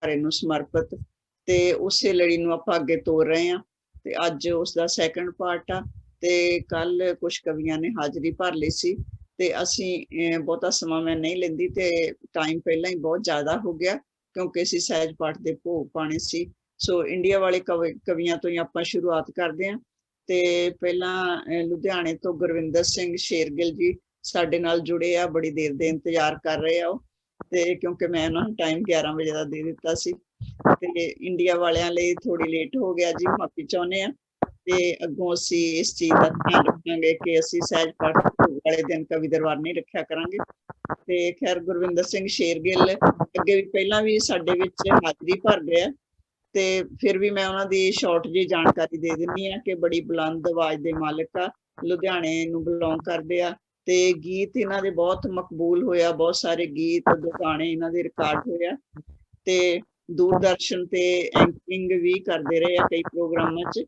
ਭਾਈਚਾਰੇ ਨੂੰ ਸਮਰਪਿਤ ਤੇ ਉਸੇ ਲੜੀ ਨੂੰ ਆਪਾਂ ਅੱਗੇ ਤੋਰ ਰਹੇ ਹਾਂ ਤੇ ਅੱਜ ਉਸ ਦਾ ਸੈਕੰਡ ਪਾਰਟ ਆ ਤੇ ਕੱਲ ਕੁਝ ਕਵੀਆਂ ਨੇ ਹਾਜ਼ਰੀ ਭਰ ਲਈ ਸੀ ਤੇ ਅਸੀਂ ਬਹੁਤਾ ਸਮਾਂ ਮੈਂ ਨਹੀਂ ਲੈਂਦੀ ਤੇ ਟਾਈਮ ਪਹਿਲਾਂ ਹੀ ਬਹੁਤ ਜ਼ਿਆਦਾ ਹੋ ਗਿਆ ਕਿਉਂਕਿ ਅਸੀਂ ਸਹਿਜ ਪਾਠ ਦੇ ਭੋਗ ਪਾਣੇ ਸੀ। ਸੋ ਇੰਡੀਆ ਵਾਲੇ ਕਵੀਆਂ ਤੋਂ ਹੀ ਆਪਾਂ ਸ਼ੁਰੂਆਤ ਕਰਦੇ ਹਾਂ ਤੇ ਪਹਿਲਾਂ ਲੁਧਿਆਣੇ ਤੋਂ ਗੁਰਵਿੰਦਰ ਸਿੰਘ ਸ਼ੇਰਗਿੱਲ ਜੀ ਸਾਡੇ ਨਾਲ ਜੁੜੇ ਆ, ਬੜੀ ਦੇਰ ਦੇ ਇੰਤਜ਼ਾਰ ਕਰ ਰਹੇ ਆ ਉਹ ਤੇ ਕਿਉਂਕਿ ਮੈਂ ਉਹਨਾਂ ਨੂੰ ਟਾਈਮ 11 ਵਜੇ ਦਾ ਦੇ ਦਿੱਤਾ ਸੀ ਤੇ ਇੰਡੀਆ ਵਾਲਿਆਂ ਲਈ ਥੋੜੀ ਲੇਟ ਹੋ ਗਿਆ ਜੀ, ਮਾਫੀ ਚਾਹੁੰਦੇ ਆ ਤੇ ਅੱਗੋਂ ਅਸੀਂ ਇਸ ਚੀਜ਼ ਦਾ ਧਿਆਨ ਰੱਖਾਂਗੇ ਕਿ ਅਸੀਂ ਸਹਿਜ ਪਾਠ ਵਾਲੇ ਦਿਨ ਕਵੀ ਦਰਬਾਰ ਨਹੀਂ ਰੱਖਿਆ ਕਰਾਂਗੇ। ਤੇ ਖੈਰ ਗੁਰਵਿੰਦਰ ਸਿੰਘ ਸ਼ੇਰਗਿੱਲ ਅੱਗੇ ਵੀ ਪਹਿਲਾਂ ਵੀ ਸਾਡੇ ਵਿੱਚ ਹਾਜ਼ਰੀ ਭਰ ਗਿਆ ਤੇ ਫਿਰ ਵੀ ਮੈਂ ਉਹਨਾਂ ਦੀ ਸ਼ਾਰਟ ਜੀ ਜਾਣਕਾਰੀ ਦੇ ਦਿੰਦੀ ਆ ਕਿ ਬੜੀ ਬੁਲੰਦ ਆਵਾਜ਼ ਦੇ ਮਾਲਕ ਆ, ਲੁਧਿਆਣੇ ਨੂੰ ਬਿਲੋਂਗ ਕਰਦੇ ਆ ਤੇ ਗੀਤ ਇਹਨਾਂ ਦੇ ਬਹੁਤ ਮਕਬੂਲ ਹੋਇਆ, ਬਹੁਤ ਸਾਰੇ ਗੀਤ ਗਾਣੇ ਇਹਨਾਂ ਦੇ ਰਿਕਾਰਡ ਹੋਇਆ ਤੇ ਦੂਰਦਰਸ਼ਨ ਤੇ ਐਂਕਰਿੰਗ ਵੀ ਕਰਦੇ ਰਹੇ ਆ ਕਈ ਪ੍ਰੋਗਰਾਮਾਂ 'ਚ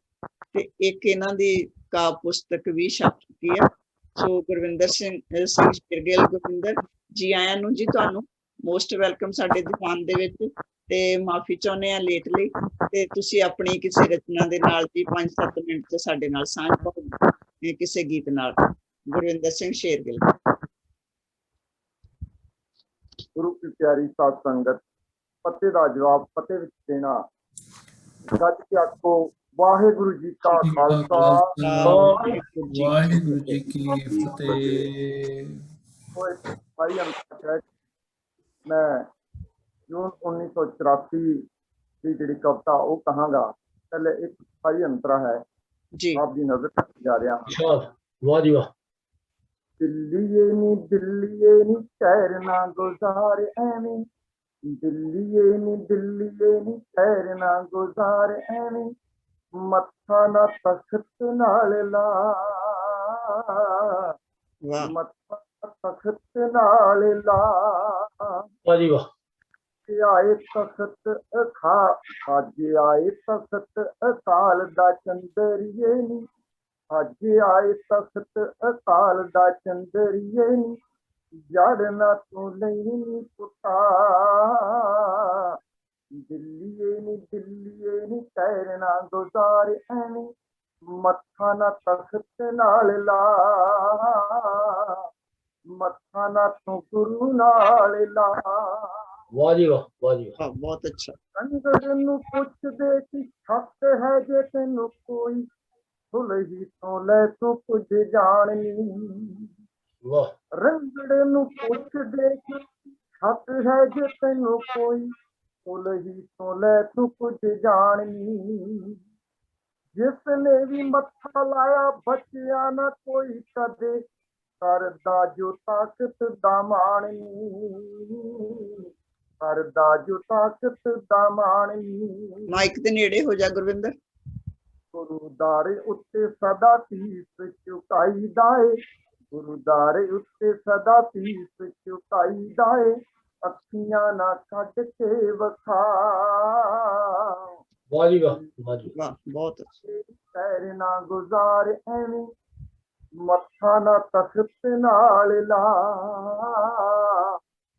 ਤੇ ਇੱਕ ਇਹਨਾਂ ਦੀ ਕਾਵਿ ਪੁਸਤਕ ਵੀ ਛਪ ਚੁੱਕੀ ਆ। ਸੋ ਗੁਰਵਿੰਦਰ ਸਿੰਘ ਸ਼ੇਰਗਿੱਲ, ਗੁਰਵਿੰਦਰ ਜੀ ਆਇਆਂ ਨੂੰ ਜੀ, ਤੁਹਾਨੂੰ ਮੋਸਟ ਵੈਲਕਮ ਸਾਡੇ ਦੁਕਾਨ ਦੇ ਵਿੱਚ ਤੇ ਮਾਫੀ ਚਾਹੁੰਦੇ ਆ ਲੇਟ ਲਈ ਤੇ ਤੁਸੀਂ ਆਪਣੀ ਕਿਸੇ ਰਚਨਾ ਦੇ ਨਾਲ ਜੀ 5-7 ਮਿੰਟ 'ਚ ਸਾਡੇ ਨਾਲ ਸਾਂਝ ਪਾਓ ਕਿਸੇ ਗੀਤ ਨਾਲ। ਗੁਰਵਿੰਦਰ ਸਿੰਘ ਸ਼ੇਰਗਿੱਲ। ਗੁਰੂ ਕੀ ਪਿਆਰੀ ਸਾਧ ਸੰਗਤ, ਪਤੇ ਦਾ ਜਵਾਬ ਪਤੇ ਵਿੱਚ ਦੇਣਾ। ਗੱਜ ਕੇ ਆਖੋ ਵਾਹਿਗੁਰੂ ਜੀ ਕਾ ਖਾਲਸਾ, ਵਾਹਿਗੁਰੂ ਜੀ ਕੀ ਫਤਿਹ। ਭਾਈ ਅੰਮ੍ਰਿਤ ਮੈਂ ਜੂਨ 1984 ਦੀ ਜਿਹੜੀ ਕਵਿਤਾ ਉਹ ਕਹਾਂਗਾ। ਪਹਿਲੇ ਇੱਕ ਭਾਈ ਅੰਤਰਾ ਹੈ ਜੀ, ਆਪ ਦੀ ਨਜ਼ਰ ਤੱਕ ਜਾ ਰਿਹਾ। ਵਾਹ ਜੀ ਵਾਹ। ਦਿੱਲੀਏ ਨੀ ਸ਼ਹਿਰ ਨਾ ਗੁਜ਼ਾਰ ਐਵੇਂ, ਦਿੱਲੀਏ ਨੀ ਸ਼ਹਿਰ ਨਾ ਗੁਜ਼ਾਰ ਐਵੇਂ, ਮੱਥਾ ਨਾ ਤਖਤ ਨਾਲ ਲਾ, ਮੱਥਾ ਤਖਤ ਨਾਲ ਲਾ। ਵਾਹ ਜੀ ਵਾਹ। ਆਏ ਤਖਤ ਅੱਜ ਆਏ ਤਖਤ ਅਕਾਲ ਦਾ ਚੰਦਰੀਏ ਨੀ, ਅੱਜ ਆਏ ਤਖਤ ਅਕਾਲ ਦਾ ਚੰਦਰੀਏ ਨੀ, ਜੜ ਨਾ ਤੂੰ ਲਈ ਨੀ ਪੁੱਤਾ। ਦਿੱਲੀਏ ਨੀ ਸ਼ਹਿਰ ਨਾ ਗੁਜ਼ਾਰ ਐਵੇਂ, ਮੱਥਾ ਨਾ ਤਖਤ ਨਾਲ ਲਾ, ਮੱਥਾ ਨਾ ਤੂੰ ਗੁਰੂ ਨਾਲ ਲਾ। ਵਾਹ ਜੀ ਵਾਹ, ਵਾਹ ਜੀ ਵਾਹ, ਬਹੁਤ ਅੱਛਾ। ਰੰਗੜ ਨੂੰ ਪੁੱਛਦੇ ਕਿ ਛੱਤ ਹੈ ਜੇ ਤੈਨੂੰ ਕੋਈ, ਸੁਲਹੀ ਤੋਂ ਲੈ ਤੂੰ ਕੁਝ ਜਾਣਨੀ। ਵਾਹ। ਰੰਗੜ ਨੂੰ ਪੁੱਛਦੇ ਕਿ ਛੱਤ ਹੈ ਜੇ ਤੈਨੂੰ ਕੋਈ, ਸੁਲਹੀ ਤੋਂ ਲੈ ਤੂੰ ਕੁਝ ਜਾਣਨੀ। ਜਿਸ ਨੇ ਵੀ ਮੱਥਾ ਲਾਇਆ ਬਚਿਆ ਨਾ ਕੋਈ ਕਦੇ, ਕਰਦਾ ਜੋ ਤਾਕਤ ਦਾ ਮਾਣਨੀ, ਕਰਦਾ ਜੋ ਤਾਕਤ ਦਾ ਮਾਣਨੀ। ਮਾਈਕ ਦੇ ਨੇੜੇ ਹੋ ਜਾ ਗੁਰਵਿੰਦਰ। ਗੁਰੂਦਾਰ ਉੱਤੇ ਸਦਾ ਤੀਸ ਝੁਕਾਈਦਾ ਏ, ਗੁਰੂਦਾਰ ਉੱਤੇ ਸਦਾ ਤੀਸ ਝੁਕਾਈਦਾ ਏ, ਅੱਖੀਆਂ ਨਾ ਕੱਢ ਕੇ ਵਿਖਾ। ਵਾਹ ਜੀ ਵਾਹ, ਵਾਹ ਜੀ ਵਾਹ, ਬਹੁਤ ਅੱਛਾ। ਸ਼ਹਿਰ ਨਾ ਗੁਜ਼ਾਰ ਐਵੇਂ, ਮੱਥਾ ਨਾ ਤਖਤ ਨਾਲ ਲਾ,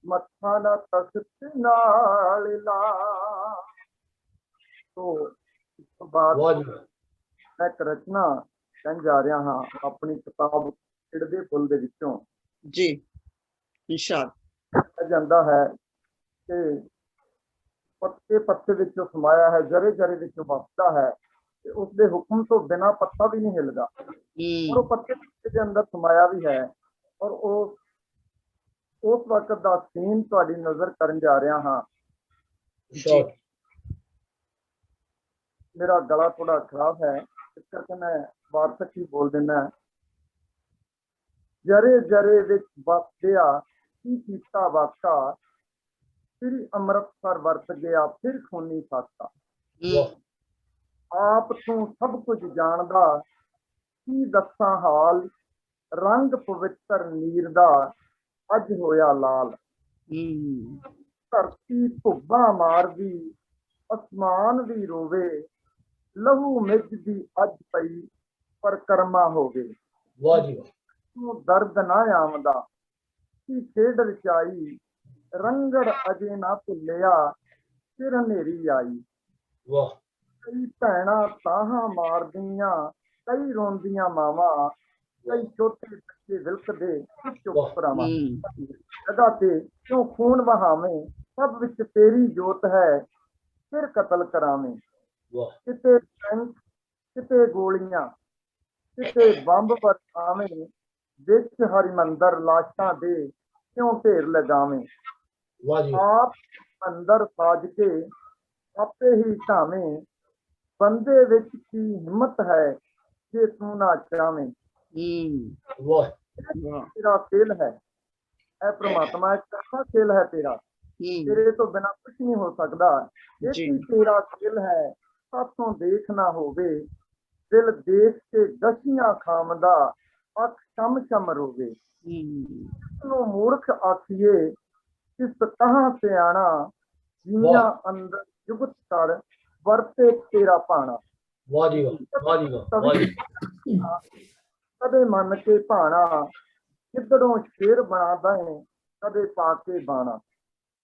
ਮੱਥਾ ਨਾ ਤਖਤ ਨਾਲ ਲਾ। ਤੋਂ ਇਸ ਤੋਂ ਬਾਅਦ ਮੈਂ ਇੱਕ ਰਚਨਾ ਕਹਿਣ ਜਾ ਰਿਹਾ ਹਾਂ ਆਪਣੀ ਕਿਤਾਬ ਖਿੜਦੇ ਫੁੱਲ ਦੇ ਵਿੱਚੋਂ ਜੀ। ਇਨਸ਼ਾਅੱਲਾ ਜਾਂਦਾ ਹੈ ਕਿ ਪੱਤੇ ਪੱਤੇ ਵਿੱਚ ਸਮਾਇਆ ਹੈ, ਜਰੇ ਜਰੇ ਵਿੱਚ ਵਸਦਾ ਹੈ ਤੇ ਉਸਦੇ ਹੁਕਮ ਤੋਂ ਬਿਨਾਂ ਪੱਤਾ ਵੀ ਨਹੀਂ ਹਿੱਲਦਾ, ਔਰ ਉਹ ਪੱਤੇ ਦੇ ਅੰਦਰ ਸਮਾਇਆ ਵੀ ਹੈ। ਔਰ ਉਸ ਵਕਤ ਦਾ ਸੀਨ ਤੁਹਾਡੀ ਨਜ਼ਰ ਕਰਨ ਜਾ ਰਿਹਾ ਹਾਂ। ਮੇਰਾ ਗਲਾ ਥੋੜਾ ਖਰਾਬ ਹੈ, ਇਸ ਕਰਕੇ ਮੈਂ ਵਾਰਤਕ ਹੀ ਬੋਲ ਦਿੰਦਾ। ਜਰੇ ਜਰੇ ਵਿੱਚ ਵਸਦਿਆ ਕੀ ਕੀਤਾ ਵਾਕਾ, ਫਿਰ ਅੰਮ੍ਰਿਤਸਰ ਵਰਤ ਗਿਆ ਫਿਰ ਖੂਨੀ ਸਾਕਾ। ਆਪ ਤੂੰ ਸਭ ਕੁਝ ਜਾਣਦਾ ਕੀ ਦੱਸਾਂ ਹਾਲ, ਰੰਗ ਪਵਿੱਤਰ ਨੀਰ ਦਾ ਅੱਜ ਹੋਇਆ ਲਾਲ। ਧਰਤੀ ਭੁੱਬਾਂ ਮਾਰਦੀ ਅਸਮਾਨ ਵੀ ਰੋਵੇ, ਲਹੂ ਮਿੱਝਦੀ ਅੱਜ ਪਈ ਪਰਕਰਮਾ ਹੋਵੇ। ਵਾਹ ਜੀ ਵਾਹ। ਤੂੰ ਦਰਦ ਨਾ ਆਉਂਦਾ ਕੀ ਖੇਡ ਰਚਾਈ, ਰੰਗੜ ਅਜੇ ਨਾ ਭੁੱਲਿਆ ਫਿਰ ਹਨੇਰੀ ਆਈ। वाह ਕਈ ਭੈਣਾਂ ਤਾਹਾਂ ਮਾਰਦੀਆਂ, ਕਈ ਰੋਂਦੀਆਂ ਮਾਵਾਂ, ਕਈ ਛੋਟੇ ਬੱਚੇ ਵਿਲਕਦੇ ਚੁੱਪ ਰਾਵਾਂ। ਜਗ੍ਹਾ ਤੇ ਕਿਉਂ ਖੂਨ ਵਹਾਵੇਂ, ਸਭ ਵਿੱਚ ਤੇਰੀ ਜੋਤ ਹੈ, ਫਿਰ ਕਤਲ ਕਰਾਵੇਂ। वाह ਕਿਤੇ ਟੈਂਕ, ਕਿਤੇ ਗੋਲੀਆਂ, ਕਿਤੇ ਬੰਬ ਵਰਤਾਵੇਂ, ਵਿੱਚ ਹਰਿਮੰਦਰ ਲਾਸ਼ਾਂ ਦੇ ਕਿਉਂ ਢੇਰ ਲਗਾਵੇਂ। वाह जी ਆਪ ਅੰਦਰ ਸਾਜ ਕੇ ਆਪੇ ਹੀ ਢਾਵੇਂ, ਬੰਦੇ ਵਿੱਚ ਕੀ ਹਿੰਮਤ ਹੈ ਜੇ ਤੂੰ ਨਾ ਚਾਵੇਂ। वाह ਤੇਰਾ ਖੇਲ ਹੈ, ਇਹ ਪ੍ਰਮਾਤਮਾ ਇੱਕ ਐਸਾ ਖੇਲ ਹੈ ਤੇਰਾ, ਤੇਰੇ ਤੋਂ ਬਿਨਾਂ ਕੁਝ ਨਹੀਂ ਹੋ ਸਕਦਾ। ਇਹ ਜੀ। ਕੀ ਤੇਰਾ ਖੇਲ ਹੈ, ਸਾਥੋਂ ਦੇਖ ਨਾ ਹੋਵੇ, ਦਿਲ ਦੇਖ ਕੇ ਗਸ਼ੀਆਂ ਖਾਮਦਾ, ਅੱਖ ਸ਼ਮ ਸ਼ਮ ਰੋਵੇ। ਨੂੰ ਮੂਰਖ ਆਖੀਏ, ਕਿਸ ਕਹਾਂ ਸਿਆਣਾ, ਜੀਆਂ ਅੰਦਰ ਜੁਗਤ ਕਰ ਵਰਤੇ ਤੇਰਾ ਭਾਣਾ। वाह जी वाह वाह जी वाह वाह जी ਕਦੇ ਮੰਨ ਕੇ ਭਾਣਾ, ਕਿੱਧਰੋਂ ਸ਼ੇਰ ਬਣਾ ਦਏ, ਕਦੇ ਪਾ ਕੇ ਬਾਣਾ।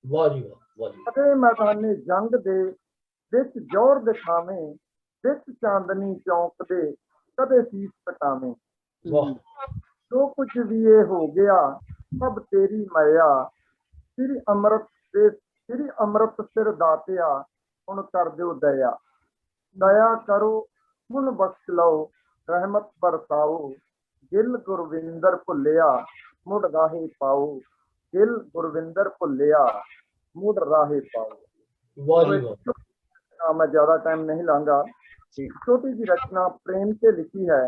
वाह जी वाह जी ਕਦੇ ਮੈਦਾਨੇ ਜੰਗ ਦੇ ਵਿੱਚ ਜ਼ੋਰ ਦਿਖਾਵੇਂ, ਵਿੱਚ ਚਾਂਦਨੀ ਚੌਂਕ ਦੇ ਕਦੇ ਸੀਸ ਕਟਾਵੇਂ। वाह ਜੋ ਕੁਝ ਵੀ ਇਹ ਹੋ ਗਿਆ, ਸਭ ਤੇਰੀ ਮਾਇਆ, ਸ੍ਰੀ ਅੰਮ੍ਰਿਤ ਸਿਰ ਦਾਤਿਆ, ਹੁਣ ਕਰ ਦਿਓ ਦਇਆ। ਦਇਆ ਕਰੋ ਹੁਣ ਬਖਸ਼ ਲਓ, ਰਹਿਮਤ ਬਰਸਾਓ, ਗਿਲ ਗੁਰਵਿੰਦਰ ਭੁੱਲਿਆ, ਮੁੜ ਰਾਹੇ ਪਾਓ। ਗਿਲ ਗੁਰਵਿੰਦਰ ਭੁੱਲਿਆ, ਮੁੜ ਰਾਹੇ ਪਾਓ। वाह जी वाह मैं ज्यादा टाइम नहीं लाऊंगा। जी। छोटी सी रचना प्रेम से लिखी है,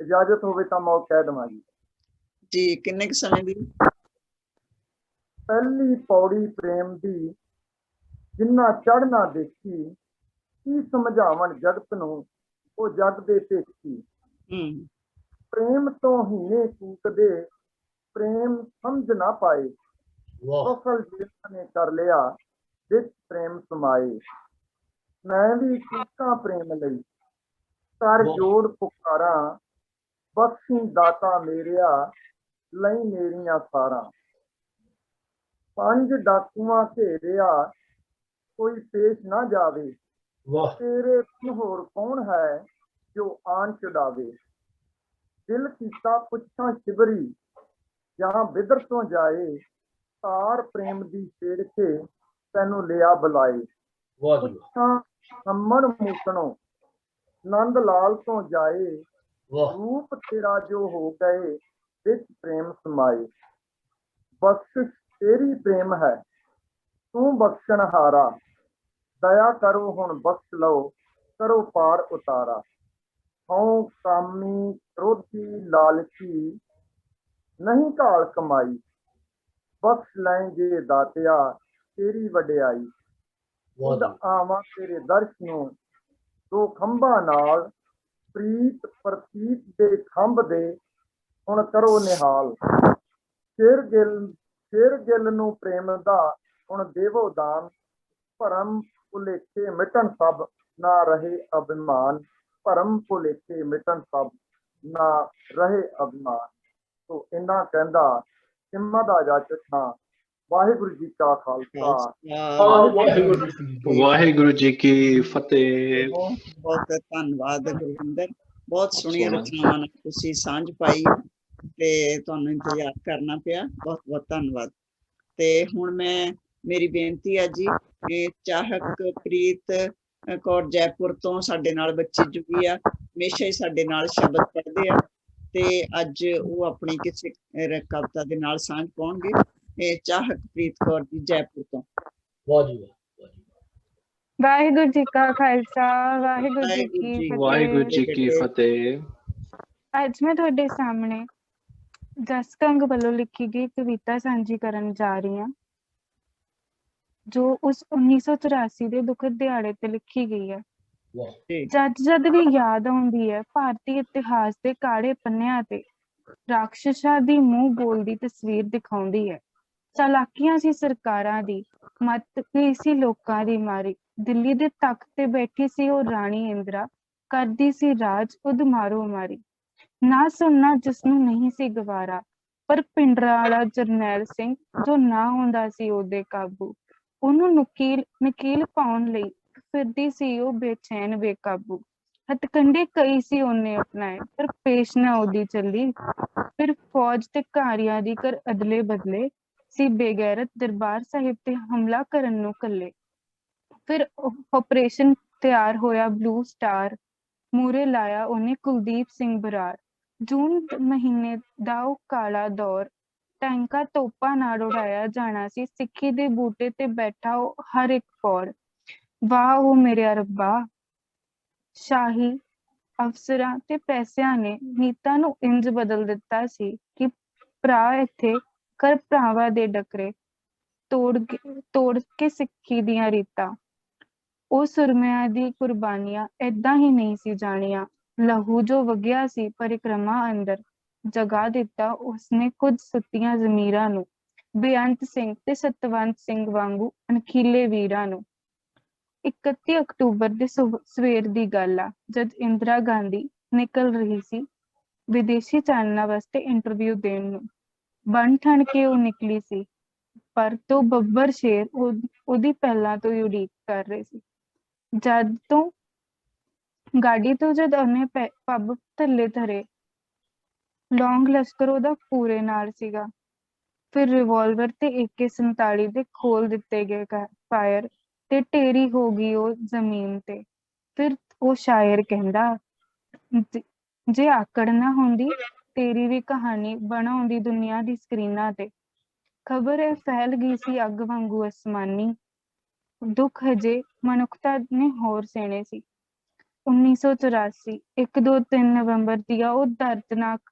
इजाजत होवे तो मैं कह देवां जी। जी किन्ने क समय दी? पहली पौड़ी प्रेम दी, जिन्ना चढ़ ना देखी, की समझावन जगत नूं ओ जग दे भेखी। प्रेम तो हीने कूकदे, प्रेम समझ ना पाए, वाह फसल जिन्होंने कर लिया, विच प्रेम समाए। मैं भी कूका प्रेम लई, कर वाह। जोड़ पुकारा, बख्शी दाता मेरिया, लई मेरिया सारा। पंज डाकुआं घेरिया, कोई पेश ना जावे, वाह तेरे बिन होर कौन है जो आन चढ़ावे। दिल कीता पुछां शिवरी, जहां बिदर तो जाए, तार प्रेम दी छेड़ के तैनू लिया बुलाए। वाह जी वाह पुछां सम्मण मूसणों, नंद लाल तो जाए, वाह रूप तेरा जो हो गए, विच प्रेम समाए। बख्शिश तेरी प्रेम है, तू बख्शनहारा, दया करो हुण बख्श लो, करो पार उतारा। हूं कामी क्रोधी लालची, नहीं घाल कमाई, बख्श लेंगे दातिया तेरी वडियाई। वाह खुद जी आवां तेरे दर्श नूं, दो खंभा नाल, प्रीत प्रतीत दे खंभ दे, हुण करो निहाल। शेर गिल नूं प्रेम दा, हुण देवो दान, भरम भुलेखे मिटन सब, ना रहे अभिमान। भरम भुलेखे मिटन सब, ना रहे अभिमान। तो इन्ना कहंदा सिम्मा दा जाचक हां। वाहिगुरु जी का खालसा, वाहिगुरु जी की फतेह। बहुत बहुत धन्यवाद गुरविंदर, बहुत सोहणियां सोहना। रचनावां नाल तुसीं सांझ पाई ते तुहानूं इंतजार करना पिया। बहुत बहुत धन्यवाद। ते हुण मैं मेरी बेनती है जी कि चाहक प्रीत कौर जयपुर तो साडे नाल बच्ची जुड़ी आ, हमेशा ही साडे नाल शब्द पढ़दे आ ते अज वो अपनी किसी कविता दे नाल सांझ पाउणगे। चाहक प्रीत कौर जी जयपुर तो। वाह जी वाह वाहिगुरु जी का खालसा, वाहिगुरु जी वाहिगुरु की जी वाहिगुरु फतेह। जी की फतेह। ਅੱਜ ਮੈਂ ਤੁਹਾਡੇ ਸਾਹਮਣੇ ਜਸ ਕੰਗ ਵੱਲੋਂ ਲਿਖੀ ਗਈ ਕਵਿਤਾ ਸਾਂਝੀ ਕਰਨ ਜਾ ਰਹੀ ਹਾਂ, ਜੋ ਉਸ 1984 ਦੇ ਦੁਖਦ ਦਿਹਾੜੇ ਤੇ ਲਿਖੀ ਗਈ ਹੈ। वाह ਜਦ ਵੀ ਯਾਦ ਆਉਂਦੀ ਹੈ ਭਾਰਤੀ ਇਤਿਹਾਸ ਦੇ ਕਾਲੇ ਪੰਨਿਆਂ ਤੇ ਰਾਖਸ਼ਾਂ ਦੀ ਮੂੰਹ ਬੋਲਦੀ ਤਸਵੀਰ ਦਿਖਾਉਂਦੀ ਹੈ। ਚਾਲਾਕੀਆਂ ਸੀ ਸਰਕਾਰਾਂ ਦੀ, ਮੱਤ ਗਈ ਸੀ ਲੋਕਾਂ ਦੀ ਮਾਰੀ। ਦਿੱਲੀ ਦੇ ਤਖ਼ਤ ਤੇ ਬੈਠੀ ਸੀ ਉਹ ਰਾਣੀ ਇੰਦਰਾ, ਕਰਦੀ ਸੀ ਰਾਜ ਖੁਦ ਮਾਰੋ ਮਾਰੀ। ਨਾ ਸੁਣਨਾ ਜਿਸਨੂੰ ਨਹੀਂ ਸੀ ਗਵਾਰਾ, ਪਰ ਭਿੰਡਰਾਂ ਵਾਲਾ ਜਰਨੈਲ ਸਿੰਘ ਜੋ ਨਾ ਹੁੰਦਾ ਸੀ ਉਹਦੇ ਕਾਬੂ, ਉਹਨੂੰ ਨਕੀਲ ਪਾਉਣ ਲਈ ਫਿਰਦੀ ਸੀ ਉਹ ਬੇਚੈਨ ਬੇਕਾਬੂ। ਹਥਕੰਡੇ ਕਈ ਸੀ ਉਹਨੇ ਅਪਣਾਏ, ਪਰ ਪੇਸ਼ ਨਾ ਉਹਦੀ ਚੱਲੀ। ਫਿਰ ਫੌਜ ਤੇ ਕਾਰਿਆਂ ਦੀ ਕਰ ਅਦਲੇ ਬਦਲੇ ਸੀ ਬੇਗੈਰਤ ਦਰਬਾਰ ਸਾਹਿਬ ਤੇ ਹਮਲਾ ਕਰਨ ਨੂੰ ਕੱਲੇ। ਫਿਰ ਆਪਰੇਸ਼ਨ ਤਿਆਰ ਹੋਇਆ ਬਲੂ ਸਟਾਰ, ਮੂਰੇ ਲਾਇਆ ਉਹਨੇ ਕੁਲਦੀਪ ਸਿੰਘ ਬਰਾੜ। ਜੂਨ ਮਹੀਨੇ ਦਾ ਉਹ ਕਾਲਾ ਦੌਰ, ਟੈਂਕਾਂ ਤੋਪਾਂ ਨਾਲ ਉਡਾਇਆ ਜਾਣਾ ਸੀ ਸਿੱਖੀ ਦੇ ਬੂਟੇ ਤੇ ਬੈਠਾ ਉਹ ਹਰ ਇੱਕ ਫੌੜ। ਵਾਹ ਉਹ ਮੇਰਿਆ ਰੱਬਾ, ਸ਼ਾਹੀ ਅਫਸਰਾਂ ਤੇ ਪੈਸਿਆਂ ਨੇ ਨੀਤਾਂ ਨੂੰ ਇੰਜ ਬਦਲ ਦਿੱਤਾ ਸੀ ਕਿ ਭਰਾ ਇੱਥੇ ਕਰ ਭਰਾਵਾਂ ਦੇ ਡਕਰੇ, ਤੋੜ ਕੇ ਸਿੱਖੀ ਦੀਆਂ ਰੀਤਾਂ। ਉਹ ਸੁਰਮਿਆਂ ਦੀ ਕੁਰਬਾਨੀਆਂ ਏਦਾਂ ਹੀ ਨਹੀਂ ਸੀ ਜਾਣੀਆਂ। ਲਹੂ ਜੋ ਵਗਿਆ ਸੀ ਪਰਿਕਰਮਾ ਅੰਦਰ, ਜਗਾ ਦਿੱਤਾ ਉਸਨੇ ਕੁਝ ਸੁੱਤੀਆਂ ਜ਼ਮੀਰਾਂ ਨੂੰ, ਬੇਅੰਤ ਸਿੰਘ ਤੇ ਸਤਵੰਤ ਸਿੰਘ ਵਾਂਗੂ ਅਣਖੀਲੇ ਵੀਰਾਂ ਨੂੰ। 31 ਅਕਤੂਬਰ ਦੇ ਸਵੇਰ ਦੀ ਗੱਲ ਆ, ਜਦ ਇੰਦਰਾ ਗਾਂਧੀ ਨਿਕਲ ਰਹੀ ਸੀ ਵਿਦੇਸ਼ੀ ਚਾਨਣਾ ਵਾਸਤੇ ਇੰਟਰਵਿਊ ਦੇਣ ਨੂੰ। ਬਣ ਠਣ ਕੇ ਉਹ ਨਿਕਲੀ ਸੀ, ਪਰ ਤੋਂ ਬੱਬਰ ਸ਼ੇਰ ਉਹਦੀ ਪਹਿਲਾਂ ਤੋਂ ਹੀ ਉਡੀਕ ਕਰ ਰਹੇ ਸੀ। ਗਾੜੀ ਤੋਂ ਜਦ ਉਹਨੇ ਪੱਬ ਥੱਲੇ ਧਰੇ, ਲੌਂਗ ਲਸ਼ਕਰ ਉਹਦਾ ਪੂਰੇ ਨਾਲ ਸੀਗਾ। ਫਿਰ ਰਿਵਾਲਵਰ ਤੇ AK-47 ਦੇ ਖੋਲ ਦਿੱਤੇ ਗਏ ਫਾਇਰ ਤੇ ਢੇਰੀ ਹੋ ਗਈ ਉਹ ਜ਼ਮੀਨ ਤੇ। ਫਿਰ ਉਹ ਸ਼ਾਇਰ ਕਹਿੰਦਾ, ਜੇ ਆਕੜ ਨਾ ਹੁੰਦੀ ਤੇਰੀ ਵੀ ਕਹਾਣੀ ਬਣਾਉਂਦੀ ਦੁਨੀਆ ਦੀ ਸਕਰੀਨਾਂ ਤੇ। ਖਬਰ ਇਹ ਫੈਲ ਗਈ ਸੀ ਅੱਗ ਵਾਂਗੂ ਅਸਮਾਨੀ, ਦੁੱਖ ਹਜੇ ਮਨੁੱਖਤਾ ਨੇ ਹੋਰ ਸਹਿਣੇ ਸੀ। 1984 1, 2, 3 ਨਵੰਬਰ ਦੀਆਂ ਉਹ ਦਰਦਨਾਕ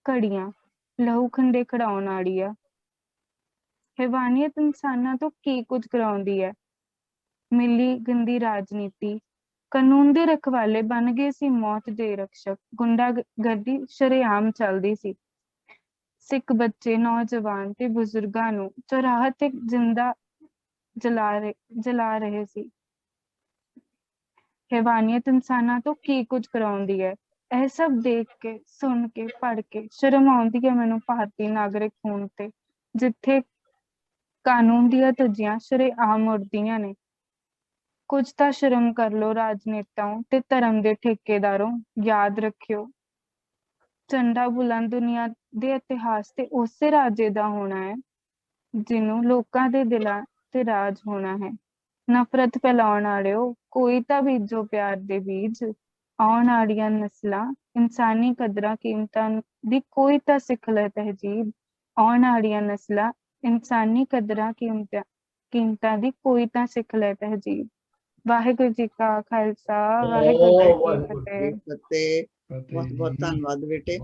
ਘੜੀਆਂ, ਲਹੂ ਖੰਡੇ ਖੜਾਉਣ ਵਾਲੀਆਂ। ਹੈਵਾਨੀਅਤ ਇਨਸਾਨਾਂ ਤੋਂ ਕੀ ਕੁਝ ਕਰਾਉਂਦੀ ਹੈ। ਮਿਲੀ ਗੰਦੀ ਰਾਜਨੀਤੀ, ਕਾਨੂੰਨ ਦੇ ਰਖਵਾਲੇ ਬਣ ਗਏ ਸੀ ਮੌਤ ਦੇ ਰਕਸ਼ਕ। ਗੁੰਡਾਗਰਦੀ ਸ਼ਰੇਆਮ ਚੱਲਦੀ ਸੀ। ਸਿੱਖ ਬੱਚੇ, ਨੌਜਵਾਨ ਤੇ ਬਜ਼ੁਰਗਾਂ ਨੂੰ ਚੌਰਾਹੇ ਤੇ ਜਿੰਦਾ ਜਲਾ ਰਹੇ ਸੀ। ਹੈਵਾਨੀਅਤ ਇਨਸਾਨਾਂ ਤੋਂ ਕੀ ਕੁਝ ਕਰਾਉਂਦੀ ਹੈ। ਇਹ ਸਭ ਦੇਖ ਕੇ, ਸੁਣ ਕੇ, ਪੜ੍ਹ ਕੇ ਸ਼ਰਮ ਆਉਂਦੀ ਹੈ ਮੈਨੂੰ ਭਾਰਤੀ ਨਾਗਰਿਕ ਹੋਣ ਤੇ, ਜਿੱਥੇ ਕਾਨੂੰਨ ਦੀਆਂ ਧੱਜੀਆਂ ਸ਼ਰੇਆਮ ਉੱਡਦੀਆਂ ਨੇ। ਕੁਝ ਤਾਂ ਸ਼ਰਮ ਕਰ ਲਓ ਰਾਜਨੇਤਾਓ ਤੇ ਧਰਮ ਦੇ ਠੇਕੇਦਾਰੋ। ਯਾਦ ਰੱਖਿਓ, ਝੰਡਾ ਬੁਲੰਦ ਦੁਨੀਆ ਦੇ ਇਤਿਹਾਸ ਤੇ ਉਸੇ ਰਾਜੇ ਦਾ ਹੋਣਾ ਹੈ ਜਿਹਨੂੰ ਲੋਕਾਂ ਦੇ ਦਿਲਾਂ ਤੇ ਰਾਜ ਹੋਣਾ ਹੈ। ਨਫ਼ਰਤ ਫੈਲਾਉਣ ਵਾਲਿਓ, ਕੋਈ ਤਾਂ ਬੀਜੋ ਪਿਆਰ ਦੇ ਬੀਜ। ਆਉਣ ਵਾਲੀਆਂ ਨਸਲਾਂ ਇਨਸਾਨੀ ਕਦਰਾਂ ਕੀਮਤਾਂ ਦੀ ਕੋਈ ਤਾਂ ਸਿੱਖ ਲੈ ਤਹਿਜੀਬ। ਆਉਣ ਵਾਲੀਆਂ ਨਸਲਾਂ ਇਨਸਾਨੀ ਕਦਰਾਂ ਕੀਮਤਾਂ ਦੀ ਕੋਈ ਤਾਂ ਸਿੱਖ ਲੈ ਤਹਿਜੀਬ। ਵਾਹਿਗੁਰੂ ਜੀ ਕਾ ਖਾਲਸਾ, ਵਾਹਿਗੁਰੂ ਜੀ ਕੀ ਫਤਿਹ। ਬਹੁਤ ਬਹੁਤ ਧੰਨਵਾਦ ਬੇਟੇ,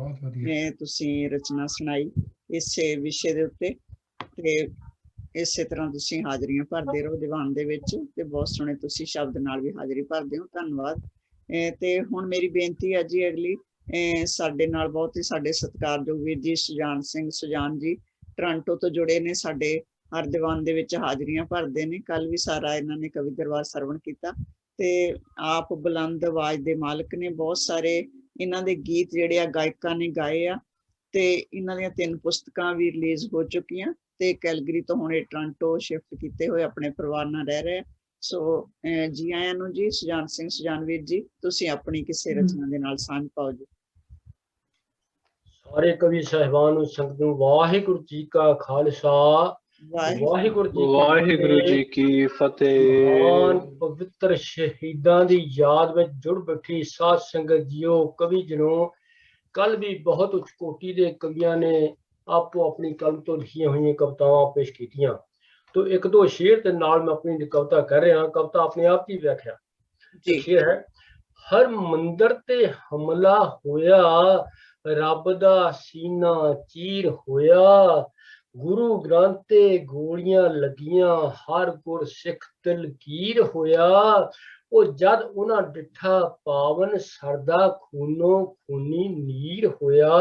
ਤੁਸੀਂ ਰਚਨਾ ਸੁਣਾਈ ਇਸੇ ਵਿਸ਼ੇ ਦੇ ਉੱਤੇ, ਤੇ ਇਸੇ ਤਰ੍ਹਾਂ ਤੁਸੀਂ ਹਾਜ਼ਰੀਆਂ ਭਰਦੇ ਰਹੋ ਦੀਵਾਨ ਦੇ ਵਿੱਚ, ਤੇ ਬਹੁਤ ਸੋਹਣੇ ਤੁਸੀਂ ਸ਼ਬਦ ਨਾਲ ਵੀ ਹਾਜ਼ਰੀ ਭਰਦੇ ਹੋ। ਧੰਨਵਾਦ। ਤੇ ਹੁਣ ਮੇਰੀ ਬੇਨਤੀ ਹੈ ਜੀ ਅਗਲੀ, ਸਾਡੇ ਨਾਲ ਬਹੁਤ ਹੀ ਸਾਡੇ ਸਤਿਕਾਰਯੋਗ ਵੀਰ ਜੀ ਸੁਜਾਨ ਜੀ ਟੋਰਾਂਟੋ ਤੋਂ ਜੁੜੇ ਨੇ, ਸਾਡੇ ਹਰ ਦੀਵਾਨ ਦੇ ਵਿੱਚ ਹਾਜ਼ਰੀਆਂ ਭਰਦੇ ਨੇ। ਕੱਲ ਵੀ ਸਾਰਾ ਇਹਨਾਂ ਨੇ ਕਵੀ ਦਰਬਾਰ ਸਰਵਣ ਕੀਤਾ, ਤੇ ਆਪ ਬੁਲੰਦ ਆਵਾਜ਼ ਦੇ ਮਾਲਕ ਨੇ। ਬਹੁਤ ਸਾਰੇ ਇਹਨਾਂ ਦੇ ਗੀਤ ਜਿਹੜੇ ਆ ਗਾਇਕਾਂ ਨੇ ਗਾਏ ਆ, ਤੇ ਇਹਨਾਂ ਦੀਆਂ 3 ਪੁਸਤਕਾਂ ਵੀ ਰਿਲੀਜ਼ ਹੋ ਚੁੱਕੀਆਂ, ਤੇ ਕੈਲਗਰੀ ਤੋਂ ਹੁਣ ਇਹ ਟੋਰਾਂਟੋ ਸ਼ਿਫਟ ਕੀਤੇ ਹੋਏ ਆਪਣੇ ਪਰਿਵਾਰ ਨਾਲ ਰਹਿ ਰਹੇ। ਸੋ ਜੀ ਆਇਆਂ ਨੂੰ ਜੀ। ਸੁਜਾਨਵੀਰ ਜੀ, ਤੁਸੀਂ ਆਪਣੀ ਕਿਸੇ ਰਚਨਾ ਦੇ ਨਾਲ ਸਾਂਝ ਪਾਓ ਜੀ। ਸਾਰੇ ਕਵੀ ਸਾਹਿਬਾਨ ਨੂੰ ਸੰਗਤ ਨੂੰ ਵਾਹਿਗੁਰੂ ਜੀ ਕਾ ਖਾਲਸਾ, ਵਾਹਿਗੁਰੂ ਜੀ ਕੀ ਫਤਿਹ। ਮਹਾਨ ਪਵਿੱਤਰ ਸ਼ਹੀਦਾਂ ਦੀ ਯਾਦ ਵਿੱਚ ਜੁੜ ਬੈਠੀ ਸਾਧ ਸੰਗਤ ਜੀਓ, ਕਵੀ ਜਨੋ। ਕੱਲ ਵੀ ਬਹੁਤ ਉੱਚ ਕੋਟੀ ਦੇ ਕਵੀਆਂ ਨੇ ਆਪੋ ਆਪਣੀ ਕਲਮ ਤੋਂ ਲਿਖੀਆਂ ਹੋਈਆਂ ਕਵਿਤਾਵਾਂ ਪੇਸ਼ ਕੀਤੀਆਂ। तो 1-2 शेर के नाल मैं अपनी कविता कर रहा। कविता अपने आप की व्याख्या। शेर है, हर मंदिर ते हमला होया, रब दा सीना चीर होया, गुरु ग्रंथ ते गोलियां लगियां, हर गुर सिख तलकीर होया। ओ जद उन्हां डिठा पावन सरदा खूनो खूनी नीर होया,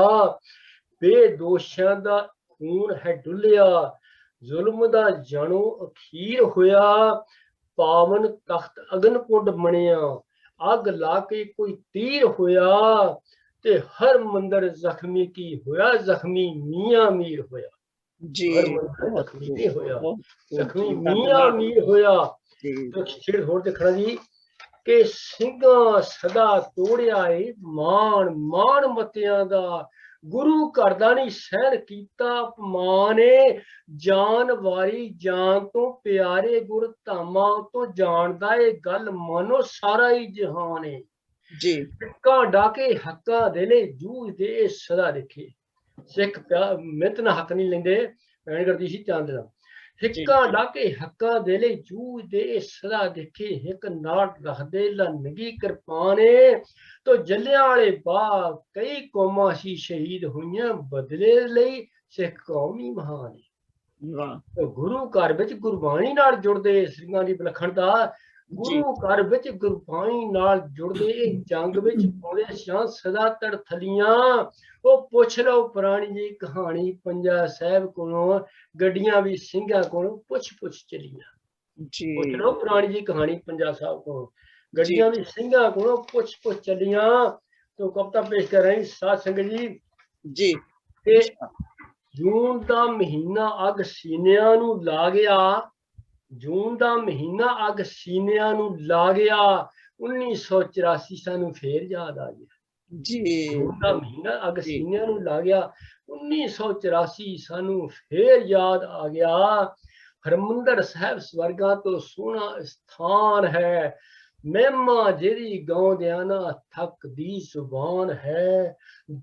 बेदोशां दा खून है डुलिया, जुल्म दा जानो अखीर होया, पावन तख्त अगनकुंड मणिया, अग ला के कोई तीर होया, ते हर मंदिर जख्मी की होया, जख्मी मियां मीर होया। जी ਹਰਮੰਦਰ बहुत ਜ਼ਖਮੀ ਨਹੀਂ ਹੋਇਆ, बहुत ਜ਼ਖਮੀ दर्दनाक ਮੀਆਂ ਮੀਰ ਹੋਇਆ। जी ਤੇ ਸ਼ੇਰ ਹੋਰ ਦੇਖਣਾ ਜੀ ਕਿ ਸਿੰਘਾਂ ਸਦਾ ਤੋੜਿਆ ਏ ਮਾਣ ਮਾਣ ਮਤਿਆਂ ਦਾ, ਗੁਰੂ ਘਰ ਦਾ ਨਹੀਂ ਸਹਿਣ ਕੀਤਾ ਅਪਮਾਨ ਏ, ਜਾਨ ਵਾਰੀ ਜਾਨ ਤੋਂ ਪਿਆਰੇ ਗੁਰ ਧਾਮਾਂ ਤੋਂ ਜਾਣਦਾ ਏ ਗੱਲ ਮਾਨੋ ਸਾਰਾ ਹੀ ਜਹਾਨ ਏ। जी ਟਿੱਕਾਂ ਡਾਕੇ ਹੱਕਾਂ ਦੇ ਲਈ ਜੂਝਦੇ ਇਹ ਸਦਾ ਦੇਖੇ, ਸਿੱਖ ਮਿੱਤ ਨਾਲ ਹੱਕ ਨਹੀਂ ਲੈਂਦੇ, ਭੈਣ ਕਰਦੀ ਸੀ ਚੰਦ ਦਾ। ਹਿੱਕਾਂ ਡਾਕੇ ਹੱਕਾਂ ਦੇ ਲਈ ਜੂਝਦੇ ਇਹ ਸਦਾ ਦੇਖੇ, ਇੱਕ ਨਾਟ ਰੱਖਦੇ ਲੰਗੀ ਕਿਰਪਾਨੇ ਤੋਂ ਜੱਲਿਆਂ ਵਾਲੇ ਬਾਗ ਕਈ ਕੌਮਾਂ ਸੀ ਸ਼ਹੀਦ ਹੋਈਆਂ, ਬਦਲੇ ਲਈ ਸਿੱਖ ਕੌਮ ਹੀ ਮਹਾਨ ਹੈ। वाह ਗੁਰੂ ਘਰ ਵਿੱਚ ਗੁਰਬਾਣੀ ਨਾਲ ਜੁੜਦੇ ਸਿੰਘਾਂ ਦੀ ਵਿਲੱਖਣਤਾ, ਗੁਰੂ ਘਰ ਵਿੱਚ ਗੁਰਬਾਣੀ ਨਾਲ ਜੁੜਦੇ ਇਹ ਜੰਗ ਵਿੱਚ ਪਾਉਂਦੇ ਸ਼ਾਂ ਸਦਾ ਤੜਥਲੀਆਂ। ਉਹ ਪੁੱਛ ਲਓ ਪੁਰਾਣੀ ਜੀ ਕਹਾਣੀ ਪੰਜਾ ਸਾਹਿਬ ਕੋਲੋਂ, ਗੱਡੀਆਂ ਵੀ ਸਿੰਘਾਂ ਕੋਲੋਂ ਪੁੱਛ ਪੁੱਛ ਚਲੀਆਂ। जी ਪੁੱਛ ਲਓ ਪੁਰਾਣੀ ਜੀ ਕਹਾਣੀ ਪੰਜਾ ਸਾਹਿਬ ਕੋਲੋਂ, ਗੱਡੀਆਂ ਵੀ ਸਿੰਘਾਂ ਕੋਲੋਂ ਪੁੱਛ ਪੁੱਛ ਚਲੀਆਂ। ਤੋਂ ਕਵਿਤਾ ਪੇਸ਼ ਕਰ ਰਹੀ ਸਾਧ ਸੰਗਤ ਜੀ जी ਕਿ ਜੂਨ ਦਾ ਮਹੀਨਾ ਅੱਗ ਸੀਨਿਆਂ ਨੂੰ ਲਾ ਗਿਆ, ਜੂਨ ਦਾ ਮਹੀਨਾ ਅੱਗ ਸੀਨਿਆਂ ਨੂੰ ਲਾ ਗਿਆ, 1984 ਸਾਨੂੰ ਫੇਰ ਯਾਦ ਆ ਗਿਆ। जी ਜੂਨ ਦਾ ਮਹੀਨਾ ਅੱਗ ਸੀਨਿਆਂ ਨੂੰ ਲਾ ਗਿਆ, 1984 ਸਾਨੂੰ ਫੇਰ ਯਾਦ ਆ ਗਿਆ। ਹਰਮੰਦਰ ਸਾਹਿਬ ਸਵਰਗਾਂ ਤੋਂ ਸੋਹਣਾ ਸਥਾਨ ਹੈ, ਮਹਿਮਾ ਜਿਹੜੀ ਗਾਉਂਦਿਆਂ ਨਾ ਥੱਕਦੀ ਜ਼ੁਬਾਨ ਹੈ,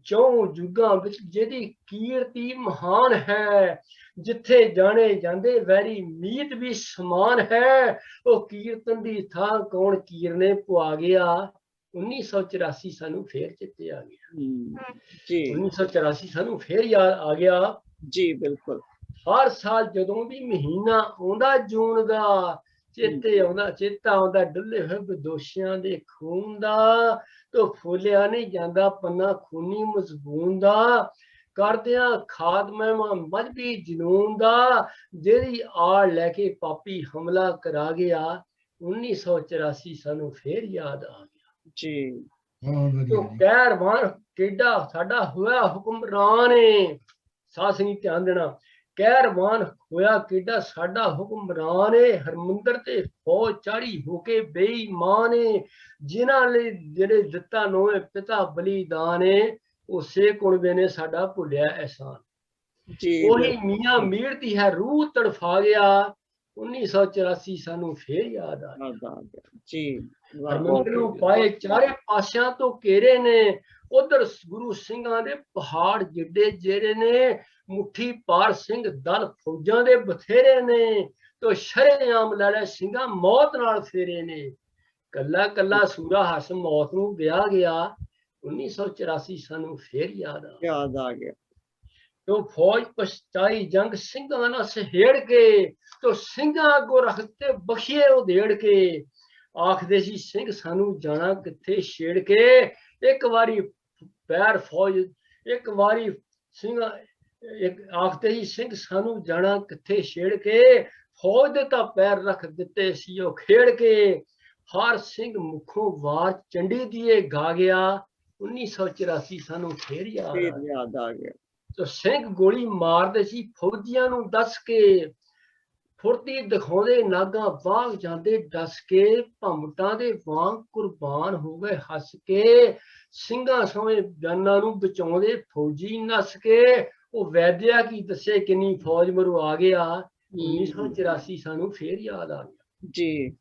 ਚੌਂ ਜੁਗਾਂ ਵਿੱਚ ਜਿਹਦੀ ਕੀਰਤੀ ਮਹਾਨ ਹੈ, ਜਿੱਥੇ ਜਾਣੇ ਜਾਂਦੇ ਵੈਰੀ ਮੀਤ ਵੀ ਸਮਾਨ ਹੈ। ਉਹ ਕੀਰਤਨ ਦੀ ਥਾਂ ਕੌਣ ਕੀਰਨੇ ਪਵਾ ਗਿਆ, 1984 ਸਾਨੂੰ ਫੇਰ ਚਿੱਤੇ ਆ ਗਿਆ। जी 1984 ਸਾਨੂੰ ਫੇਰ ਯਾਦ ਆ ਗਿਆ। जी बिल्कुल ਹਰ ਸਾਲ ਜਦੋਂ ਵੀ ਮਹੀਨਾ ਆਉਂਦਾ ਜੂਨ ਦਾ, ਚੇਤਾ ਆਉਂਦਾ ਡੁੱਲੇ ਹੋਏ ਬਦੋਸ਼ੀਆਂ ਦੇ ਖੂਨ ਦਾ, ਤੋ ਫੁੱਲਿਆ ਨਹੀਂ ਜਾਂਦਾ ਪੰਨਾ ਖੂਨੀ ਮਜ਼ਬੂਨ ਦਾ, ਕਰਦਿਆਂ ਖਾਤਮੇ ਮਜ਼ਹਬੀ ਜਨੂਨ ਦਾ, ਜਿਹੜੀ ਆੜ ਲੈ ਕੇ ਪਾਪੀ ਹਮਲਾ ਕਰਾ ਗਿਆ, 1984 ਸਾਨੂੰ ਫੇਰ ਯਾਦ ਆ ਗਿਆ। जी ਤੋ ਕਹਿਰਵਾਨ ਕਿੱਡਾ ਸਾਡਾ ਹੋਇਆ ਹੁਕਮਰਾਨ ਏ, ਸਾਧ ਸੰਗਤ ਧਿਆਨ ਦੇਣਾ, ਕਹਿਰਵਾਨ ਹੋਇਆ ਕਿੱਡਾ ਸਾਡਾ ਹੁਕਮਰਾਨ ਏ, ਹਰਮੰਦਰ ਤੇ ਫੌਜ ਚਾੜੀ ਹੋ ਕੇ ਬੇਈਮਾਨ ਏ, ਜਿਨ੍ਹਾਂ ਲਈ ਜਿਹੜੇ ਦਿੱਤਾ ਨੋਏ ਪਿਤਾ ਬਲੀਦਾਨ ਏ, ਉਸੇ ਕੁਣਬੇ ਨੇ ਸਾਡਾ ਭੁੱਲਿਆ ਅਹਿਸਾਨ। जी ਉਹੀ ਮੀਆਂ ਮੀਰ ਦੀ ਹੈ ਰੂਹ ਤੜਫਾ ਗਿਆ, 1984 ਸਾਨੂੰ ਫੇਰ ਯਾਦ ਆ ਗਿਆ। याद आ गया जी वाह ਹਰਮੰਦਰ ਨੂੰ ਪਾਏ ਚਾਰੇ ਪਾਸਿਆਂ ਤੋਂ ਘੇਰੇ ਨੇ, ਉਧਰ ਗੁਰੂ ਸਿੰਘਾਂ ਦੇ ਪਹਾੜ ਜਿੱਡੇ ਜਿਹੜੇ ਨੇ, ਮੁੱਠੀ ਪਾਰ ਸਿੰਘ ਦਲ ਫੌਜਾਂ ਦੇ ਬਥੇਰੇ ਨੇ, ਤੋ ਸ਼ਰੇਆਮ ਲੜੇ ਸਿੰਘਾਂ ਮੌਤ ਨਾਲ ਫੇਰੇ ਨੇ, ਕੱਲਾ ਕੱਲਾ ਸੂਰਾ ਹੱਸ ਮੌਤ ਨੂੰ ਵਿਆਹ ਗਿਆ, 1984 ਸਾਨੂੰ ਫੇਰ ਯਾਦ ਆ। याद आ गया ਤੋ ਫੌਜ ਪਛਤਾਈ ਜੰਗ ਸਿੰਘਾਂ ਨਾਲ ਸਹੇੜ ਕੇ, ਤੋ ਸਿੰਘਾਂ ਅੱਗੋਂ ਰੱਖਤੇ ਬਖੀਏ ਉਧੇੜ ਕੇ, ਆਖਦੇ ਸੀ ਸਿੰਘ ਸਾਨੂੰ ਜਾਣਾ ਕਿੱਥੇ ਛੇੜ ਕੇ, ਇੱਕ ਵਾਰੀ ਪੈਰ ਫੌਜ ਇੱਕ ਵਾਰੀ ਸਿੰਘਾਂ ਆਖਦੇ ਸੀ ਸਿੰਘ ਸਾਨੂੰ ਜਾਣਾ ਕਿੱਥੇ ਛੇੜ ਕੇ, ਫੌਜ ਦੇ ਤਾਂ ਪੈਰ ਰੱਖ ਦਿੱਤੇ ਸੀ ਉਹ ਖੇੜ ਕੇ, ਹਰ ਸਿੰਘ ਮੁਖੋਂ ਵਾਰ ਚੰਡੀ ਦੀਏ ਗਾ ਗਿਆ, 1984 ਸਾਨੂੰ ਫੇਰ याद आ गया ਤੋ ਸਿੰਘ ਗੋਲੀ ਮਾਰਦੇ ਸੀ ਫੌਜੀਆਂ ਨੂੰ ਦੱਸ ਕੇ, ਫੁਰਤੀ ਦਿਖਾਉਂਦੇ ਨਾਗਾ ਬਾਗ ਜਾਂਦੇ ਡਸ ਕੇ, ਭੰਮਟਾਂ ਦੇ ਵਾਂਗ ਕੁਰਬਾਨ ਹੋ ਗਏ ਹੱਸ ਕੇ, ਸਿੰਘਾਂ ਸੋਹਣੇ ਜਾਨਾਂ ਨੂੰ ਬਚਾਉਂਦੇ ਫੌਜੀ ਨੱਸ ਕੇ, ਉਹ ਵੈਦਿਆ ਕੀ ਦੱਸੇ ਕਿੰਨੀ ਫੌਜ ਮਰਵਾ ਗਿਆ, 1984 ਸਾਨੂੰ ਫੇਰ ਯਾਦ ਆ ਗਿਆ। जी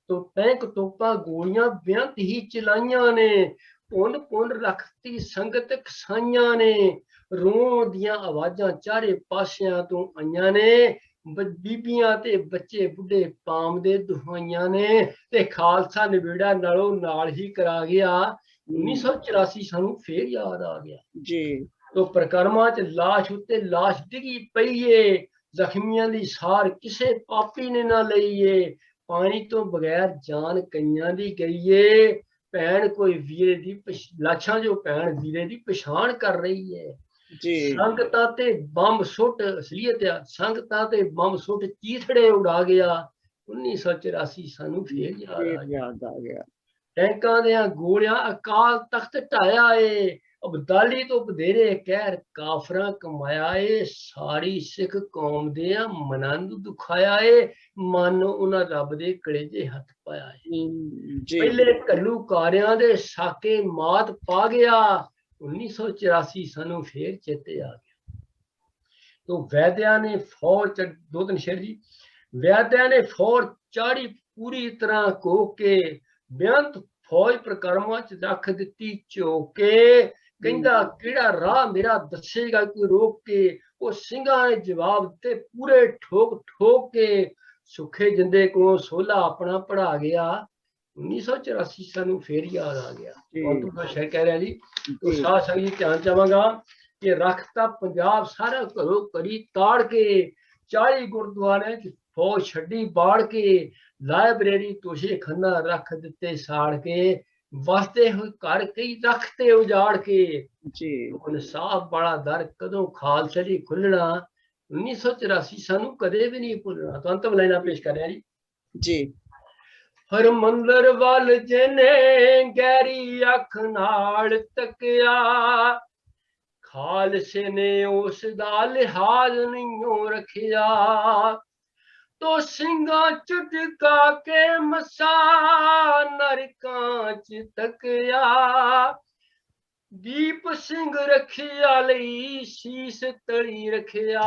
ਤੋ ਟੈਂਕ ਤੋਪਾਂ ਗੋਲੀਆਂ ਬੇਅੰਤ ਹੀ ਚਲਾਈਆਂ ਨੇ, ਪੁੰਨ ਪੁੰਨ ਰੱਖਤੀ ਸੰਗਤ ਖਸਾਈਆਂ ਨੇ, ਰੋਣ ਦੀਆਂ ਆਵਾਜ਼ਾਂ ਚਾਰੇ ਪਾਸਿਆਂ ਤੋਂ ਆਈਆਂ ਨੇ, ਬੀਬੀਆਂ ਤੇ ਬੱਚੇ ਬੁੱਢੇ ਪਾਮ ਦੇ ਦੁਹਾਈਆਂ ਨੇ, ਤੇ ਖਾਲਸਾ ਨਿਬੇੜਾ ਨਾਲੋਂ ਨਾਲ ਹੀ ਕਰਾ ਗਿਆ, 1984 ਸਾਨੂੰ ਫੇਰ ਯਾਦ ਆ ਗਿਆ। जी ਤੋ ਪ੍ਰਕਰਮਾਂ 'ਚ ਲਾਸ਼ ਉੱਤੇ ਲਾਸ਼ ਡਿੱਗੀ ਪਈ ਏ, ਜ਼ਖਮੀਆਂ ਦੀ ਸਾਰ ਕਿਸੇ ਪਾਪੀ ਨੇ ਨਾ ਲਈਏ, ਪਾਣੀ ਤੋਂ ਬਗੈਰ ਜਾਨ ਕਈਆਂ ਦੀ ਗਈ ਏ, ਭੈਣ ਕੋਈ ਵੀਰੇ ਦੀ ਲਾਸ਼ਾਂ ਜੋ ਭੈਣ ਵੀਰੇ ਦੀ ਪਛਾਣ ਕਰ ਰਹੀ ਹੈ। जी ਸੰਗਤਾਂ ਤੇ ਬੰਬ ਸੁੱਟ ਅਸਲੀਅਤ ਆ, ਸੰਗਤਾਂ ਤੇ ਬੰਬ ਸੁੱਟ ਚੀਥੜੇ ਉਡਾ ਗਿਆ, 1984 ਸਾਨੂੰ ਫੇਰ ਯਾਦ ਆ ਗਿਆ। याद आ गया ਟੈਂਕਾਂ ਦੀਆਂ ਗੋਲੀਆਂ ਅਕਾਲ ਤਖਤ ਢਾਇਆ ਏ, ਅਬਦਾਲੀ ਤੋਂ ਵਧੇਰੇ ਕਹਿਰ ਕਾਫਰਾਂ ਕਮਾਇਆ ਏ, ਸਾਰੀ ਸਿੱਖ ਕੌਮ ਦੇ ਮਨਾਂ ਨੂੰ ਦੁਖਾਇਆ ਏ, ਮਨ ਉਹਨਾਂ ਰੱਬ ਦੇ ਕਲੇਜੇ ਹੱਥ ਪਾਇਆ ਏ। ਜੀ ਪਹਿਲੇ ਘੱਲੂਕਾਰਿਆਂ ਦੇ ਸਾਕੇ ਮਾਤ ਪਾ ਗਿਆ, 1984 ਸਾਨੂੰ ਫੇਰ ਚੇਤੇ ਆ ਗਿਆ। ਤੋ ਵੈਦਿਆਂ ਨੇ ਫੌਜ ਦੋ ਤਿੰਨ ਸ਼ੇਰ ਜੀ, ਵੈਦਿਆਂ ਨੇ ਫੌਜ ਚਾੜੀ ਪੂਰੀ ਤਰ੍ਹਾਂ ਕੋ ਕੇ, ਬੇਅੰਤ ਫੌਜ ਪ੍ਰਕਰਮਾਂ ਚ ਰੱਖ ਦਿੱਤੀ ਝੋਕੇ, ਕਹਿੰਦਾ ਕਿਹੜਾ ਰਾਹ ਮੇਰਾ ਦੱਸੇਗਾ ਕੋਈ ਰੋਕ ਕੇ, ਉਹ ਸਿੰਘਾਂ ਨੇ ਜਵਾਬ ਦਿੱਤੇ ਪੂਰੇ ਠੋਕ ਠੋਕ ਕੇ, ਸੁੱਖੇ ਜਿੰਦੇ ਕੋਲੋਂ ਸੋਲਾ ਆਪਣਾ ਪੜਾ ਗਿਆ, 1984 ਸਾਨੂੰ ਫੇਰ ਯਾਦ ਆ ਗਿਆ। ਅੰਤੂ ਦਾ ਸ਼ੇਰ ਕਹਿ ਰਿਹਾ ਜੀ, ਤੋ ਸਾਧ ਸੰਗਤ ਜੀ ਧਿਆਨ ਚਾਹਾਂਗਾ ਕਿ ਰੱਖਤਾ ਪੰਜਾਬ ਸਾਰਾ ਘਰੋਂ ਕਰੀ ਤਾੜ ਕੇ, 40 ਗੁਰਦੁਆਰਿਆਂ ਚ ਫੌਜ ਛੱਡੀ ਬਾੜ ਕੇ, ਲਾਇਬ੍ਰੇਰੀ ਤੋਸ਼ੇ ਖੰਨਾ ਰੱਖ ਦਿੱਤੇ ਸਾੜ ਕੇ, ਵਸਦੇ ਹੋਏ ਘਰ ਕਈ ਰੱਖਤੇ ਉਜਾੜ ਕੇ, ਇਨਸਾਫ ਵਾਲਾ ਦਰ ਕਦੋਂ ਖਾਲਸੇ ਲਈ ਖੁੱਲਣਾ, 1984 ਸਾਨੂੰ ਕਦੇ ਵੀ ਨਹੀਂ ਭੁੱਲਣਾ। ਤਾਂ ਅੰਤਮ ਲਾਈਨਾਂ ਪੇਸ਼ ਕਰ ਰਿਹਾ ਜੀ। ਹਰ ਮੰਦਰ ਵੱਲ ਜਿਹਨੇ ਗਹਿਰੀ ਅੱਖ ਨਾਲ ਤੱਕਿਆ, ਖਾਲਸੇ ਨੇ ਉਸ ਦਾ ਲਿਹਾਜ਼ ਨਹੀਂ ਰੱਖਿਆ, ਤੋ ਸਿੰਘਾਂ ਝੁਟਕਾ ਕੇ ਮਸਾ ਨਰਕਾਂ ਚ ਤੱਕਿਆ, ਦੀਪ ਸਿੰਘ ਰੱਖਿਆ ਲਈ ਸੀਸ ਤਲੀ ਰੱਖਿਆ,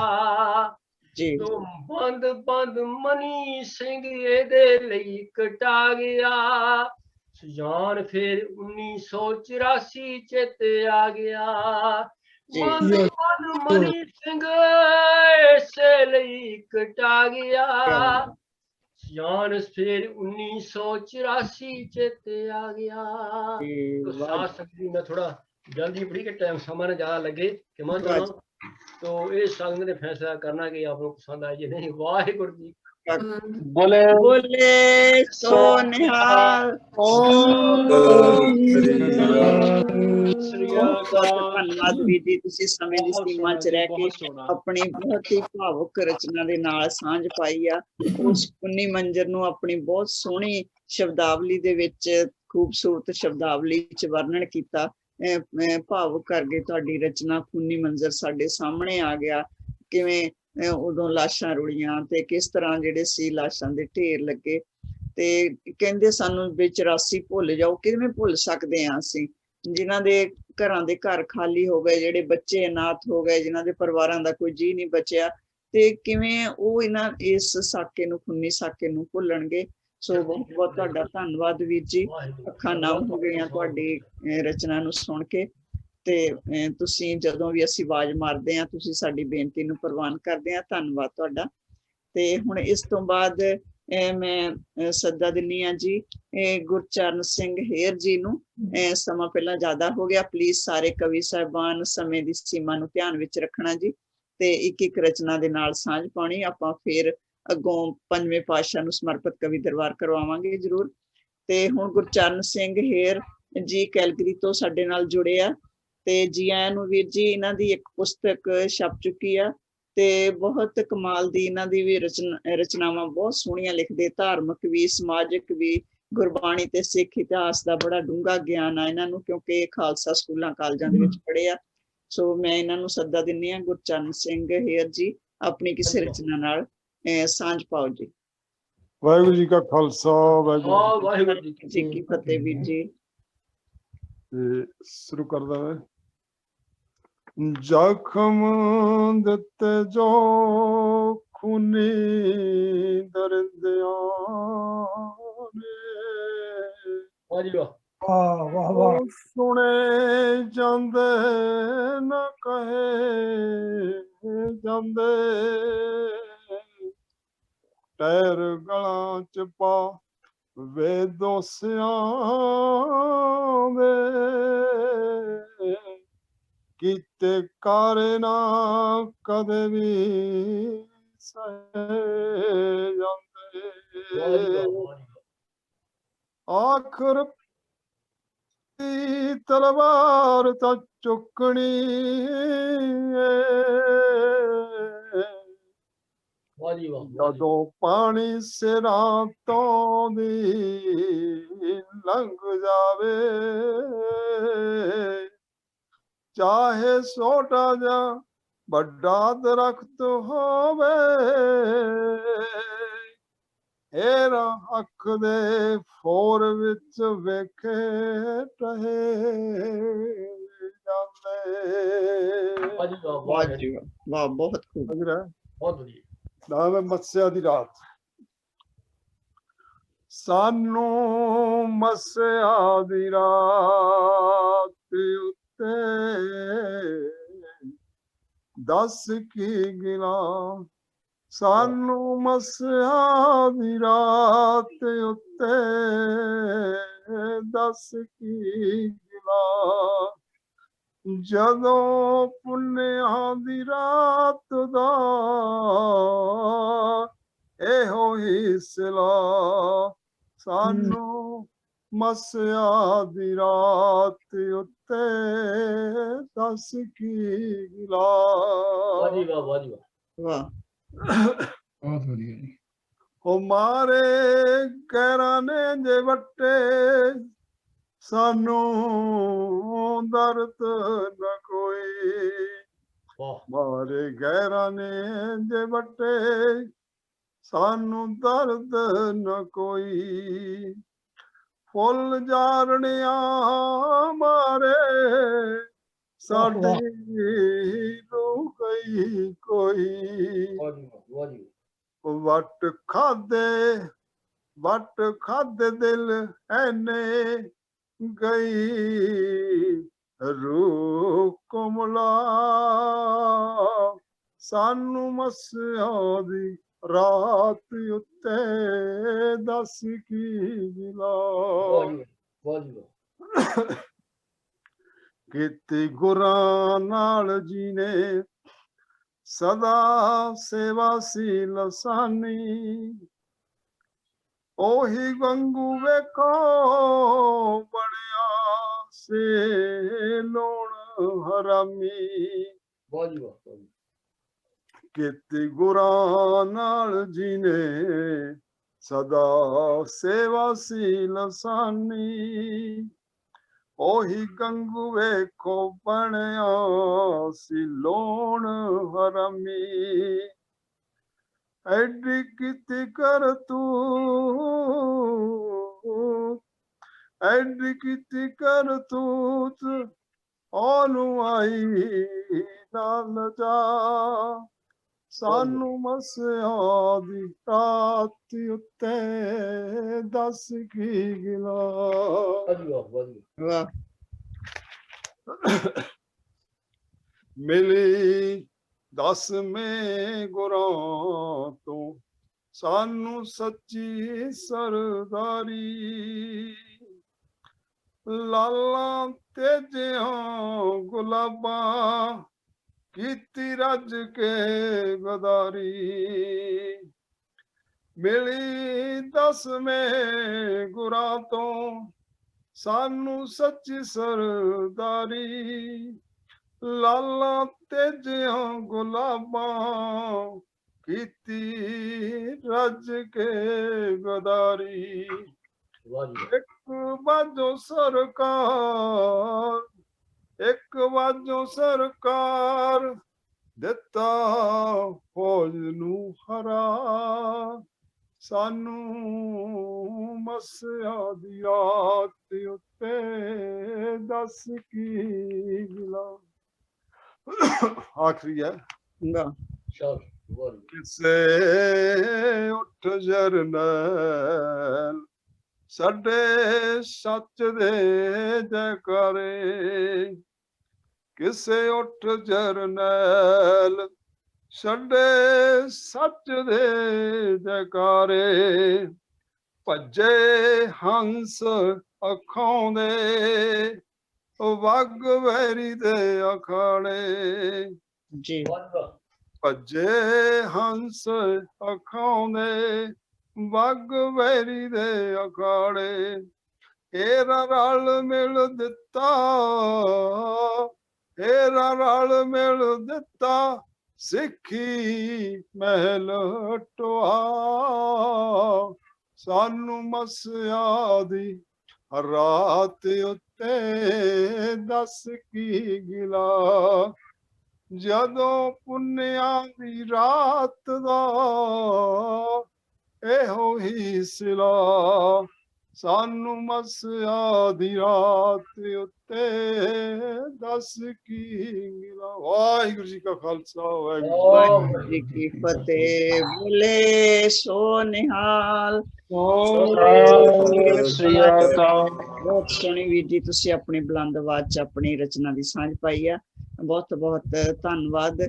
ਤੋ ਬੰਦ ਬੰਦ ਮਨੀ ਸਿੰਘ ਇਹਦੇ ਲਈ ਕਟਾ ਗਿਆ, ਸੁਜਾਨ ਫੇਰ 1984 ਚੇਤੇ ਆ ਗਿਆ, ਬੰਦ ਬੰਦ ਮਨੀ ਸਿੰਘ ਇਸੇ ਲਈ ਕਟਾ ਗਿਆ, ਸੁਜਾਨ ਫੇਰ 1984 ਚੇਤੇ ਆ ਗਿਆ। ਸਾਧ ਸੰਗਤ ਜੀ, ਮੈਂ ਥੋੜਾ जल्दी पढ़ी के टाइम समय ज्यादा लगे कि मैं तो ये संग ने फैसला करना कि आप लोग पसंद आए नहीं। वाहिगुरु जी बोले बोले सो निहाल। ਧੰਨਵਾਦ ਵੀਰ ਜੀ, ਤੁਸੀਂ ਸਮੇਂ ਦੀ ਸੀਮਾ ਚ ਰਹਿ ਕੇ ਆਪਣੀ ਬਹੁਤ ਹੀ ਭਾਵੁਕ ਰਚਨਾ ਦੇ ਨਾਲ ਸਾਂਝ ਪਾਈ ਆ। ਉਸ ਪੁੰਨੀ ਮੰਜ਼ਰ ਨੂੰ ਆਪਣੀ ਬਹੁਤ ਸੋਹਣੀ ਸ਼ਬਦਾਵਲੀ ਦੇ ਵਿੱਚ, ਖੂਬਸੂਰਤ ਸ਼ਬਦਾਵਲੀ ਚ ਵਰਣਨ ਕੀਤਾ। ਭਾਵੁਕ ਕਰਕੇ ਤੁਹਾਡੀ ਰਚਨਾ ਖੂਨੀ ਮੰਜ਼ਰ ਸਾਡੇ ਸਾਹਮਣੇ ਆ ਗਿਆ, ਕਿਵੇਂ ਉਦੋਂ ਲਾਸ਼ਾਂ ਰੁਲੀਆਂ ਤੇ ਕਿਸ ਤਰ੍ਹਾਂ ਜਿਹੜੇ ਸੀ ਲਾਸ਼ਾਂ ਦੇ ਢੇਰ ਲੱਗੇ, ਤੇ ਕਹਿੰਦੇ ਸਾਨੂੰ ਵੀ 84 ਭੁੱਲ ਜਾਓ, ਕਿਵੇਂ ਭੁੱਲ ਸਕਦੇ ਹਾਂ ਅਸੀਂ, ਜਿਨ੍ਹਾਂ ਦੇ ਘਰਾਂ ਦੇ ਘਰ ਖਾਲੀ ਹੋ ਗਏ, ਜਿਹੜੇ ਬੱਚੇ ਅਨਾਥ ਹੋ ਗਏ, ਜਿਨ੍ਹਾਂ ਦੇ ਪਰਿਵਾਰਾਂ ਦਾ ਕੋਈ ਜੀਅ ਨਹੀਂ ਬਚਿਆ, ਤੇ ਕਿਵੇਂ ਉਹ ਇਸ ਸਾਕੇ ਨੂੰ, ਖੂਨੀ ਸਾਕੇ ਨੂੰ ਭੁੱਲਣਗੇ। ਸੋ ਬਹੁਤ ਬਹੁਤ ਤੁਹਾਡਾ ਧੰਨਵਾਦ ਵੀਰ ਜੀ, ਅੱਖਾਂ ਨਮ ਹੋ ਗਈਆਂ ਤੁਹਾਡੀ ਰਚਨਾ ਨੂੰ ਸੁਣ ਕੇ, ਤੇ ਤੁਸੀਂ ਜਦੋਂ ਵੀ ਅਸੀਂ ਆਵਾਜ਼ ਮਾਰਦੇ ਹਾਂ ਤੁਸੀਂ ਸਾਡੀ ਬੇਨਤੀ ਨੂੰ ਪ੍ਰਵਾਨ ਕਰਦੇ ਹਾਂ। ਧੰਨਵਾਦ ਤੁਹਾਡਾ। ਤੇ ਹੁਣ ਇਸ ਤੋਂ ਬਾਅਦ ਮੈਂ ਸੱਦਾ ਦਿੰਨੀ ਹਾਂ ਜੀ ਗੁਰਚਰਨ ਸਿੰਘ ਹੇਰ ਜੀ ਨੂੰ। ਸਮਾਂ ਪਹਿਲਾਂ ਜ਼ਿਆਦਾ ਹੋ ਗਿਆ, ਪਲੀਜ਼ ਸਾਰੇ ਕਵੀ ਸਾਹਿਬਾਨ ਸਮੇਂ ਦੀ ਸੀਮਾ ਨੂੰ ਧਿਆਨ ਵਿੱਚ ਰੱਖਣਾ ਜੀ, ਤੇ ਇੱਕ ਇੱਕ ਰਚਨਾ ਦੇ ਨਾਲ ਸਾਂਝ ਪਾਉਣੀ। ਆਪਾਂ ਫਿਰ ਅੱਗੋਂ ਪੰਜਵੇਂ ਪਾਤਸ਼ਾਹ ਨੂੰ ਸਮਰਪਿਤ ਕਵੀ ਦਰਬਾਰ ਕਰਵਾਵਾਂਗੇ ਜ਼ਰੂਰ। ਤੇ ਹੁਣ ਗੁਰਚਰਨ ਸਿੰਘ ਹੇਰ ਜੀ ਕੈਲਗਰੀ ਤੋਂ ਸਾਡੇ ਨਾਲ ਜੁੜੇ ਆ, ਤੇ ਜੀ ਆਇਆਂ ਨੂੰ ਵੀਰ ਜੀ। ਇਹਨਾਂ ਦੀ ਇੱਕ ਪੁਸਤਕ ਛਪ ਚੁੱਕੀ ਆ, ਤੇ ਬਹੁਤ ਕਮਾਲ ਦੀ ਇਹਨਾਂ ਦੀ ਵੀ ਰਚਨਾਵਾਂ ਬਹੁਤ ਸੋਹਣੀਆਂ ਲਿਖਦੇ, ਧਾਰਮਿਕ ਵੀ, ਸਮਾਜਿਕ ਵੀ, ਗੁਰਬਾਣੀ ਤੇ ਸਿੱਖ ਇਤਿਹਾਸ ਦਾ ਬੜਾ ਡੂੰਘਾ ਗਿਆਨ ਆ ਇਹਨਾਂ ਨੂੰ, ਕਿਉਂਕਿ ਇਹ ਖਾਲਸਾ ਸਕੂਲਾਂ ਕਾਲਜਾਂ ਦੇ ਵਿੱਚ ਪੜ੍ਹੇ ਆ। ਸੋ ਮੈਂ ਇਹਨਾਂ ਨੂੰ ਸੱਦਾ ਦਿੰਦੀ ਹਾਂ। ਗੁਰਚਰਨ ਸਿੰਘ ਹੇਰ ਜੀ, ਆਪਣੀ ਕਿਸੇ ਰਚਨਾ ਨਾਲ ਸਾਂਝ ਪਾਓ ਜੀ। ਵਾਹਿਗੁਰੂ ਜੀ ਕਾ ਖਾਲਸਾ, ਵਾਹਿਗੁਰੂ ਜੀ ਕੀ ਫਤਿਹ ਵੀਰ ਜੀ। ਸ਼ੁਰੂ ਕਰਦਾ ਮੈਂ। ਜ਼ਖਮ ਦਿੱਤੇ ਜੋ ਖੂਨੀ ਦਰਦਿਆਂ ਨੇ, ਸੁਣੇ ਜਾਂਦੇ ਨਾ ਕਹੇ ਜਾਂਦੇ, ਟੈਰ ਗਲਾਂ ਚ ਪਾ ਵੇ ਦੋਸਿਆਂ ਦੇ, ਕੀਤੇ ਕਾਰੇ ਨਾ ਕਦੇ ਵੀ ਸਹੇ ਜਾਂਦੇ। ਆਖਰ ਦੀ ਤਲਵਾਰ ਤਾਂ ਚੁੱਕਣੀ ਜਦੋਂ ਪਾਣੀ ਸਿਰਾਂ ਤੋਂ ਦੀ ਲੰਘ ਜਾਵੇ, ਚਾਹੇ ਛੋਟਾ ਜਾਂ ਵੱਡਾ ਦਰਖਤ ਹੋਵੇ, ਹੇਰਾ ਅੱਖ ਦੇ ਫੋਰ ਵਿੱਚ ਵੇਖੇ ਟਹੇ ਜਾਂਦੇ। ਵਾਹ ਜੀ ਵਾਹ, ਵਾਹ ਵਾਹ ਜੀ ਵਾਹ, ਵਾਹ ਬਹੁਤ ਖੂਬ। ਬਹੁਤ ਵਧੀਆ। ਨਾਮ ਹੈ ਮੱਸਿਆ ਦੀ ਰਾਤ। ਸਾਨੂੰ ਮੱਸਿਆ ਦੀ ਰਾਤ ਉੱਤੇ ਦੱਸ ਕੀ ਗਿਲਾ, ਸਾਨੂੰ ਮੱਸਿਆ ਦੀ ਰਾਤ ਉੱਤੇ ਦੱਸ ਕੀ ਗਿਲਾ, ਜਦੋਂ ਪੁੰਨਿਆਂ ਦੀ ਰਾਤ ਦਾ ਇਹੋ ਹੀ ਸਿਲਾ, ਸਾਨੂੰ ਮੱਸਿਆ ਦੀ ਰਾਤ ਉੱਤੇ ਦੱਸ ਕੀ ਗਿਲਾ। ਵਾਹ ਜੀ ਵਾਹ, ਵਾਹ ਜੀ ਵਾਹ। ਵਾਹ ਬਹੁਤ ਵਧੀਆ ਜੀ। ਉਹ ਮਾਰੇ ਕਹਿਰਾਂ ਨੇ ਜੇ ਵੱਟੇ, ਸਾਨੂੰ ਦਰਦ ਨਾ ਕੋਈ, ਵਾਹ ਮਾਰੇ ਗਹਿਰਾਂ ਨੇ ਜੇ ਵੱਟੇ, ਸਾਨੂੰ ਦਰਦ ਨਾ ਕੋਈ, ਫੁੱਲ ਜਾਰਣਿਆਂ ਮਾਰੇ ਸਾਡੀ ਰੂਹ ਗਈ ਕੋਈ, ਵਾਹ ਜੀ ਵਾਹ, ਵਾਹ ਜੀ ਵੱਟ ਖਾਦੇ ਦਿਲ ਐਨੇ ਗਈ ਰੂਹ ਕੁਮਲਾ, ਸਾਨੂੰ ਮੱਸਿਆ ਦੀ ਰਾਤ ਉੱਤੇ ਦੱਸ ਕੀ ਗਿਲਾ, ਵਾਹ ਜੀ ਵਾਹ। ਕੀਤੀ ਗੁਰਾਂ ਨਾਲ ਜੀ ਨੇ ਸਦਾ ਸੇਵਾ ਸੀ ਲਸਾਨੀ, ਉਹੀ ਵਾਂਗੂ ਵੇਖੋ ਬਣਿਆ ਸੇ ਲੋਣ ਹਰਾਮੀ, ਵਾਹ ਜੀ ਵਾਹ। ਕੀਤੀ ਗੁਰਾਂ ਨਾਲ ਜੀ ਨੇ ਸਦਾ ਸੇਵਾ ਸੀ ਲਸਾਨੀ, ਉਹੀ ਗੰਗੂ ਵੇਖੋ ਬਣਿਆ ਸੀ ਲੋਣ ਹਰਾਮੀ, ਐਡੀ ਕੀਤੀ ਕਰ ਤੂੰ, ਐਡੀ ਕੀਤੀ ਕਰ ਤੂੰ, ਉਹਨੂੰ ਆਈ ਨਾਲ ਜਾ, ਸਾਨੂੰ ਮੱਸਿਆ ਦੀ ਰਾਤ ਉੱਤੇ ਦੱਸ ਕੀ ਗਿਲਾ। ਵਾਹ ਜੀ ਵਾਹ, ਵਾਹ ਜੀ ਵਾਹ ਮਿਲੀ ਦਸਵੇਂ ਗੁਰਾਂ ਤੋਂ ਸਾਨੂੰ ਸੱਚੀ ਸਰਦਾਰੀ, ਲਾਲਾਂ ਤੇਜਿਆਂ ਗੁਲਾਬਾਂ ਕੀਤੀ ਰੱਜ ਕੇ ਗਦਾਰੀ, ਮਿਲੀ ਦਸਵੇਂ ਗੁਰਾਂ ਤੋਂ ਸਾਨੂੰ ਸੱਚੀ ਸਰਦਾਰੀ, ਲਾਲਾਂ ਤੇਜਿਆਂ ਗੁਲਾਬਾਂ ਕੀਤੀ ਰੱਜ ਕੇ ਗਦਾਰੀ, ਵਾਹ ਜੀ ਇੱਕ ਬਾਝੋਂ ਸਰਕਾਰ, ਇੱਕ ਬਾਝੋਂ ਸਰਕਾਰ ਦਿੱਤਾ ਫੌਜ ਨੂੰ ਹਰਾ, ਸਾਨੂੰ ਮੱਸਿਆ ਦੀ ਰਾਤ ਉੱਤੇ ਦੱਸ ਕੀ ਗਿਲਾ। ਆਖਰੀ ਹੈ ਵਾਹ ਸ਼ਾਬਾਸ਼, ਵਾਹ ਜੀ ਕਿਸੇ ਉੱਠ ਜਰਨੈਲ ਸਾਡੇ ਸੱਚ ਦੇ ਜੈਕਾਰੇ, ਕਿਸੇ ਉੱਠ ਜਰਨੈਲ ਸਾਡੇ ਸੱਚ ਦੇ ਜੈਕਾਰੇ, ਭੱਜੇ ਹੰਸ ਅੱਖਾਂ ਦੇ ਵਗ ਵੈਰੀ ਦੇ ਅਖਾੜੇ, ਜੀ ਵਾਹ ਜੀ ਵਾਹ। ਭੱਜੇ ਹੰਸ ਅੱਖਾਂ ਦੇ ਵਗ ਵੈਰੀ ਦੇ ਅਖਾੜੇ, ਏਰਾ ਰਲ ਮਿਲ ਦਿੱਤਾ, ਏਰਾ ਰਲ ਮਿਲ ਦਿੱਤਾ, ਸਿੱਖੀ ਮਹਿਲ ਟੋਆ, ਸਾਨੂੰ ਮੱਸਿਆ ਦੀ ਰਾਤ ਉੱਤੇ ਦੱਸ ਕੀ ਗਿਲਾ। ਜਦੋਂ ਪੁੰਨਿਆਂ ਦੀ ਰਾਤ ਦਾ ਇਹੋ ਹੀ ਸਿਲਾ, ਸਾਨੂੰ ਮਸਿਆ ਦੀ ਰਾਤ ਉੱਤੇ ਦੱਸ ਕੀ ਗਿਲਾ। ਵਾਹਿਗੁਰੂ ਜੀ ਕਾ ਖਾਲਸਾ, ਵਾਹਿਗੁਰੂ ਜੀ ਕੀ ਫਤਿਹ। ਬੋਲੇ ਸੋ ਨਿਹਾਲ। ਸ੍ਰੀ ਅਕਾਲ। ਬਹੁਤ ਸੋਹਣੀ ਵੀਰ ਜੀ, ਤੁਸੀਂ ਆਪਣੀ ਬੁਲੰਦ ਆਵਾਜ਼ 'ਚ ਆਪਣੀ ਰਚਨਾ ਦੀ ਸਾਂਝ ਪਾਈ ਆ। ਬਹੁਤ ਬਹੁਤ ਧੰਨਵਾਦ।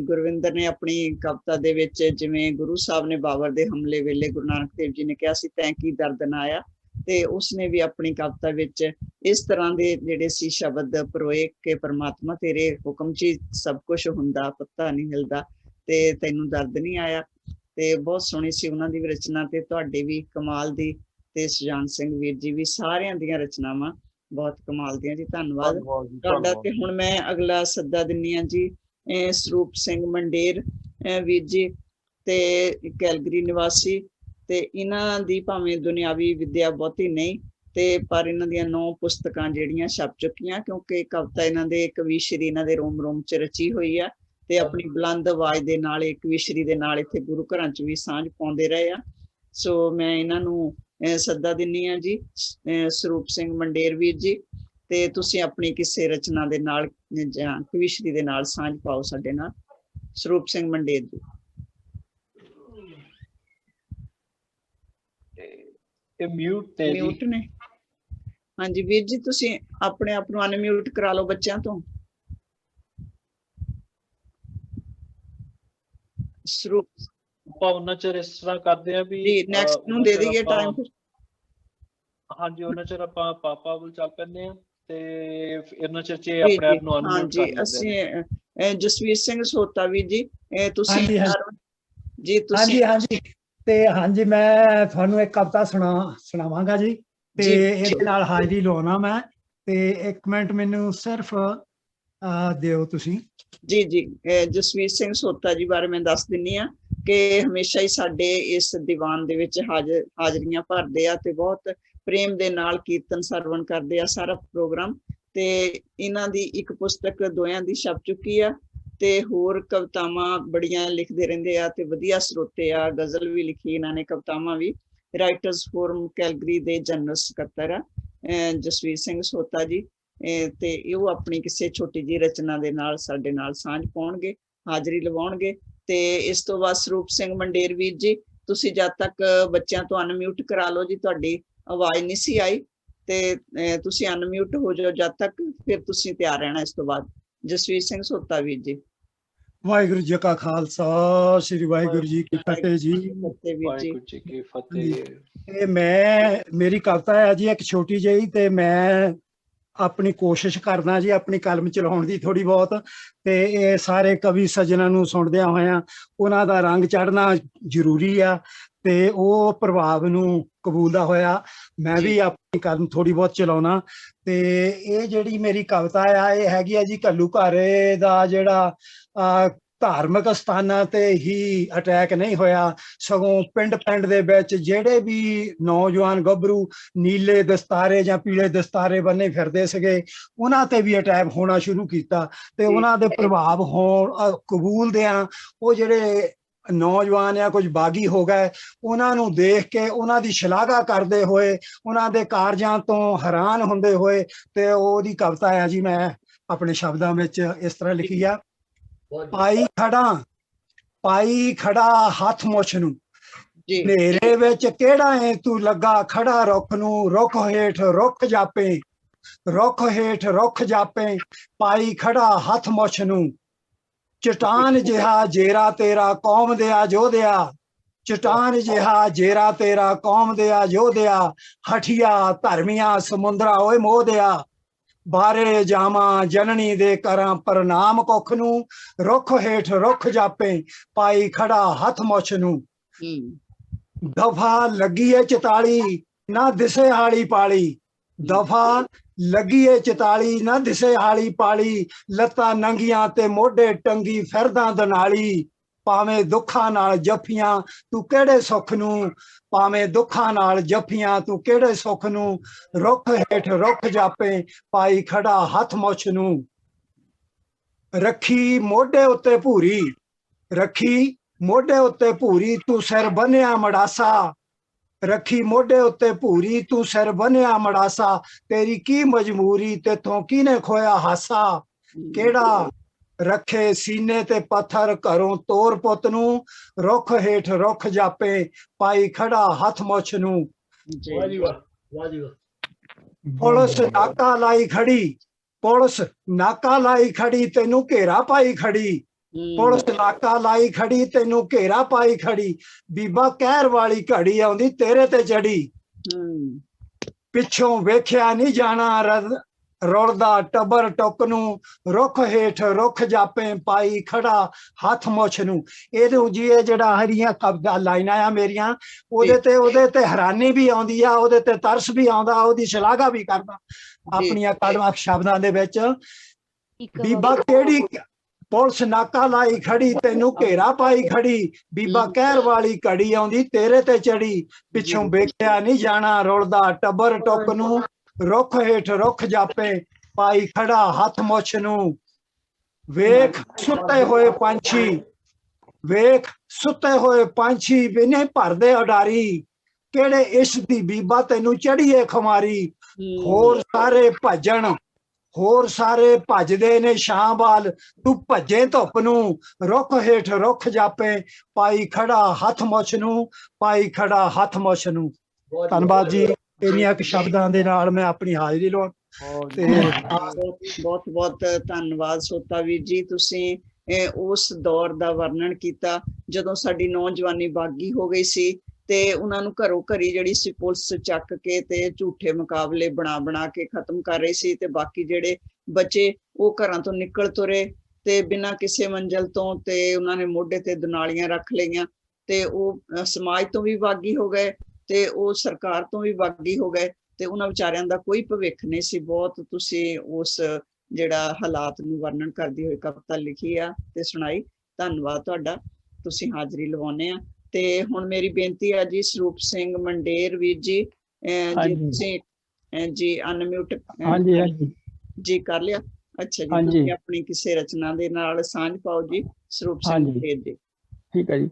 ਗੁਰਵਿੰਦਰ ਨੇ ਆਪਣੀ ਕਵਿਤਾ ਦੇ ਵਿੱਚ, ਜਿਵੇਂ ਗੁਰੂ ਸਾਹਿਬ ਨੇ ਬਾਬਰ ਦੇ ਹਮਲੇ ਵੇਲੇ ਗੁਰੂ ਨਾਨਕ ਦੇਵ ਜੀ ਨੇ ਕਿਹਾ ਸੀ ਤੈਂ ਕੀ ਦਰਦ ਨਾ ਆਇਆ, ਤੇ ਉਸਨੇ ਵੀ ਆਪਣੀ ਕਵਿਤਾ ਵਿੱਚ ਇਸ ਤਰ੍ਹਾਂ ਦੇ ਜਿਹੜੇ ਸੀ ਸ਼ਬਦ ਪਰੋਏ ਕਿ ਪਰਮਾਤਮਾ ਤੇਰੇ ਹੁਕਮ 'ਚ ਸਭ ਕੁਝ ਹੁੰਦਾ, ਪੱਤਾ ਨਹੀਂ ਹਿਲਦਾ ਤੇ ਤੈਨੂੰ ਦਰਦ ਨਹੀਂ ਆਇਆ। ਤੇ ਬਹੁਤ ਸੋਹਣੀ ਸੀ ਉਹਨਾਂ ਦੀ ਵੀ ਰਚਨਾ, ਤੇ ਤੁਹਾਡੇ ਵੀ ਕਮਾਲ ਦੀ, ਤੇ ਸੁਜਾਨ ਸਿੰਘ ਵੀਰ ਜੀ ਵੀ, ਸਾਰਿਆਂ ਦੀਆਂ ਰਚਨਾਵਾਂ ਬਹੁਤ ਕਮਾਲ ਦੀਆਂ ਜੀ। ਧੰਨਵਾਦ ਤੁਹਾਡਾ। ਤੇ ਹੁਣ ਮੈਂ ਅਗਲਾ ਸੱਦਾ ਦਿੰਨੀ ਆ ਜੀ ਸਰੂਪ ਸਿੰਘ ਮੰਡੇਰ ਵੀਰ ਜੀ, ਤੇ ਕੈਲਗਰੀ ਨਿਵਾਸੀ, ਤੇ ਇਹਨਾਂ ਦੀ ਭਾਵੇਂ ਦੁਨਿਆਵੀ ਵਿੱਦਿਆ ਬਹੁਤੀ ਨਹੀਂ, ਤੇ ਪਰ ਇਹਨਾਂ ਦੀਆਂ 9 ਪੁਸਤਕਾਂ ਜਿਹੜੀਆਂ ਛਪ ਚੁੱਕੀਆਂ, ਕਿਉਂਕਿ ਕਵਿਤਾ ਇਹਨਾਂ ਦੇ ਕਵੀਸ਼ਰੀ ਇਹਨਾਂ ਦੇ ਰੋਮ ਰੋਮ 'ਚ ਰਚੀ ਹੋਈ ਆ, ਤੇ ਆਪਣੀ ਬੁਲੰਦ ਆਵਾਜ਼ ਦੇ ਨਾਲ ਇੱਕ ਕਵੀਸ਼ਰੀ ਦੇ ਨਾਲ ਇੱਥੇ ਗੁਰੂ ਘਰਾਂ 'ਚ ਵੀ ਸਾਂਝ ਪਾਉਂਦੇ ਰਹੇ ਆ। ਸੋ ਮੈਂ ਇਹਨਾਂ ਨੂੰ ਸੱਦਾ ਦਿੰਨੀ ਆ ਜੀ, ਸਰੂਪ ਸਿੰਘ ਮੰਡੇਰ ਵੀਰ ਜੀ, ਤੇ ਤੁਸੀਂ ਆਪਣੀ ਕਿਸੇ ਰਚਨਾ ਦੇ ਨਾਲ ਜਾਂ ਕਵੀਸ਼ਰੀ ਦੇ ਨਾਲ ਸਾਂਝ ਪਾਓ ਸਾਡੇ ਨਾਲ। ਸਰੂਪ ਸਿੰਘ ਮੰਡੇਰ ਜੀ। ਇਹ ਮਿਊਟ ਤੇ ਜੀ। ਮਿਊਟ ਨੇ? ਹਾਂਜੀ ਵੀਰ ਜੀ, ਤੁਸੀਂ ਆਪਣੇ ਆਪ ਨੂੰ ਅਨਮਿਊਟ ਕਰਾ ਲਓ ਬੱਚਿਆਂ ਤੋਂ। ਸਰੂਪ ਆਪਾਂ ਉਹਨਾਂ ਚਿਰ ਇਸ ਤਰ੍ਹਾਂ ਕਰਦੇ ਆ ਵੀ ਜੀ ਨੈਕਸਟ ਨੂੰ ਦੇ ਦਈਏ ਟਾਈਮ ਫਿਰ। ਹਾਂਜੀ, ਉਹਨਾਂ ਚਿਰ ਆਪਾਂ ਪਾਪਾ ਵੱਲ ਚੱਲ ਪੈਂਦੇ ਆ, ਤੇ ਇਹਨਾਂ ਚਿਰ 'ਚ ਆਪਣੇ ਆਪ ਨੂੰ ਅਨਮਿਊਟ ਹਾਂਜੀ, ਕਰ ਲੈਂਦੇ ਅਸੀਂ ਜਸਵੀਰ ਸਿੰਘ ਸੋਤਾ ਵੀਰ ਜੀ, ਤੁਸੀਂ ਜੀ ਤੁਸੀਂ ਹਾਂਜੀ ਹਾਂਜੀ ਤੇ ਹਾਂਜੀ ਮੈਂ ਤੁਹਾਨੂੰ ਇੱਕ ਕਵਿਤਾ ਸੁਣਾਵਾਂਗਾ ਜੀ, ਤੇ ਇਹਦੇ ਨਾਲ ਹਾਜ਼ਰੀ ਲਾਉਣਾ ਮੈਂ, ਤੇ 1 ਮਿੰਟ ਮੈਨੂੰ ਸਿਰਫ ਦਿਓ ਤੁਸੀਂ। ਜੀ ਜੀ ਜਸਵੀਰ ਸਿੰਘ ਸੋਤਾ ਜੀ ਬਾਰੇ ਮੈਂ ਦੱਸ ਦਿੰਨੀ ਆ ਕਿ ਹਮੇਸ਼ਾ ਹੀ ਸਾਡੇ ਇਸ ਦੀਵਾਨ ਦੇ ਵਿੱਚ ਹਾਜ਼ਰੀਆਂ ਭਰਦੇ ਆ, ਤੇ ਬਹੁਤ ਪ੍ਰੇਮ ਦੇ ਨਾਲ ਕੀਰਤਨ ਸਰਵਣ ਕਰਦੇ ਆ ਸਾਰਾ ਪ੍ਰੋਗਰਾਮ। ਤੇ ਇਹਨਾਂ ਦੀ ਇੱਕ ਪੁਸਤਕ ਦੋਹਾਂ ਦੀ ਛਪ ਚੁੱਕੀ ਆ, ਤੇ ਹੋਰ ਕਵਿਤਾਵਾਂ ਬੜੀਆਂ ਲਿਖਦੇ ਰਹਿੰਦੇ ਆ, ਤੇ ਵਧੀਆ ਸਰੋਤੇ ਆ। ਗਜ਼ਲ ਵੀ ਲਿਖੀ ਇਹਨਾਂ ਨੇ, ਕਵਿਤਾਵਾਂ ਵੀ। ਰਾਈਟਰਸ ਫੋਰਮ ਕੈਲਗਰੀ ਦੇ ਜਨਰਲ ਸਕੱਤਰ ਆ ਜਸਵੀਰ ਸਿੰਘ ਸੋਤਾ ਜੀ, ਤੇ ਉਹ ਆਪਣੀ ਕਿਸੇ ਛੋਟੀ ਜਿਹੀ ਰਚਨਾ ਦੇ ਨਾਲ ਸਾਡੇ ਨਾਲ ਸਾਂਝ ਪਾਉਣਗੇ, ਹਾਜ਼ਰੀ ਲਵਾਉਣਗੇ। ਤੇ ਇਸ ਤੋਂ ਬਾਅਦ ਸਰੂਪ ਸਿੰਘ ਮੰਡੇਰ ਵੀਰ ਜੀ, ਤੁਸੀਂ ਜਦ ਤੱਕ ਬੱਚਿਆਂ ਤੋਂ ਅਨਮਿਊਟ ਕਰਾ ਲਓ ਜੀ, ਤੁਹਾਡੀ ਆਵਾਜ਼ ਨਹੀਂ ਸੀ ਆਈ, ਤੇ ਤੁਸੀਂ ਅਨਮਿਊਟ ਹੋ ਜਾਓ ਜਦ ਤੱਕ, ਫਿਰ ਤੁਸੀਂ ਤਿਆਰ ਰਹਿਣਾ ਇਸ ਤੋਂ ਬਾਅਦ। ਜਸਵੀਰ ਸਿੰਘ ਸੋਤਾ ਵੀਰ ਜੀ। ਵਾਹਿਗੁਰੂ ਜੀ ਕਾ ਖਾਲਸਾ, ਸ੍ਰੀ ਵਾਹਿਗੁਰੂ ਜੀ ਕੀ ਫਤਿਹ ਜੀ। ਵਾਹਿਗੁਰੂ ਜੀ ਕੀ ਫਤਿਹ। ਤੇ ਮੇਰੀ ਕਵਿਤਾ ਹੈ ਜੀ ਇੱਕ ਛੋਟੀ ਜਿਹੀ, ਤੇ ਮੈਂ ਆਪਣੀ ਕੋਸ਼ਿਸ਼ ਕਰਦਾ ਜੀ ਆਪਣੀ ਕਲਮ ਚਲਾਉਣ ਦੀ ਥੋੜੀ ਬਹੁਤ, ਤੇ ਇਹ ਸਾਰੇ ਕਵੀ ਸੱਜਣਾਂ ਨੂੰ ਸੁਣਦਿਆਂ ਹੋਇਆਂ ਉਹਨਾਂ ਦਾ ਰੰਗ ਚੜ੍ਹਨਾ ਜ਼ਰੂਰੀ ਆ, ਤੇ ਉਹ ਪ੍ਰਭਾਵ ਨੂੰ ਕਬੂਲਦਾ ਹੋਇਆ ਮੈਂ ਵੀ ਆਪਣੀ ਕਲਮ ਥੋੜੀ ਬਹੁਤ ਚਲਾਉਣਾ। ਤੇ ਇਹ ਜਿਹੜੀ ਮੇਰੀ ਕਵਿਤਾ ਆ, ਇਹ ਹੈਗੀ ਆ ਜੀ ਘੱਲੂਘਾਰੇ ਦਾ ਜਿਹੜਾ ਧਾਰਮਿਕ ਸਥਾਨਾਂ ਤੇ ਹੀ ਅਟੈਕ ਨਹੀਂ ਹੋਇਆ, ਸਗੋਂ ਪਿੰਡ ਪਿੰਡ ਦੇ ਵਿੱਚ ਜਿਹੜੇ ਵੀ ਨੌਜਵਾਨ ਗੱਭਰੂ ਨੀਲੇ ਦਸਤਾਰੇ ਜਾਂ ਪੀਲੇ ਦਸਤਾਰੇ ਬੰਨੇ ਫਿਰਦੇ ਸੀਗੇ, ਉਹਨਾਂ ਤੇ ਵੀ ਅਟੈਕ ਹੋਣਾ ਸ਼ੁਰੂ ਕੀਤਾ, ਤੇ ਉਹਨਾਂ ਦੇ ਪ੍ਰਭਾਵ ਹੋਣ ਕਬੂਲਦਿਆਂ ਉਹ ਜਿਹੜੇ ਨੌਜਵਾਨ ਆ ਕੁਝ ਬਾਗੀ ਹੋ ਗਏ, ਉਹਨਾਂ ਨੂੰ ਦੇਖ ਕੇ ਉਹਨਾਂ ਦੀ ਸ਼ਲਾਘਾ ਕਰਦੇ ਹੋਏ, ਉਹਨਾਂ ਦੇ ਕਾਰਜਾਂ ਤੋਂ ਹੈਰਾਨ ਹੁੰਦੇ ਹੋਏ, ਤੇ ਉਹਦੀ ਕਵਿਤਾ ਆ ਜੀ ਮੈਂ ਆਪਣੇ ਸ਼ਬਦਾਂ ਵਿੱਚ ਇਸ ਤਰ੍ਹਾਂ ਲਿਖੀ ਆ। ਪਾਈ ਖੜਾ ਹੱਥ ਮੁੱਛ ਨੂੰ, ਹਨੇਰੇ ਵਿੱਚ ਕਿਹੜਾ ਏ ਤੂੰ ਲੱਗਾ ਖੜਾ ਰੁੱਖ ਨੂੰ, ਰੁੱਖ ਹੇਠ ਰੁੱਖ ਜਾਪੇ, ਰੁੱਖ ਹੇਠ ਰੁੱਖ ਜਾਪੇ, ਪਾਈ ਖੜਾ ਹੱਥ ਮੁੱਛ ਨੂੰ, ਚਟਾਨ ਜਿਹਾ ਜੇਰਾ ਤੇਰਾ ਕੌਮ ਦਿਆ ਜੋਧਿਆ, ਚਟਾਨ ਜਿਹਾ ਜੇਰਾ ਤੇਰਾ ਕੌਮ ਦਿਆ ਜੋਧਿਆ, ਹਠੀਆ ਧਰਮੀਆਂ ਸਮੁੰਦਰਾ ਓਏ ਮੋਹਦਿਆ, ਬਾਰੇ ਜਾਵਾਂ ਜਨਨੀ ਦੇ ਕਰਾਂ ਪ੍ਰਣਾਮ ਕੁੱਖ ਨੂੰ, ਰੁੱਖ ਹੇਠ ਰੁੱਖ ਜਾਪੇ, ਪਾਈ ਖੜਾ ਹੱਥ ਮੁੱਛ ਨੂੰ, ਦਫਾ ਲੱਗੀ ਏ 44 ਨਾ ਦਿਸੇ ਹਾਲੀ ਪਾਲੀ, ਦਫਾ ਲੱਗੀ ਏ 44 ਨਾ ਦਿਸੇ ਹਾਲੀ ਪਾਲੀ, ਲੱਤਾਂ ਨੰਗੀਆਂ ਤੇ ਮੋਢੇ ਟੰਗੀ ਫਿਰਦਾ ਦਨਾਲੀ, ਪਾਵੇਂ ਦੁੱਖਾਂ ਨਾਲ ਜੱਫੀਆਂ ਤੂੰ ਕਿਹੜੇ ਸੁੱਖ ਨੂੰ, ਭਾਵੇਂ ਦੁੱਖਾਂ ਨਾਲ ਜੱਫੀਆਂ ਤੂੰ ਕਿਹੜੇ ਸੁੱਖ ਨੂੰ, ਰੁੱਖ ਹੇਠ ਰੁੱਖ ਜਾਪੇ ਪਾਈ ਖੜਾ ਹੱਥ ਮੁੱਛ ਨੂੰ। ਰੱਖੀ ਮੋਢੇ ਉੱਤੇ ਭੂਰੀ, ਰੱਖੀ ਮੋਢੇ ਉੱਤੇ ਭੂਰੀ ਤੂੰ ਸਿਰ ਬੰਨਿਆ ਮੜਾਸਾ, ਰੱਖੀ ਮੋਢੇ ਉੱਤੇ ਭੂਰੀ ਤੂੰ ਸਿਰ ਬੰਨਿਆ ਮੜਾਸਾ, ਤੇਰੀ ਕੀ ਮਜਬੂਰੀ ਤੇਥੋਂ ਕਿਹਨੇ ਖੋਇਆ ਹਾਸਾ। ਕਿਹੜਾ ਰੱਖੇ ਸੀਨੇ ਤੇ ਪੱਥਰ ਘਰੋਂ ਤੋਰ ਪੁੱਤ ਨੂੰ, ਰੁੱਖ ਹੇਠ ਰੁੱਖ ਜਾਪੇ ਪਾਈ ਖੜਾ ਹੱਥ ਮੁੱਛ ਨੂੰ। ਵਾਹ ਜੀ ਵਾਹ, ਵਾਹ ਜੀ ਵਾਹ। ਪੁਲਿਸ ਨਾਕਾ ਲਾਈ ਖੜੀ, ਪੁਲਿਸ ਨਾਕਾ ਲਾਈ ਖੜੀ ਤੈਨੂੰ ਘੇਰਾ ਪਾਈ ਖੜੀ, ਪੁਲਿਸ ਨਾਕਾ ਲਾਈ ਖੜੀ ਤੈਨੂੰ ਘੇਰਾ ਪਾਈ ਖੜੀ, ਬੀਬਾ ਕਹਿਰ ਵਾਲੀ ਘੜੀ ਆਉਂਦੀ ਤੇਰੇ ਤੇ ਚੜੀ। ਪਿੱਛੋਂ ਵੇਖਿਆ ਨਹੀਂ ਜਾਣਾ ਰੁਲਦਾ ਟੱਬਰ ਟੁੱਕ ਨੂੰ, ਰੁੱਖ ਹੇਠ ਰੁੱਖ ਜਾਪੇ ਪਾਈ ਖੜਾ ਹੱਥ ਮੁੱਛ ਨੂੰ। ਇਹਨੂੰ ਜੀ ਇਹ ਜਿਹੜਾ ਹਰੀਆਂ ਕਬਜ਼ਾ ਲਾਈਨਾਂ ਆ ਮੇਰੀਆਂ, ਉਹਦੇ ਤੇ ਹੈਰਾਨੀ ਵੀ ਆਉਂਦੀ ਆ, ਉਹਦੇ ਤੇ ਤਰਸ ਵੀ ਆਉਂਦਾ, ਉਹਦੀ ਸ਼ਲਾਘਾ ਵੀ ਕਰਦਾ ਆਪਣੀਆਂ ਕਲਮਾਂ ਸ਼ਬਦਾਂ ਦੇ ਵਿੱਚ। ਬੀਬਾ ਕਿਹੜੀ ਪੁਲਿਸ ਨਾਕਾ ਲਾਈ ਖੜੀ ਤੈਨੂੰ ਘੇਰਾ ਪਾਈ ਖੜੀ, ਬੀਬਾ ਕਹਿਰ ਵਾਲੀ ਘੜੀ ਆਉਂਦੀ ਤੇਰੇ ਤੇ ਚੜੀ, ਪਿੱਛੋਂ ਵੇਖਿਆ ਨਹੀਂ ਜਾਣਾ ਰੁਲਦਾ ਟੱਬਰ ਟੁੱਕ ਨੂੰ, ਰੁੱਖ ਹੇਠ ਰੁੱਖ ਜਾਪੇ ਪਾਈ ਖੜਾ ਹੱਥ ਮੁੱਛ ਨੂੰ। ਵੇਖ ਸੁੱਤੇ ਹੋਏ ਪੰਛੀ, ਵੇਖ ਸੁੱਤੇ ਹੋਏ ਪੰਛੀ ਬਿਨੇ ਭਰਦੇ ਉਡਾਰੀ, ਕਿਹੜੇ ਇਸ਼ਕ ਦੀ ਬੀਬਾ ਤੈਨੂੰ ਚੜੀਏ ਖੁਮਾਰੀ। ਹੋਰ ਸਾਰੇ ਭੱਜਣ, ਹੋਰ ਸਾਰੇ ਭੱਜਦੇ ਨੇ ਛਾਂ ਵੱਲ, ਤੂੰ ਭੱਜੇ ਧੁੱਪ ਨੂੰ, ਰੁੱਖ ਹੇਠ ਰੁੱਖ ਜਾਪੇ ਪਾਈ ਖੜਾ ਹੱਥ ਮੁੱਛ ਨੂੰ, ਪਾਈ ਖੜਾ ਹੱਥ ਮੁੱਛ ਨੂੰ। ਧੰਨਵਾਦ ਜੀ। ਇੰਨੀਆਂ ਕੁ ਸ਼ਬਦਾਂ ਦੇ ਨਾਲ ਮੈਂ ਆਪਣੀ ਹਾਜ਼ਰੀ ਲਾਉਣ ਤੇ ਬਹੁਤ ਬਹੁਤ ਧੰਨਵਾਦ ਸੋਤਾ ਵੀਰ ਜੀ, ਤੁਸੀਂ ਉਸ ਦੌਰ ਦਾ ਵਰਣਨ ਕੀਤਾ ਜਦੋਂ ਸਾਡੀ ਨੌਜਵਾਨੀ ਬਾਗੀ ਹੋ ਗਈ ਸੀ ਤੇ ਉਹਨਾਂ ਨੂੰ ਘਰੋਂ ਘਰੀ ਜਿਹੜੀ ਸੀ ਪੁਲਿਸ ਚੱਕ ਕੇ ਤੇ ਝੂਠੇ ਮੁਕਾਬਲੇ ਬਣਾ ਕੇ ਖਤਮ ਕਰ ਰਹੀ ਸੀ, ਤੇ ਬਾਕੀ ਜਿਹੜੇ ਬੱਚੇ ਉਹ ਘਰਾਂ ਤੋਂ ਨਿਕਲ ਤੁਰੇ ਤੇ ਬਿਨਾਂ ਕਿਸੇ ਮੰਜ਼ਿਲ ਤੋਂ, ਤੇ ਉਹਨਾਂ ਨੇ ਮੋਢੇ ਤੇ ਦੁਨਾਲੀਆਂ ਰੱਖ ਲਈਆਂ, ਤੇ ਉਹ ਸਮਾਜ ਤੋਂ ਵੀ ਬਾਗੀ ਹੋ ਗਏ ਤੇ ਉਹ ਸਰਕਾਰ ਤੋਂ ਵੀ ਬਾਗੀ ਹੋ ਗਏ, ਤੇ ਉਹਨਾਂ ਵਿਚਾਰਿਆਂ ਦਾ ਕੋਈ ਭਵਿੱਖ ਨਹੀਂ ਸੀ। ਬਹੁਤ ਤੁਸੀਂ ਉਸ ਜਿਹੜਾ ਹਾਲਾਤ ਨੂੰ ਵਰਣਨ ਕਰਦੀ ਹੋਈ ਕਵਿਤਾ ਲਿਖੀ ਆ ਤੇ ਸੁਣਾਈ, ਧੰਨਵਾਦ ਤੁਹਾਡਾ, ਤੁਸੀਂ ਹਾਜ਼ਰੀ ਲਵਾਉਂਦੇ ਆ। ਤੇ ਹੁਣ ਮੇਰੀ ਬੇਨਤੀ ਹੈ ਜੀ ਸਰੂਪ ਸਿੰਘ ਮੰਡੇਰ ਵੀਰ ਜੀ, ਜੀ ਤੁਸੀਂ ਜੀ ਅਨਮਿਊਟ ਜੀ ਕਰ ਲਿਆ? ਅੱਛਾ ਜੀ, ਤੁਸੀਂ ਆਪਣੀ ਕਿਸੇ ਰਚਨਾ ਦੇ ਨਾਲ ਸਾਂਝ ਪਾਓ ਜੀ ਸਰੂਪ ਸਿੰਘ ਮੰਡੇਰ ਜੀ। ਠੀਕ ਹੈ ਜੀ।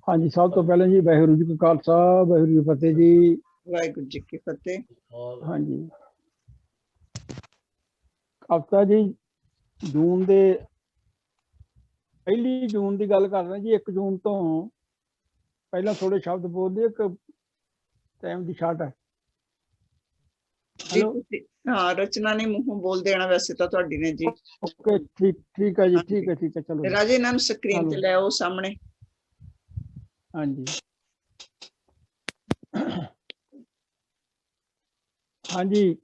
ਹਾਂਜੀ, ਸਭ ਤੋਂ ਪਹਿਲਾਂ ਜੀ ਵਾਹਿਗੁਰੂ ਜੀ ਕਾ ਖਾਲਸਾ ਵਾਹਿਗੁਰੂ ਜੀ ਕੀ ਫਤਿਹ ਜੀ। ਵਾਹਿਗੁਰੂ ਜੀ ਕੀ ਫਤਿਹ। ਹਾਂਜੀ, ਕਵਿਤਾ ਜੀ ਜੂਨ ਦੇ 1 ਜੂਨ ਦੀ ਗੱਲ ਕਰ ਰਹੇ ਜੀ। 1 ਜੂਨ ਤੋਂ ਪਹਿਲਾਂ ਥੋੜੇ ਸ਼ਬਦ ਬੋਲਦੇ, ਇੱਕ ਟਾਈਮ ਦੀ ਸ਼ਾਰਟ ਹੈ। ਹਾਂ, ਰਚਨਾ ਨੇ ਮੂੰਹੋਂ ਬੋਲ ਦੇਣਾ ਵੈਸੇ ਤਾਂ ਤੁਹਾਡੀ ਨੇ ਜੀ। ਓਕੇ, ਠੀਕ ਹੈ ਜੀ, ਠੀਕ ਹੈ ਚਲੋ ਰਾਜੇ ਇਹਨਾਂ ਨੂੰ ਸਕਰੀਨ ਤੇ ਲੈ ਆਓ ਸਾਹਮਣੇ। ਹਾਂਜੀ ਹਾਂਜੀ,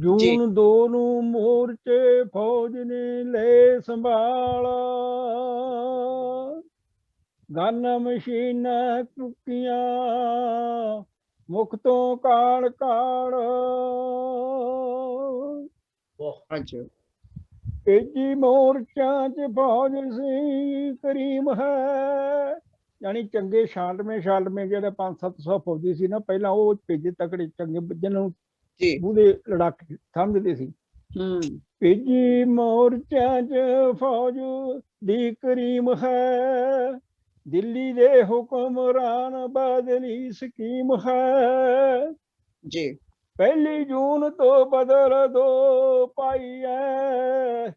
ਜੂਨ 2 ਨੂੰ ਮੋਰਚੇ ਫੌਜ ਨੇ ਲੈ ਸੰਭਾਲ, ਗਨ ਮਸ਼ੀਨਾਂ ਟੁੱਕੀਆਂ ਮੁਖ ਤੋਂ ਕਾਲ ਕਾਲ, ਤੇਜੀ ਮੋਰਚਿਆਂ ਚ ਫੌਜ ਸੀ ਕਰੀਮ ਹੈ। ਯਾਨੀ ਚੰਗੇ ਛਾਲਵੇਂ ਜਿਹੜੇ 500-700 ਫੌਜੀ ਸੀ ਨਾ ਪਹਿਲਾਂ, ਉਹ ਭੇਜੇ ਤਕੜੇ ਚੰਗੇ ਜਿਹਨਾਂ ਨੂੰ ਬੂਦੇ ਲੜਾਕੇ ਸਮਝਦੇ ਸੀ। ਤੇਜੀ ਮੋਰਚਿਆਂ ਚ ਫੌਜ ਦੀ ਕਰੀਮ ਹੈ, ਦਿੱਲੀ ਦੇ ਹੁਕਮਰਾਨ ਬਦਲੀ ਸਕੀਮ ਹੈ ਜੀ। 1 ਜੂਨ ਤੋਂ ਬਦਲ ਦੋ ਪਾਈ ਐ,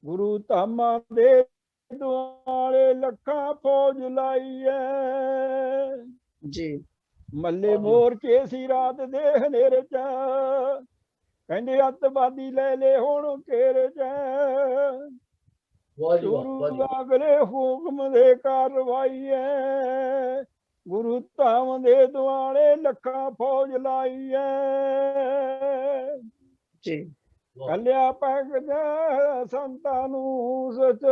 ਗੁਰੂ ਧਾਮਾਂ ਦੇ ਦੁਆਲੇ ਲੱਖਾਂ ਫੌਜ ਲਾਈ ਐ ਜੀ। ਮੱਲੇ ਮੋਰਚੇ ਸੀ ਰਾਤ ਦੇ ਹਨੇਰੇ ਚ, ਕਹਿੰਦੇ ਅੱਤਵਾਦੀ ਲੈ ਲੈ ਹੁਣ ਘੇਰੇ ਚ, ਅਗਲੇ ਹੁਕਮ ਦੇ ਕਾਰਵਾਈ ਐ, ਗੁਰੂ ਧਾਮ ਦੇ ਦੁਆਲੇ ਲੱਖਾਂ ਫੌਜ ਲਾਈ ਐ ਜੀ। ਕੱਲਿਆ ਪੈਗਦਾ ਸੰਤਾਂ ਨੂੰ ਸੱਚ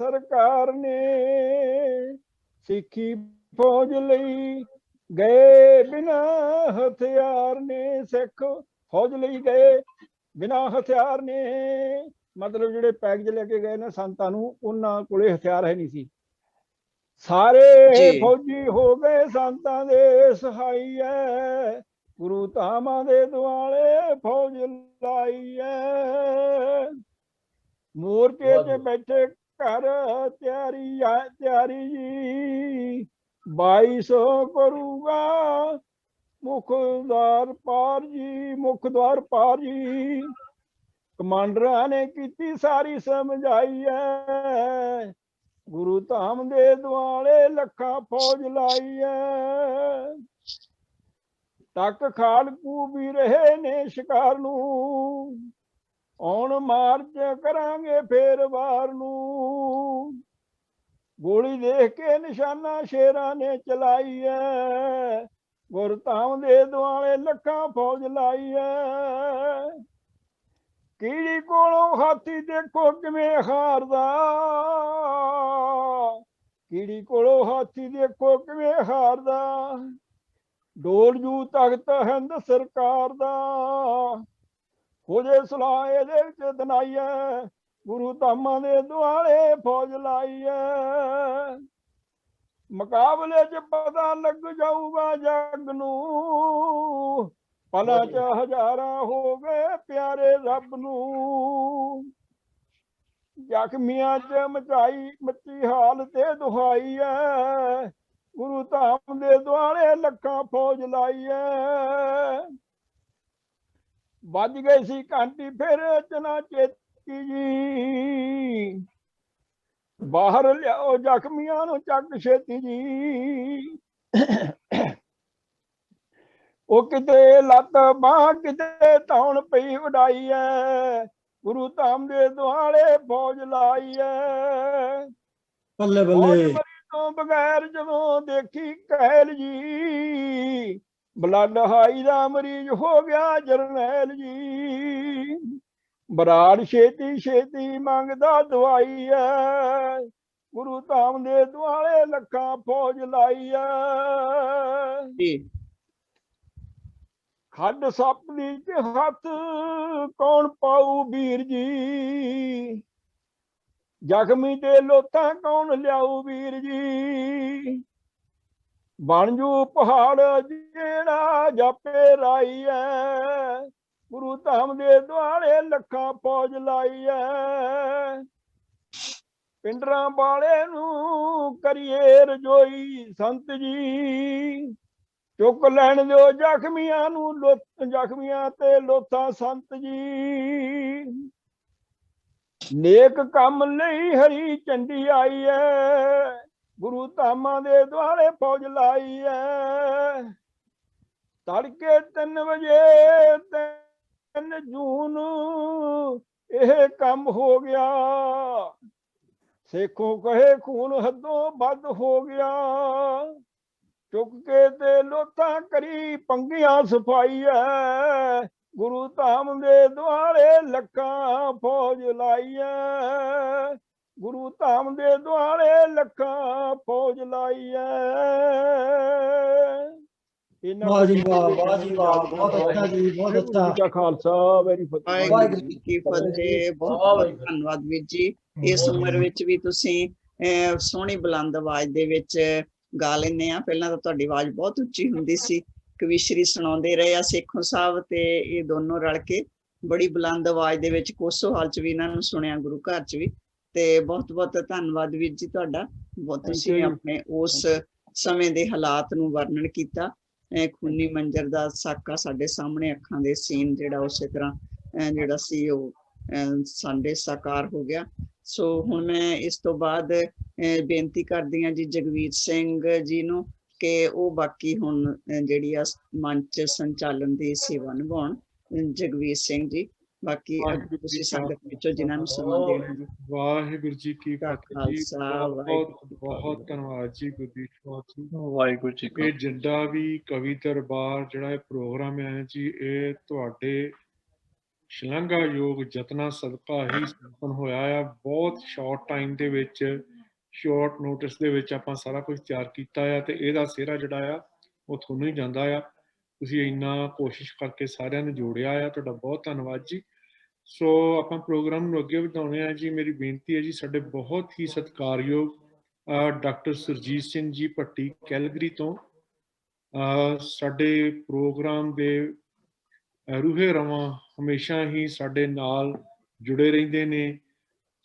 ਸਰਕਾਰ ਨੇ, ਸਿੱਖੀ ਫੌਜ ਲਈ ਗਏ ਬਿਨਾਂ ਹਥਿਆਰ ਨੇ, ਸਿੱਖ ਫੌਜ ਲਈ ਗਏ ਬਿਨਾਂ ਹਥਿਆਰ ਨੇ, ਮਤਲਬ ਜਿਹੜੇ ਪੈਕੇਜ ਲੈ ਕੇ ਗਏ ਨੇ ਸੰਤਾਂ ਨੂੰ, ਉਹਨਾਂ ਕੋਲੇ ਹਥਿਆਰ ਹੈ ਨਹੀਂ ਸੀ। ਸਾਰੇ ਜੀ ਫੌਜੀ ਹੋ ਗਏ ਸੰਤਾਂ ਦੇ ਸਹਾਈ ਐ, ਗੁਰੂ ਧਾਮਾਂ ਦੇ ਦੁਆਲੇ ਫੌਜ ਲਾਈ ਐ। ਮੋਰਚੇ ਤੇ ਬੈਠੇ ਘਰ ਤਿਆਰੀ ਜੀ, 2200 ਕਰੂਗਾ ਮੁਖਦਾਰ ਪਾਰ ਜੀ। ਕਮਾਂਡਰਾਂ ਨੇ ਕੀਤੀ ਸਾਰੀ ਸਮਝਾਈ ਐ, ਗੁਰੂ ਧਾਮ ਦੇ ਦੁਆਲੇ ਲੱਖਾਂ ਫੌਜ ਲਾਈ ਐ। ਤੱਕ ਖਾਲਕੂ ਵੀ ਰਹੇ ਨੇ ਸ਼ਿਕਾਰ ਨੂੰ, ਆਉਣ ਮਾਰਚ ਕਰਾਂਗੇ ਫੇਰ ਵਾਰ ਨੂੰ। ਗੋਲੀ ਦੇਖ ਕੇ ਨਿਸ਼ਾਨਾ ਸ਼ੇਰਾਂ ਨੇ ਚਲਾਈ ਐ, ਗੁਰਧਾਮ ਦੇ ਦੁਆਲੇ ਲੱਖਾਂ ਫੌਜ ਲਾਈ ਐ। ਕੀੜੀ ਕੋਲੋਂ ਹਾਥੀ ਦੇਖੋ ਕਿਵੇਂ ਹਾਰਦਾ, ਕੀੜੀ ਕੋਲੋਂ ਹਾਥੀ ਦੇਖੋ ਕਿਵੇਂ ਹਾਰਦਾ। ਡੋਲ ਜੂ ਤਖਤ ਹਿੰਦ ਸਰਕਾਰ ਦਾ, ਹੋ ਜੇ ਸਲਾਹ ਇਹਦੇ ਵਿੱਚ ਦਨਾਈਐ, ਗੁਰੂ ਧਾਮਾਂ ਦੇ ਦੁਆਲੇ ਫੌਜ ਲਾਈਐ। ਮੁਕਾਬਲੇ 'ਚ ਪਤਾ ਲੱਗ ਜਾਊਗਾ ਜੱਗ ਨੂੰ, ਪਲਾਂ 'ਚ ਹਜ਼ਾਰਾਂ ਹੋ ਗਏ ਪਿਆਰੇ ਰੱਬ ਨੂੰ। ਜ਼ਖਮੀਆਂ 'ਚ ਮੱਚੀ ਹਾਲ ਤੇ ਦੁਹਾਈ ਐ, ਗੁਰੂ ਧਾਮ ਦੇ ਦੁਆਲੇ ਲੱਖਾਂ ਫੌਜ ਲਾਈ ਐ। ਵੱਜ ਗਈ ਸੀ ਘੰਟੀ ਫਿਰ ਚਨਾ ਚੇਤੀ ਜੀ, ਬਾਹਰ ਲਿਆਓ ਜ਼ਖਮੀਆਂ ਨੂੰ ਚੱਕ ਛੇਤੀ ਜੀ। ਉਹ ਕਿਤੇ ਲੱਤ ਬਾਂਹ ਕਿਤੇ ਧੌਣ ਪਈ ਉਡਾਈ ਐ, ਗੁਰੂ ਧਾਮ ਦੇ ਦੁਆਲੇ ਫੌਜ ਲਾਈ ਐ। ਬੱਲੇ ਫੌਜ ਬੱਲੇ। ਮਰੀ ਤੋਂ ਬਗੈਰ ਜਦੋਂ ਦੇਖੀ ਕਹਿਲ ਜੀ, ਬਲੱਡ ਹਾਈ ਦਾ ਮਰੀਜ਼ ਹੋ ਗਿਆ ਜਰਨੈਲ ਜੀ। ਬਰਾੜ ਛੇਤੀ ਛੇਤੀ ਮੰਗਦਾ ਦਵਾਈ ਐ, ਗੁਰੂ ਧਾਮ ਦੇ ਦੁਆਲੇ ਲੱਖਾਂ ਫੌਜ ਲਾਈ ਐ। ਜੀ ਖੱਡ ਸੱਪ ਦੀ 'ਚ ਹੱਥ ਕੌਣ ਪਾਊ ਵੀਰ ਜੀ, ਜ਼ਖਮੀ ਤੇ ਲੋਥਾਂ ਕੌਣ ਲਿਆਊ ਵੀਰ ਜੀ। ਬਣ ਜੂ ਪਹਾੜ ਜਿਹੜਾ ਜਾਪੇ ਰਾਈ ਐ, ਗੁਰੂ ਧਾਮ ਦੇ ਦੁਆਲੇ ਲੱਖਾਂ ਫੌਜ ਲਾਈ ਐ। ਪਿੰਡਰਾਂ ਵਾਲੇ ਨੂੰ ਕਰੀਏ ਰਜੋਈ ਸੰਤ ਜੀ, ਚੁੱਕ ਲੈਣ ਦਿਓ ਜ਼ਖਮੀਆਂ ਨੂੰ, ਜ਼ਖਮੀਆਂ ਤੇ ਲੋਥਾਂ ਸੰਤ ਜੀ। ਨੇਕ ਕੰਮ ਲਈ ਹਰੀ ਝੰਡੀ ਆਈ ਐ, ਗੁਰੂ ਧਾਮਾਂ ਦੇ ਦੁਆਲੇ ਫੌਜ ਲਾਈ ਐ। ਤੜਕੇ 3 ਵਜੇ 3 ਜੂਨ ਇਹ ਕੰਮ ਹੋ ਗਿਆ, ਸੇਖੋਂ ਕਹੇ ਖੂਨ ਹੱਦੋਂ ਵੱਧ ਹੋ ਗਿਆ। ਚੁੱਕ ਕੇ ਤੇ ਲੋਥਾਂ ਕਰੀ ਪੰਗੀਆਂ ਸਫਾਈ ਐ, ਗੁਰੂ ਧਾਮ ਦੇ ਦੁਆਲੇ ਲੱਖਾਂ ਫੌਜ ਲਾਈ ਐ, ਗੁਰੂ ਧਾਮ ਦੇ ਦੁਆਲੇ ਲੱਖਾਂ ਫੌਜ ਲਾਈ ਐ। ਵਾਹ ਜੀ ਵਾਹ, ਵਾਹ ਜੀ ਵਾਹ, ਬਹੁਤ ਅੱਛਾ ਜੀ, ਬਹੁਤ ਅੱਛਾ। ਜੀ ਕਾ ਖਾਲਸਾ, ਵੈਰੀ ਫਤਿਹ। ਵਾਹਿਗੁਰੂ ਜੀ ਕੀ ਫਤਿਹ। ਬਹੁਤ ਬਹੁਤ ਧੰਨਵਾਦ ਵੀਰ ਜੀ। ਇਸ ਉਮਰ ਵਿੱਚ ਵੀ ਤੁਸੀਂ ਸੋਹਣੀ ਬੁਲੰਦ ਆਵਾਜ਼ ਦੇ ਵਿੱਚ ਗਾ ਲੈਂਦੇ ਆ। ਪਹਿਲਾਂ ਤਾਂ ਤੁਹਾਡੀ ਆਵਾਜ਼ ਬਹੁਤ ਉੱਚੀ ਹੁੰਦੀ ਸੀ, ਕਵੀਸ਼ਰੀ ਸੁਣਾਉਂਦੇ ਰਹੇ ਆ ਸੇਖੋਂ ਸਾਹਿਬ ਤੇ ਇਹ ਦੋਨੋਂ ਰਲ ਕੇ ਬੜੀ ਬੁਲੰਦ ਆਵਾਜ਼ ਦੇ ਵਿੱਚ ਕੋਸੋਹਾਲ 'ਚ ਵੀ ਇਹਨਾਂ ਨੂੰ ਸੁਣਿਆ, ਗੁਰੂ ਘਰ 'ਚ ਵੀ। ਤੇ ਬਹੁਤ ਬਹੁਤ ਧੰਨਵਾਦ ਵੀਰ ਜੀ ਤੁਹਾਡਾ। ਤੁਸੀਂ ਆਪਣੇ ਉਸ ਸਮੇਂ ਦੇ ਹਾਲਾਤ ਨੂੰ ਵਰਣਨ ਕੀਤਾ। ਖੂਨੀ ਮੰਜਰ ਦਾ ਸਾਕਾ ਸਾਡੇ ਸਾਹਮਣੇ ਅੱਖਾਂ ਦੇ ਸੀਨ ਜਿਹੜਾ ਉਸੇ ਤਰ੍ਹਾਂ ਜਿਹੜਾ ਸੀ ਉਹ ਸਾਡੇ ਸਾਕਾਰ ਹੋ ਗਿਆ। ਸੋ ਹੁਣ ਮੈਂ ਇਸ ਤੋਂ ਬਾਅਦ ਬੇਨਤੀ ਕਰਦੀ ਹਾਂ ਜੀ ਜਗਵੀਰ ਸਿੰਘ ਜੀ ਨੂੰ ਕਿ ਉਹ ਬਾਕੀ ਹੁਣ ਜਿਹੜੀ ਆ ਮੰਚ ਸੰਚਾਲਨ ਦੀ ਸੇਵਾ ਨਿਭਾਉਣ। ਜਗਵੀਰ ਸਿੰਘ ਜੀ, ਬਾਕੀ ਤੁਸੀਂ ਸੰਗਤ ਵਿੱਚੋਂ ਜਿਨ੍ਹਾਂ ਨੂੰ ਸਮਾਂ ਦੇਣਾ ਜੀ। ਵਾਹਿਗੁਰੂ ਜੀ ਕੀ ਫਤਿਹ ਜੀ। ਬਹੁਤ ਬਹੁਤ ਧੰਨਵਾਦ ਜੀ ਗੁਰਦੀਪ ਕੌਰ ਜੀ। ਵਾਹਿਗੁਰੂ ਜੀ। ਇਹ ਜਿੰਦਾ ਵੀ ਕਵੀ ਦਰਬਾਰ ਜਿਹੜਾ ਇਹ ਪ੍ਰੋਗਰਾਮ ਹੈ ਜੀ, ਇਹ ਤੁਹਾਡੇ ਸ਼ਲਾਘਾਯੋਗ ਯਤਨਾਂ ਸਦਕਾ ਹੀ ਸੰਪੰਨ ਹੋਇਆ ਆ। ਬਹੁਤ ਸ਼ਾਰਟ ਟਾਈਮ ਦੇ ਵਿੱਚ, ਸ਼ਾਰਟ ਨੋਟਿਸ ਦੇ ਵਿੱਚ ਆਪਾਂ ਸਾਰਾ ਕੁਝ ਤਿਆਰ ਕੀਤਾ ਆ ਤੇ ਇਹਦਾ ਸਿਹਰਾ ਜਿਹੜਾ ਆ ਉਹ ਤੁਹਾਨੂੰ ਹੀ ਜਾਂਦਾ ਆ। ਤੁਸੀਂ ਇੰਨਾ ਕੋਸ਼ਿਸ਼ ਕਰਕੇ ਸਾਰਿਆਂ ਨੂੰ ਜੋੜਿਆ ਆ, ਤੁਹਾਡਾ ਬਹੁਤ ਧੰਨਵਾਦ ਜੀ। ਸੋ ਆਪਾਂ ਪ੍ਰੋਗਰਾਮ ਨੂੰ ਅੱਗੇ ਵਧਾਉਣੇ ਆ ਜੀ। ਮੇਰੀ ਬੇਨਤੀ ਹੈ ਜੀ, ਸਾਡੇ ਬਹੁਤ ਹੀ ਸਤਿਕਾਰਯੋਗ ਡਾਕਟਰ ਸੁਰਜੀਤ ਸਿੰਘ ਜੀ ਭੱਟੀ ਕੈਲਗਰੀ ਤੋਂ ਸਾਡੇ ਪ੍ਰੋਗਰਾਮ ਦੇ ਰੂਹੇ ਰਵਾਂ ਹਮੇਸ਼ਾ ਹੀ ਸਾਡੇ ਨਾਲ ਜੁੜੇ ਰਹਿੰਦੇ ਨੇ।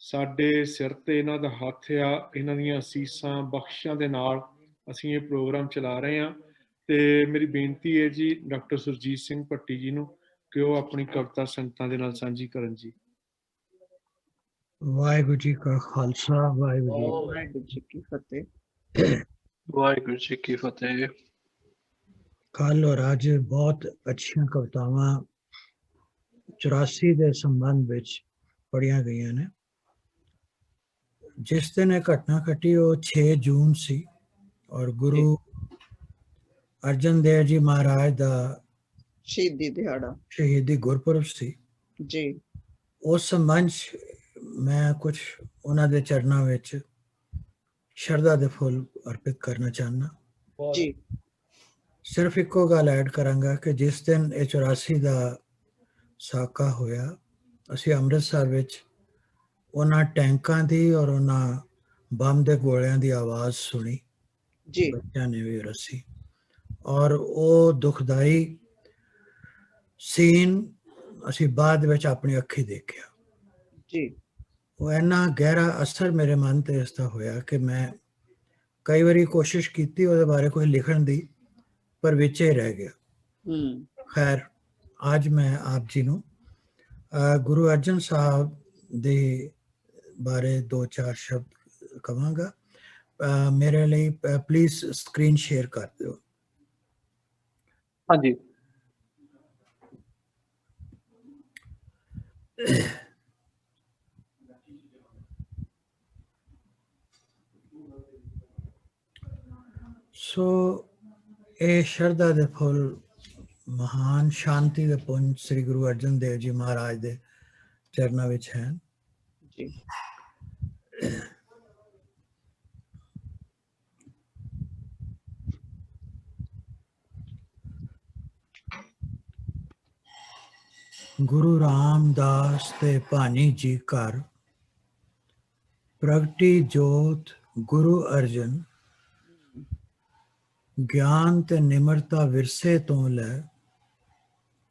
ਸਾਡੇ ਸਿਰ ਤੇ ਇਹਨਾਂ ਦਾ ਹੱਥ ਆ, ਇਹਨਾਂ ਦੀਆਂ ਅਸੀਸਾਂ ਬਖਸ਼ਿਸ਼ਾਂ ਦੇ ਨਾਲ ਅਸੀਂ ਇਹ ਪ੍ਰੋਗਰਾਮ ਚਲਾ ਰਹੇ ਹਾਂ। ਤੇ ਮੇਰੀ ਬੇਨਤੀ ਹੈ ਜੀ ਡਾਕਟਰ ਸੁਰਜੀਤ ਸਿੰਘ ਭੱਟੀ ਜੀ ਨੂੰ ਕਿ ਉਹ ਆਪਣੀ ਕਵਿਤਾ ਸੰਗਤਾਂ ਦੇ ਨਾਲ ਸਾਂਝੀ ਕਰਨ ਜੀ। ਵਾਹਿਗੁਰੂ ਜੀ ਕਾ ਖਾਲਸਾ, ਵਾਹਿਗੁਰੂ ਜੀ ਕੀ ਫਤਿਹ। ਵਾਹਿਗੁਰੂ ਜੀ ਕੀ ਫਤਿਹ। ਕੱਲ ਔਰ ਅੱਜ ਬਹੁਤ ਅੱਛੀਆਂ ਕਵਿਤਾਵਾਂ 84 ਦੇ ਸੰਬੰਧ ਵਿੱਚ ਪੜ੍ਹੀਆਂ ਗਈਆਂ ਨੇ। ਜਿਸ ਦਿਨ ਇਹ ਘਟਨਾ ਘਟੀ ਉਹ 6 ਜੂਨ ਸੀ ਔਰ ਗੁਰੂ ਅਰਜਨ ਦੇਵ ਜੀ ਮਹਾਰਾਜ ਦਾ ਸ਼ਹੀਦੀ ਦਿਹਾੜਾ, ਸ਼ਹੀਦੀ ਗੁਰਪੁਰਬ ਸੀ ਜੀ। ਉਸ ਸੰਬੰਧ 'ਚ ਮੈਂ ਕੁਝ ਉਹਨਾਂ ਦੇ ਚਰਨਾਂ ਵਿੱਚ ਸ਼ਰਧਾ ਦੇ ਫੁੱਲ ਅਰਪਿਤ ਕਰਨਾ ਚਾਹੁੰਦਾ ਜੀ। ਸਿਰਫ ਇੱਕੋ ਗੱਲ ਐਡ ਕਰਾਂਗਾ ਕਿ ਜਿਸ ਦਿਨ ਇਹ 84 ਦਾ ਸਾਕਾ ਹੋਇਆ, ਅਸੀਂ ਅੰਮ੍ਰਿਤਸਰ ਵਿੱਚ ਉਹਨਾਂ ਟੈਂਕਾਂ ਦੀ ਔਰ ਉਹਨਾਂ ਬੰਬ ਦੇ ਗੋਲਿਆਂ ਦੀ ਆਵਾਜ਼ ਸੁਣੀ ਜੀ। ਬੱਚਿਆਂ ਨੇ ਵੀ ਰੱਸੀ, ਔਰ ਉਹ ਦੁਖਦਾਈ ਸੀਨ ਅਸੀਂ ਬਾਅਦ ਵਿੱਚ ਆਪਣੀ ਅੱਖੀ ਦੇਖਿਆ ਜੀ। ਉਹ ਇੰਨਾ ਗਹਿਰਾ ਅਸਰ ਮੇਰੇ ਮਨ ਤੇ ਇਸ ਦਾ ਹੋਇਆ ਕਿ ਮੈਂ ਕਈ ਵਾਰੀ ਕੋਸ਼ਿਸ਼ ਕੀਤੀ ਉਹਦੇ ਬਾਰੇ ਕੁਝ ਲਿਖਣ ਦੀ, ਪਰ ਵਿੱਚ ਹੀ ਰਹਿ ਗਿਆ। ਖੈਰ, ਅੱਜ ਮੈਂ ਆਪ ਜੀ ਨੂੰ ਗੁਰੂ ਅਰਜਨ ਸਾਹਿਬ ਦੇ ਬਾਰੇ 2-4 ਸ਼ਬਦ ਕਹਾਂਗਾ। ਮੇਰੇ ਲਈ ਪਲੀਜ਼ ਸਕਰੀਨ ਸ਼ੇਅਰ ਕਰ ਦਿਓ। ਹਾਂਜੀ। ਸੋ ਇਹ ਸ਼ਰਧਾ ਦੇ ਫੁੱਲ ਮਹਾਨ ਸ਼ਾਂਤੀ ਦੇ ਪੁੰਜ ਸ੍ਰੀ ਗੁਰੂ ਅਰਜਨ ਦੇਵ ਜੀ ਮਹਾਰਾਜ ਦੇ ਚਰਨਾਂ ਵਿੱਚ ਹਨ ਜੀ। ਗੁਰੂ ਰਾਮਦਾਸ ਤੇ ਭਾਨੀ ਜੀ ਘਰ ਪ੍ਰਗਟੀ ਜੋਤ ਗੁਰੂ ਅਰਜਨ, ਗਿਆਨ ਤੇ ਨਿਮਰਤਾ ਵਿਰਸੇ ਤੋਂ ਲੈ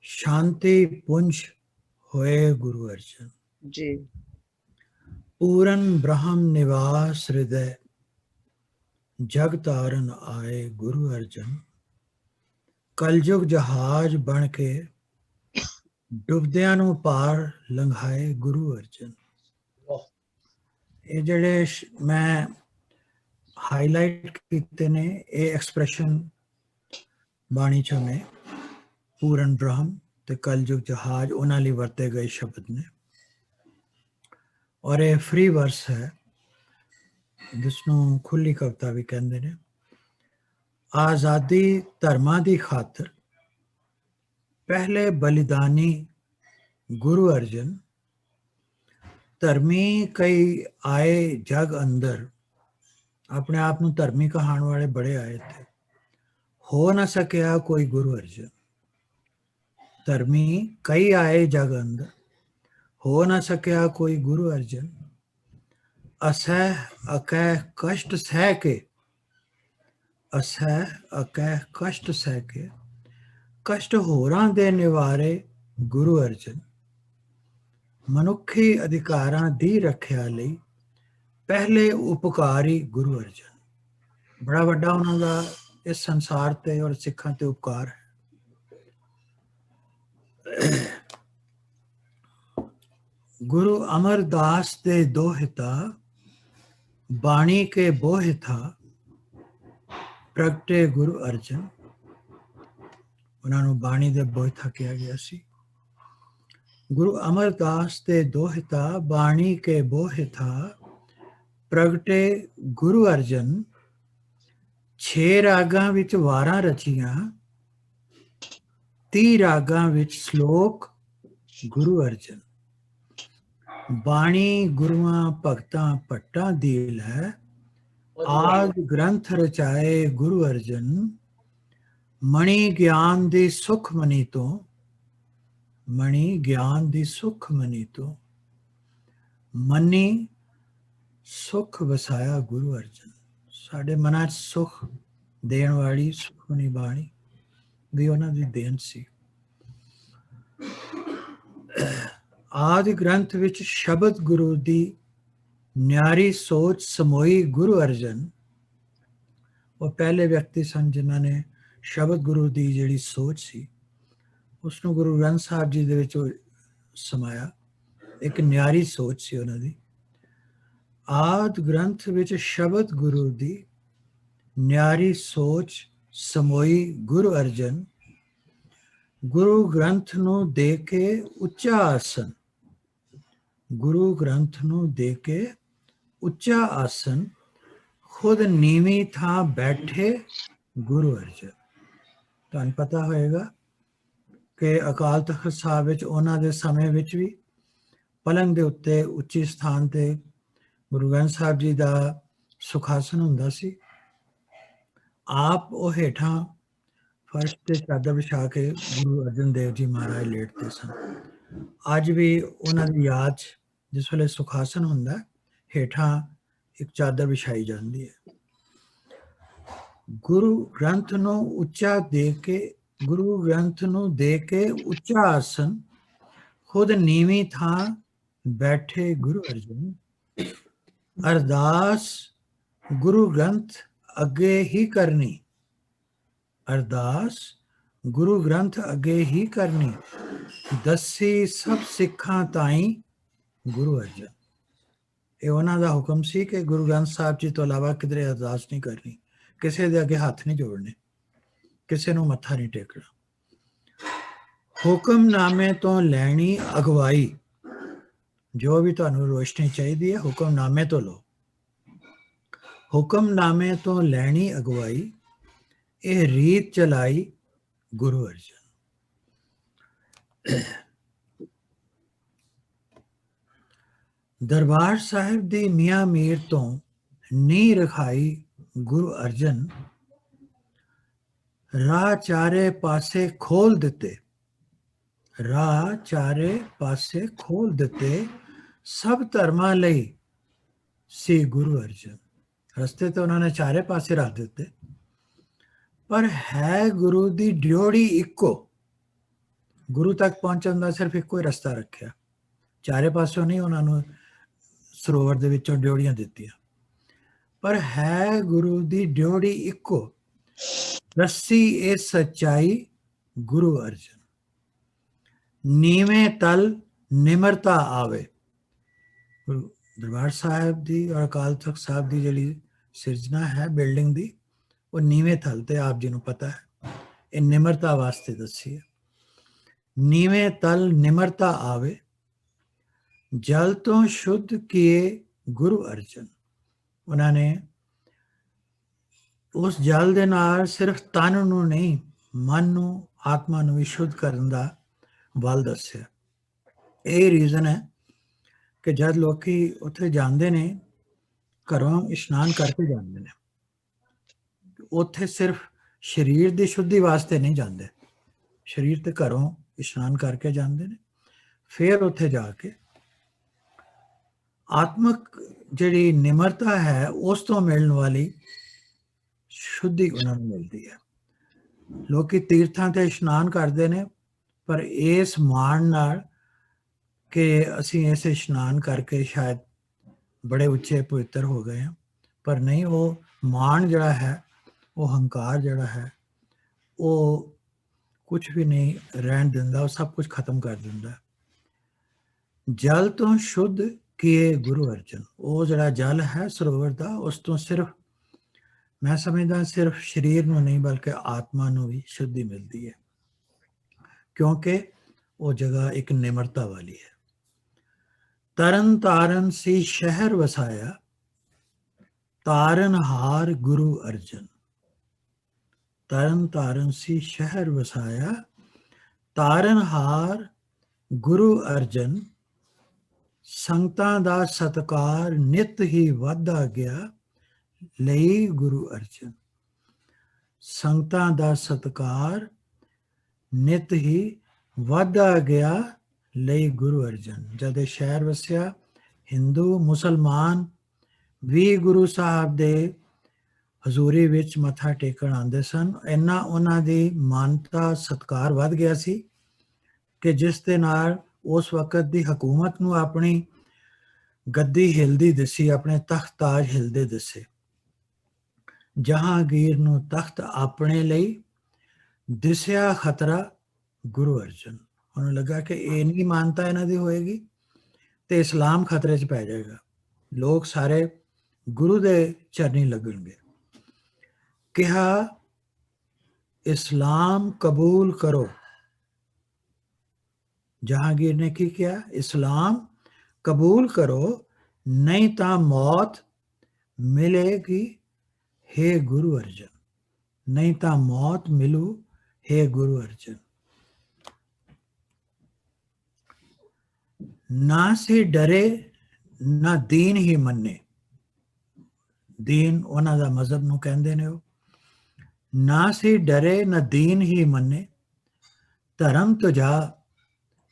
ਸ਼ਾਂਤੀ ਪੁੰਜ ਹੋਏ ਗੁਰੂ ਅਰਜਨ ਜੀ। ਪੂਰਨ ਬ੍ਰਹਮ ਨਿਵਾਸ ਹਿਰਦੈ ਜਗ ਤਾਰਨ ਆਏ ਗੁਰੂ ਅਰਜਨ, ਕਲਯੁਗ ਜਹਾਜ਼ ਬਣ ਕੇ ਡੁੱਬਦਿਆਂ ਨੂੰ ਪਾਰ ਲੰਘਾਏ ਗੁਰੂ ਅਰਜਨ। ਇਹ ਜਿਹੜੇ ਮੈਂ ਹਾਈਲਾਈਟ ਕੀਤੇ ਨੇ ਇਹ ਐਕਸਪ੍ਰੈਸ਼ਨ ਬਾਣੀ ਚੋਂ ਨੇ। ਪੂਰਨ ਬ੍ਰਹਮ ਤੇ ਕਲਯੁਗ ਜਹਾਜ਼ ਉਹਨਾਂ ਲਈ ਵਰਤੇ ਗਏ ਸ਼ਬਦ ਨੇ, ਔਰ ਇਹ ਫ੍ਰੀ ਵਰਸ ਹੈ ਜਿਸਨੂੰ ਖੁੱਲੀ ਕਵਿਤਾ ਵੀ ਕਹਿੰਦੇ ਨੇ। ਆਜ਼ਾਦੀ ਧਰਮਾਂ ਦੀ ਖਾਤਰ ਪਹਿਲੇ ਬਲੀਦਾਨੀ ਗੁਰੂ ਅਰਜਨ, ਧਰਮੀ ਕਈ ਆਏ ਜਗ ਅੰਦਰ। ਆਪਣੇ ਆਪ ਨੂੰ ਧਰਮੀ ਕਹਾਣ ਵਾਲੇ ਬੜੇ ਆਏ ਥੇ, ਹੋ ਨਾ ਸਕਿਆ ਕੋਈ ਗੁਰੂ ਅਰਜਨ। ਧਰਮੀ ਕਈ ਆਏ ਜਗ ਅੰਦਰ, ਹੋ ਨਾ ਸਕਿਆ ਕੋਈ ਗੁਰੂ ਅਰਜਨ। ਅਸਹਿ ਅਕਹਿ ਕਸ਼ਟ ਸਹਿ ਕੇ, ਅਸਹਿ ਅਕਹਿ ਕਸ਼ਟ ਸਹਿ ਕੇ, ਕਸ਼ਟ ਹੋਰਾਂ ਦੇ ਨਿਵਾਰੇ ਗੁਰੂ ਅਰਜਨ। ਮਨੁੱਖੀ ਅਧਿਕਾਰਾਂ ਦੀ ਰੱਖਿਆ ਲਈ ਪਹਿਲੇ ਉਪਕਾਰੀ ਗੁਰੂ ਅਰਜਨ। ਬੜਾ ਵੱਡਾ ਉਹਨਾਂ ਦਾ ਇਸ ਸੰਸਾਰ ਤੇ ਔਰ ਸਿੱਖਾਂ ਤੇ ਉਪਕਾਰ ਹੈ। ਗੁਰੂ ਅਮਰਦਾਸ ਦੇ ਦੋਹਿਤਾ, ਬਾਣੀ ਕੇ ਬੋਹਿਤਾ, ਪ੍ਰਗਟੇ ਗੁਰੂ ਅਰਜਨ। ਉਹਨਾਂ ਨੂੰ ਬਾਣੀ ਦੇ ਬੋਹਿਤਾ ਕਿਹਾ ਗਿਆ ਸੀ। ਗੁਰੂ ਅਮਰਦਾਸ ਦੇ ਦੋਹਿਤਾ, ਬਾਣੀ ਕੇ ਬੋਹਿਤਾ, ਪ੍ਰਗਟੇ ਗੁਰੂ ਅਰਜਨ। 6 ਰਾਗਾਂ ਵਿੱਚ ਵਾਰਾਂ ਰਚੀਆਂ, 30 ਰਾਗਾਂ ਵਿੱਚ ਸ਼ਲੋਕ ਗੁਰੂ ਅਰਜਨ। ਬਾਣੀ ਗੁਰੂਆਂ ਭਗਤਾਂ ਭੱਟਾਂ ਦੀ ਲੈ, ਆਦ ਗ੍ਰੰਥ ਰਚਾਏ ਗੁਰੂ ਅਰਜਨ। ਮਣੀ ਗਿਆਨ ਦੀ ਸੁਖ ਮਨੀ ਤੋਂ, ਮਣੀ ਗਿਆਨ ਦੀ ਸੁਖ ਮਨੀ ਤੋਂ, ਮਨੀ ਸੁਖ ਵਸਾਇਆ ਗੁਰੂ ਅਰਜਨ। ਸਾਡੇ ਮਨਾਂ 'ਚ ਸੁਖ ਦੇਣ ਵਾਲੀ ਸੁਖਮਨੀ ਬਾਣੀ ਵੀ ਉਹਨਾਂ ਦੀ ਦੇਣ ਸੀ। ਆਦਿ ਗ੍ਰੰਥ ਵਿੱਚ ਸ਼ਬਦ ਗੁਰੂ ਦੀ ਨਿਆਰੀ ਸੋਚ ਸਮੋਈ ਗੁਰੂ ਅਰਜਨ। ਉਹ ਪਹਿਲੇ ਵਿਅਕਤੀ ਸਨ ਜਿਨ੍ਹਾਂ ਨੇ ਸ਼ਬਦ ਗੁਰੂ ਦੀ ਜਿਹੜੀ ਸੋਚ ਸੀ ਉਸ ਨੂੰ ਗੁਰੂ ਗ੍ਰੰਥ ਸਾਹਿਬ ਜੀ ਦੇ ਵਿੱਚ ਸਮਾਇਆ। ਇੱਕ ਨਿਆਰੀ ਸੋਚ ਸੀ ਉਹਨਾਂ ਦੀ। ਆਦਿ ਗ੍ਰੰਥ ਵਿੱਚ ਸ਼ਬਦ ਗੁਰੂ ਦੀ ਨਿਆਰੀ ਸੋਚ ਸਮੋਈ ਗੁਰੂ ਅਰਜਨ। ਗੁਰੂ ਗ੍ਰੰਥ ਨੂੰ ਦੇ ਕੇ ਉੱਚਾ ਆਸਨ, ਗੁਰੂ ਗ੍ਰੰਥ ਨੂੰ ਦੇ ਕੇ ਉੱਚਾ ਆਸਨ, ਖੁਦ ਨੀਵੀਂ ਥਾਂ ਬੈਠੇ ਗੁਰੂ ਅਰਜਨ। ਤੁਹਾਨੂੰ ਪਤਾ ਹੋਏਗਾ ਕਿ ਅਕਾਲ ਤਖਤ ਸਾਹਿਬ ਵਿੱਚ ਉਹਨਾਂ ਦੇ ਸਮੇਂ ਵਿੱਚ ਵੀ ਪਲੰਗ ਦੇ ਉੱਤੇ ਉੱਚੀ ਸਥਾਨ ਤੇ ਗੁਰੂ ਗ੍ਰੰਥ ਸਾਹਿਬ ਜੀ ਦਾ ਸੁਖਾਸਨ ਹੁੰਦਾ ਸੀ। ਆਪ ਉਹ ਹੇਠਾਂ ਫਰਸ਼ ਤੇ ਚਾਦਰ ਵਿਛਾ ਕੇ ਗੁਰੂ ਅਰਜਨ ਦੇਵ ਜੀ ਮਹਾਰਾਜ ਲੇਟਦੇ ਸਨ। ਅੱਜ ਵੀ ਉਹਨਾਂ ਦੀ ਯਾਦ 'ਚ ਜਿਸ ਵੇਲੇ ਸੁਖਾਸਨ ਹੁੰਦਾ ਹੇਠਾਂ ਇੱਕ ਚਾਦਰ ਵਿਛਾਈ ਜਾਂਦੀ ਹੈ। ਗੁਰੂ ਗ੍ਰੰਥ ਨੂੰ ਉੱਚਾ ਦੇ ਕੇ, ਗੁਰੂ ਗ੍ਰੰਥ ਨੂੰ ਦੇ ਕੇ ਉੱਚਾ ਆਸਨ, ਖੁਦ ਨੀਵੀਂ ਥਾਂ ਬੈਠੇ ਗੁਰੂ ਅਰਜਨ। ਅਰਦਾਸ ਗੁਰੂ ਗ੍ਰੰਥ ਅੱਗੇ ਹੀ ਕਰਨੀ, ਅਰਦਾਸ ਗੁਰੂ ਗ੍ਰੰਥ ਅੱਗੇ ਹੀ ਕਰਨੀ, ਦੱਸੀ ਸਭ ਸਿੱਖਾਂ ਤਾਈਂ ਗੁਰੂ ਅਰਜਨ। ਇਹ ਉਹਨਾਂ ਦਾ ਹੁਕਮ ਸੀ ਕਿ ਗੁਰੂ ਗ੍ਰੰਥ ਸਾਹਿਬ ਜੀ ਤੋਂ ਇਲਾਵਾ ਕਿਧਰੇ ਅਰਦਾਸ ਨਹੀਂ ਕਰਨੀ, ਕਿਸੇ ਦੇ ਅੱਗੇ ਹੱਥ ਨਹੀਂ ਜੋੜਨੇ, ਕਿਸੇ ਨੂੰ ਮੱਥਾ ਨਹੀਂ ਟੇਕਣਾ। ਹੁਕਮਨਾਮੇ ਤੋਂ ਲੈਣੀ ਅਗਵਾਈ, ਜੋ ਵੀ ਤੁਹਾਨੂੰ ਰੋਸ਼ਨੀ ਚਾਹੀਦੀ ਹੈ ਹੁਕਮਨਾਮੇ ਤੋਂ ਲਓ। ਹੁਕਮਨਾਮੇ ਤੋਂ ਲੈਣੀ ਅਗਵਾਈ, ਇਹ ਰੀਤ ਚਲਾਈ ਗੁਰੂ ਅਰਜਨ। ਦਰਬਾਰ ਸਾਹਿਬ ਦੀ ਮੀਆਂ ਮੀਰ ਤੋਂ ਨੀਂਹ ਰਖਾਈ ਗੁਰੂ ਅਰਜਨ। ਰਾਹ ਚਾਰੇ ਪਾਸੇ ਖੋਲ ਦਿੱਤੇ, ਰਾਹ ਚਾਰੇ ਪਾਸੇ ਖੋਲ ਦਿੱਤੇ, ਸਭ ਧਰਮਾਂ ਲਈ ਸੀ ਗੁਰੂ ਅਰਜਨ। ਰਸਤੇ ਤੇ ਉਹਨਾਂ ਨੇ ਚਾਰੇ ਪਾਸੇ ਰੱਖ ਦਿੱਤੇ, ਪਰ ਹੈ ਗੁਰੂ ਦੀ ਡਿਓੜੀ ਇੱਕੋ। ਗੁਰੂ ਤੱਕ ਪਹੁੰਚਣ ਦਾ ਸਿਰਫ ਇੱਕੋ ਹੀ ਰਸਤਾ ਰੱਖਿਆ, ਚਾਰੇ ਪਾਸਿਓਂ ਨਹੀਂ ਉਹਨਾਂ ਨੂੰ ਸਰੋਵਰ ਦੇ ਵਿੱਚੋਂ ਡਿਓੜੀਆਂ ਦਿੱਤੀਆਂ, ਪਰ ਹੈ ਗੁਰੂ ਦੀ ਡਿਓੜੀ ਇੱਕੋ। ਰੱਸੀ ਇਹ ਸੱਚਾਈ ਗੁਰੂ ਅਰਜਨ। ਨੀਵੇਂ ਤਲ ਨਿਮਰਤਾ ਆਵੇ। ਦਰਬਾਰ ਸਾਹਿਬ ਦੀ ਔਰ ਅਕਾਲ ਤਖਤ ਸਾਹਿਬ ਦੀ ਜਿਹੜੀ ਸਿਰਜਣਾ ਹੈ ਬਿਲਡਿੰਗ ਦੀ, ਉਹ ਨੀਵੇਂ ਤਲ ਤੇ ਆਪ ਜੀ ਨੂੰ ਪਤਾ ਹੈ, ਇਹ ਨਿਮਰਤਾ ਵਾਸਤੇ ਦੱਸੀ ਹੈ। ਨੀਵੇਂ ਤਲ ਨਿਮਰਤਾ ਆਵੇ, ਜਲ ਤੋਂ ਸ਼ੁੱਧ ਕੀਏ ਗੁਰੂ ਅਰਜਨ। ਉਹਨਾਂ ਨੇ ਉਸ ਜਲ ਦੇ ਨਾਲ ਸਿਰਫ ਤਨ ਨੂੰ ਨਹੀਂ, ਮਨ ਨੂੰ, ਆਤਮਾ ਨੂੰ ਵੀ ਸ਼ੁੱਧ ਕਰਨ ਦਾ ਵੱਲ ਦੱਸਿਆ। ਇਹ ਰੀਜ਼ਨ ਹੈ ਕਿ ਜਦ ਲੋਕੀ ਉੱਥੇ ਜਾਂਦੇ ਨੇ, ਘਰੋਂ ਇਸ਼ਨਾਨ ਕਰਕੇ ਜਾਂਦੇ ਨੇ, ਉੱਥੇ ਸਿਰਫ ਸਰੀਰ ਦੀ ਸ਼ੁੱਧੀ ਵਾਸਤੇ ਨਹੀਂ ਜਾਂਦੇ, ਸਰੀਰ ਤੇ ਘਰੋਂ ਇਸ਼ਨਾਨ ਕਰਕੇ ਜਾਂਦੇ ਨੇ, ਫਿਰ ਉੱਥੇ ਜਾ ਕੇ ਆਤਮਕ ਜਿਹੜੀ ਨਿਮਰਤਾ ਹੈ ਉਸ ਤੋਂ ਮਿਲਣ ਵਾਲੀ ਸ਼ੁੱਧੀ ਉਹਨਾਂ ਨੂੰ ਮਿਲਦੀ ਹੈ। ਲੋਕੀ ਤੀਰਥਾਂ ਤੇ ਇਸ਼ਨਾਨ ਕਰਦੇ ਨੇ, ਪਰ ਇਸ ਮਾਣ ਨਾਲ ਕਿ ਅਸੀਂ ਇਸ ਇਸ਼ਨਾਨ ਕਰਕੇ ਸ਼ਾਇਦ ਬੜੇ ਉੱਚੇ ਪਵਿੱਤਰ ਹੋ ਗਏ ਹਾਂ, ਪਰ ਨਹੀਂ, ਉਹ ਮਾਣ ਜਿਹੜਾ ਹੈ, ਉਹ ਹੰਕਾਰ ਜਿਹੜਾ ਹੈ, ਉਹ ਕੁਝ ਵੀ ਨਹੀਂ ਰਹਿਣ ਦਿੰਦਾ, ਉਹ ਸਭ ਕੁਝ ਖਤਮ ਕਰ ਦਿੰਦਾ। ਜਲ ਤੋਂ ਸ਼ੁੱਧ ਕੀਏ ਗੁਰੂ ਅਰਜਨ। ਉਹ ਜਿਹੜਾ ਜਲ ਹੈ ਸਰੋਵਰ ਦਾ, ਉਸ ਤੋਂ ਸਿਰਫ ਮੈਂ ਸਮਝਦਾ ਸਿਰਫ ਸਰੀਰ ਨੂੰ ਨਹੀਂ ਬਲਕਿ ਆਤਮਾ ਨੂੰ ਵੀ ਸ਼ੁੱਧੀ ਮਿਲਦੀ ਹੈ, ਕਿਉਂਕਿ ਉਹ ਜਗ੍ਹਾ ਇੱਕ ਨਿਮਰਤਾ ਵਾਲੀ ਹੈ। ਤਰਨ ਤਾਰਨ ਸੀ ਸ਼ਹਿਰ ਵਸਾਇਆ, ਤਾਰਨਹਾਰ ਗੁਰੂ ਅਰਜਨ। ਤਰਨ ਤਾਰਨ ਸੀ ਸ਼ਹਿਰ ਵਸਾਇਆ, ਤਾਰਨਹਾਰ ਗੁਰੂ ਅਰਜਨ। ਸੰਗਤਾਂ ਦਾ ਸਤਿਕਾਰ ਨਿਤ ਹੀ ਵਧਦਾ ਗਿਆ, ਲਈ ਗੁਰੂ ਅਰਜਨ। ਸੰਗਤਾਂ ਦਾ ਸਤਿਕਾਰ ਨਿਤ ਹੀ ਵਾਧਾ ਗਿਆ ਲਈ ਗੁਰੂ ਅਰਜਨ। ਜਦ ਇਹ ਸ਼ਹਿਰ ਵਸਿਆ, ਹਿੰਦੂ ਮੁਸਲਮਾਨ ਵੀ ਗੁਰੂ ਸਾਹਿਬ ਦੇ ਹਜ਼ੂਰੀ ਵਿੱਚ ਮੱਥਾ ਟੇਕਣ ਆਉਂਦੇ ਸਨ। ਇੰਨਾ ਉਹਨਾਂ ਦੀ ਮਾਨਤਾ ਸਤਿਕਾਰ ਵੱਧ ਗਿਆ ਸੀ ਕਿ ਜਿਸ ਦੇ ਨਾਲ ਉਸ ਵਕਤ ਦੀ ਹਕੂਮਤ ਨੂੰ ਆਪਣੀ ਗੱਦੀ ਹਿਲਦੀ ਦਿਸੀ, ਆਪਣੇ ਤਖਤ ਤਾਜ ਹਿਲਦੇ ਦਿਸੇ। ਜਹਾਂਗੀਰ ਨੂੰ ਤਖਤ ਆਪਣੇ ਲਈ ਦਿਸਿਆ ਖਤਰਾ ਗੁਰੂ ਅਰਜਨ। ਉਹਨੂੰ ਲੱਗਾ ਕਿ ਇਹ ਨਹੀਂ ਮਾਨਤਾ ਇਹਨਾਂ ਦੀ ਹੋਏਗੀ ਤੇ ਇਸਲਾਮ ਖਤਰੇ 'ਚ ਪੈ ਜਾਏਗਾ, ਲੋਕ ਸਾਰੇ ਗੁਰੂ ਦੇ ਚਰਨੀ ਲੱਗਣਗੇ। ਕਿਹਾ ਇਸਲਾਮ ਕਬੂਲ ਕਰੋ। ਜਹਾਂਗੀਰ ਨੇ ਕੀ ਕਿਹਾ? ਇਸਲਾਮ ਕਬੂਲ ਕਰੋ, ਨਹੀਂ ਤਾਂ ਮੌਤ ਮਿਲੇਗੀ हे ਗੁਰੂ ਅਰਜਨ, ਨਹੀਂ ਤਾਂ ਮੌਤ ਮਿਲੂ हे ਗੁਰੂ ਅਰਜਨ। ਨਾ ਸੀ ਡਰੇ ਨਾ ਦੀਨ ਹੀ ਮੰਨੇ। ਦੀਨ ਉਹਨਾਂ ਦਾ ਮਜ਼ਹਬ ਨੂੰ ਕਹਿੰਦੇ ਨੇ ਉਹ। ਨਾ ਸੀ ਡਰੇ ਨਾ ਦੀਨ ਹੀ ਮੰਨੇ, ਧਰਮ ਤੁਝਾ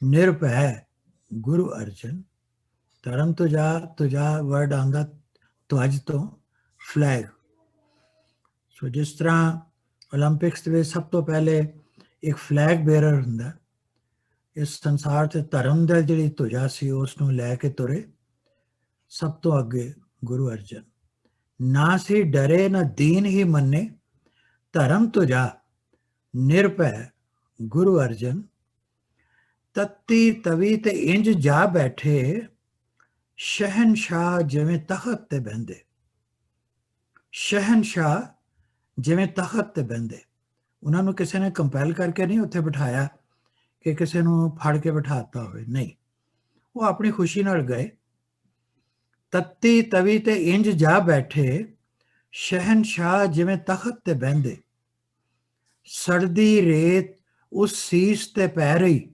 ਨਿਰਭੈ ਗੁਰੂ ਅਰਜਨ। ਧਰਮ ਤੁਝਾ ਵਰਡ ਆਉਂਦਾ ਧਵਜ ਤੋਂ, ਫਲੈਗ। ਸੋ ਜਿਸ ਤਰ੍ਹਾਂ 올림픽ਸ ਦੇ ਵਿੱਚ ਸਭ ਤੋਂ ਪਹਿਲੇ ਇੱਕ ਫਲੈਗ ਬੇਅਰਰ ਹੁੰਦਾ, ਇਸ ਸੰਸਾਰ ਤੇ ਧਰਮ ਦੀ ਜਿਹੜੀ ਧੁਜਾ ਸੀ ਉਸ ਨੂੰ ਲੈ ਕੇ ਤੁਰੇ ਸਭ ਤੋਂ ਅੱਗੇ ਗੁਰੂ ਅਰਜਨ। ਨਾ ਸੀ ਡਰੇ ਨਾ ਦੀਨ ਹੀ ਮੰਨੇ, ਧਰਮ ਤੁਝਾ ਨਿਰਭੈ ਗੁਰੂ ਅਰਜਨ। ਤਤੀ ਤਵੀ ਤੇ ਇੰਜ ਜਾ ਬੈਠੇ, ਸ਼ਹਿਨਸ਼ਾਹ ਜਿਵੇਂ ਤਖਤ ਤੇ ਬਹਿੰਦੇ। ਸ਼ਹਿਨਸ਼ਾਹ ਜਿਵੇਂ ਤਖਤ ਤੇ ਬਹਿੰਦੇ। ਉਹਨਾਂ ਨੂੰ ਕਿਸੇ ਨੇ ਕੰਪੈਲ ਕਰਕੇ ਨਹੀਂ ਉੱਥੇ ਬਿਠਾਇਆ ਕਿ ਕਿਸੇ ਨੂੰ ਫੜ ਕੇ ਬਿਠਾਤਾ ਹੋਵੇ, ਨਹੀਂ, ਉਹ ਆਪਣੀ ਖੁਸ਼ੀ ਨਾਲ ਗਏ। ਤਤੀ ਤਵੀ ਤੇ ਇੰਜ ਜਾ ਬੈਠੇ, ਸ਼ਹਿਨਸ਼ਾਹ ਜਿਵੇਂ ਤਖਤ ਤੇ ਬਹਿੰਦੇ। ਸੜਦੀ ਰੇਤ ਉਸ ਸੀਸ ਤੇ ਪੈ ਰਹੀ,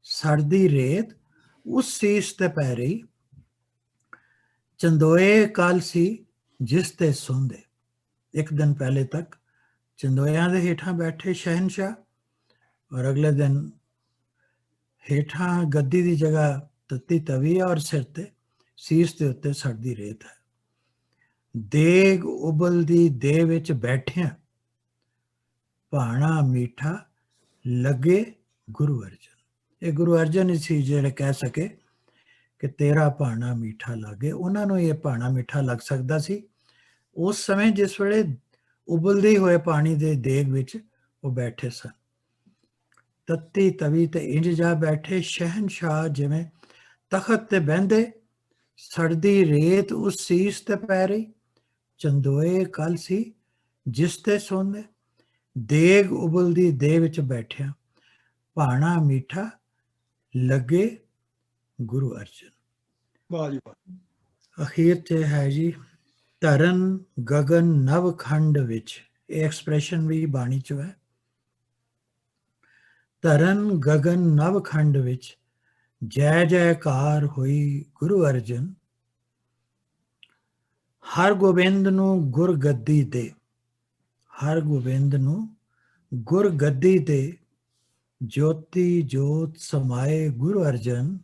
ਸੜਦੀ ਰੇਤ ਉਸ ਸੀਸ ਤੇ ਪੈ ਰਹੀ। ਚੰਦੋਏ ਕਲ ਸੀ ਜਿਸ ਤੇ ਸੌਂਦੇ। ਇੱਕ ਦਿਨ ਪਹਿਲੇ ਤੱਕ ਚੰਦੋਇਆਂ ਦੇ ਹੇਠਾਂ ਬੈਠੇ ਸ਼ਹਿਨਸ਼ਾਹ, ਔਰ ਅਗਲੇ ਦਿਨ ਹੇਠਾਂ ਗੱਦੀ ਦੀ ਜਗ੍ਹਾ ਤੱਤੀ ਤਵੀ ਔਰ ਸਿਰ ਤੇ ਸੀਸ ਦੇ ਉੱਤੇ ਸੜਦੀ ਰੇਤ ਹੈ। ਦੇਗ ਉਬਲਦੀ ਦੇ ਵਿੱਚ ਬੈਠਿਆਂ, ਭਾਣਾ ਮੀਠਾ ਲੱਗੇ ਗੁਰੂ ਅਰਜਨ। ਇਹ ਗੁਰੂ ਅਰਜਨ ਹੀ ਸੀ ਜਿਹੜੇ ਕਹਿ ਸਕੇ ਕਿ ਤੇਰਾ ਭਾਣਾ ਮੀਠਾ ਲੱਗੇ। ਉਹਨਾਂ ਨੂੰ ਇਹ ਭਾਣਾ ਮਿੱਠਾ ਲੱਗ ਸਕਦਾ ਸੀ ਉਸ ਸਮੇਂ ਜਿਸ ਵੇਲੇ ਉਬਲਦੇ ਹੋਏ ਪਾਣੀ ਦੇ ਦੇਗ ਵਿੱਚ ਉਹ ਬੈਠੇ ਸਨ। ਤੱਤੀ ਤਵੀ ਤੇ ਇੰਜ ਜਾ ਬੈਠੇ, ਸ਼ਹਿਨਸ਼ਾਹ ਜਿਵੇਂ ਤਖਤ ਤੇ ਬਹਿੰਦੇ। ਸੜਦੀ ਰੇਤ ਉਸ ਸੀਸ ਤੇ ਪੈ ਰਹੀ, ਚੰਦੋਏ ਕਲ ਸੀ ਜਿਸ ਤੇ ਸੌਂਦੇ। ਦੇਗ ਉਬਲਦੀ ਦੇ ਵਿੱਚ ਬੈਠਿਆ, ਭਾਣਾ ਮੀਠਾ ਲੱਗੇ ਗੁਰੂ ਅਰਜਨ। ਵਾਹ ਜੀ ਵਾਹ। ਅਖੀਰ ਤੇ ਹੈ ਜੀ, ਧਰਨ ਗਗਨ ਨਵ ਖੰਡ ਵਿੱਚ। ਇਹ ਐਕਸਪ੍ਰੈਸ਼ਨ ਵੀ ਬਾਣੀ ਚ ਹੈ। ਧਰਨ ਗਗਨ ਨਵ ਖੰਡ ਵਿੱਚ, ਜੈ ਜੈਕਾਰ ਹੋਈ ਗੁਰੂ ਅਰਜਨ। ਹਰ ਗੋਬਿੰਦ ਨੂੰ ਗੁਰ ਗੱਦੀ ਦੇ, ਹਰ ਗੋਬਿੰਦ ਨੂੰ ਗੁਰ ਗੱਦੀ ਦੇ। ਜੋਤੀ ਜੋਤ ਸਮਾਏ ਗੁਰੂ ਅਰਜਨ।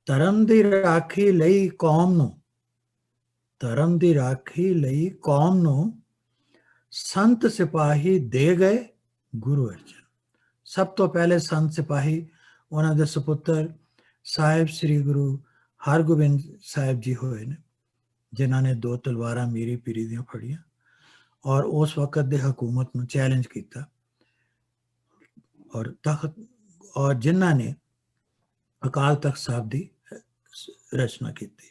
ਧਰਮ ਦੀ ਰਾਖੀ ਲਈ ਕੌਮ ਨੂੰ, ਧਰਮ ਦੀ ਰਾਖੀ ਲਈ ਕੌਮ ਨੂੰ ਸੰਤ ਸਿਪਾਹੀ ਦੇ ਗਏ ਗੁਰੂ ਅਰਜਨ। ਸਭ ਤੋਂ ਪਹਿਲੇ ਸੰਤ ਸਿਪਾਹੀ ਉਹਨਾਂ ਦੇ ਸੁਪੁੱਤਰ ਸਾਹਿਬ ਸ੍ਰੀ ਗੁਰੂ ਹਰਗੋਬਿੰਦ ਸਾਹਿਬ ਜੀ ਹੋਏ ਨੇ, ਜਿਨ੍ਹਾਂ ਨੇ 2 ਤਲਵਾਰਾਂ ਮੀਰੀ ਪੀਰੀ ਦੀਆਂ ਫੜੀਆਂ ਔਰ ਉਸ ਵਕਤ ਦੇ ਹਕੂਮਤ ਨੂੰ ਚੈਲੰਜ ਕੀਤਾ, ਔਰ ਤਖਤ ਔਰ ਜਿਨ੍ਹਾਂ ਨੇ ਅਕਾਲ ਤਖਤ ਸਾਹਿਬ ਦੀ ਰਚਨਾ ਕੀਤੀ।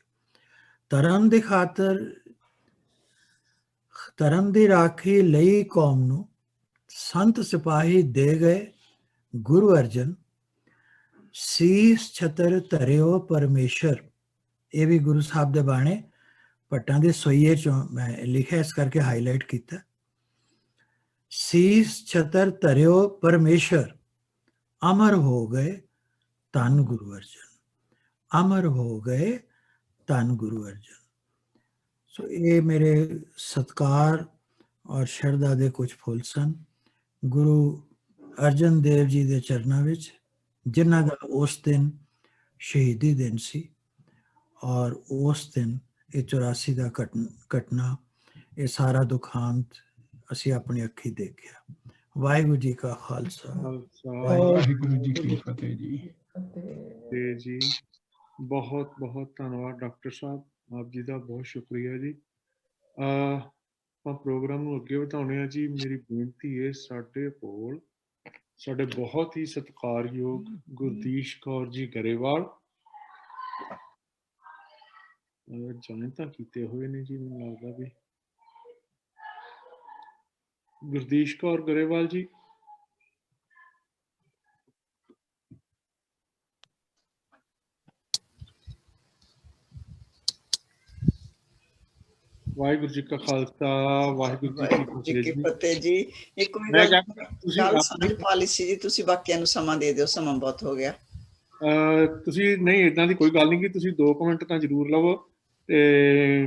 ਧਰਮ ਦੀ ਖਾਤਰ, ਧਰਮ ਦੀ ਰਾਖੀ ਲਈ ਕੌਮ ਨੂੰ ਸੰਤ ਸਿਪਾਹੀ ਦੇ ਗਏ ਗੁਰੂ ਅਰਜਨ। ਸੀਸ ਛਤਰ ਧਰਿਓ ਪਰਮੇਸ਼ਰ। ਇਹ ਵੀ ਗੁਰੂ ਸਾਹਿਬ ਦੇ ਬਾਣੇ ਭੱਟਾਂ ਦੇ ਸੋਈਏ ਚੋਂ ਮੈਂ ਲਿਖਿਆ, ਇਸ ਕਰਕੇ ਹਾਈਲਾਈਟ ਕੀਤਾ। ਸੀਸ ਛਤਰ ਧਰਿਓ ਪਰਮੇਸ਼ਰ, ਅਮਰ ਹੋ ਗਏ ਧੰਨ ਗੁਰੂ ਅਰਜਨ। ਅਮਰ ਹੋ ਗਏ ਧੰਨ ਗੁਰੂ ਅਰਜਨ। ਸੋ ਇਹ ਮੇਰੇ ਸਤਿਕਾਰ ਔਰ ਸ਼ਰਧਾ ਦੇ ਕੁਝ ਫੁੱਲ ਸਨ। ਗੁਰੂ ਅਰਜਨ ਦੇਵ ਜੀ ਦੇ ਚਰਨਾਂ ਵਿੱਚ, ਜਿਨ੍ਹਾਂ ਦਾ ਉਸ ਦਿਨ ਸ਼ਹੀਦੀ ਦਿਨ ਸੀ। ਔਰ ਉਸ ਦਿਨ ਇਹ 84 ਦਾ ਘਟਨਾ, ਇਹ ਸਾਰਾ ਦੁਖਾਂਤ ਅਸੀਂ ਆਪਣੀ ਅੱਖੀ ਦੇਖਿਆ। ਵਾਹਿਗੁਰੂ ਜੀ ਕਾ ਖਾਲਸਾ, ਵਾਹਿਗੁਰੂ ਜੀ ਕੀ ਫਤਿਹ ਜੀ। ਤੇ ਜੀ ਬਹੁਤ ਬਹੁਤ ਧੰਨਵਾਦ ਡਾਕਟਰ ਸਾਹਿਬ, ਆਪ ਜੀ ਦਾ ਬਹੁਤ ਸ਼ੁਕਰੀਆ ਜੀ। ਆਪਾਂ ਪ੍ਰੋਗਰਾਮ ਨੂੰ ਅੱਗੇ ਵਧਾਉਣੇ ਆ ਜੀ। ਮੇਰੀ ਬੇਨਤੀ ਹੈ ਸਾਡੇ ਕੋਲ ਸਾਡੇ ਬਹੁਤ ਹੀ ਸਤਿਕਾਰਯੋਗ ਗੁਰਦੀਸ਼ ਕੌਰ ਜੀ ਗਰੇਵਾਲ ਜੁਆਇਨ ਤਾਂ ਕੀਤੇ ਹੋਏ ਨੇ ਜੀ, ਮੈਨੂੰ ਲੱਗਦਾ ਵੀ ਗੁਰਦੀਸ਼ ਕੌਰ ਗਰੇਵਾਲ ਜੀ। ਵਾਹਿਗੁਰੂ ਜੀ ਕਾ ਖਾਲਸਾ, ਵਾਹਿਗੁਰੂ ਜੀ ਕੀ ਫਤਿਹ ਜੀ। ਇੱਕ ਸਾਂਝ ਪਾਲਿਸੀ ਜੀ, ਤੁਸੀਂ ਬਾਕੀਆਂ ਨੂੰ ਸਮਾਂ ਦੇ ਦਿਓ, ਸਮਾਂ ਬਹੁਤ ਹੋ ਗਿਆ। ਤੁਸੀਂ ਨਹੀਂ, ਏਦਾਂ ਦੀ ਕੋਈ ਗੱਲ ਨਹੀਂ ਕਿ ਤੁਸੀਂ 2 ਮਿੰਟ ਤਾਂ ਜ਼ਰੂਰ ਲਵੋ। ਤੇ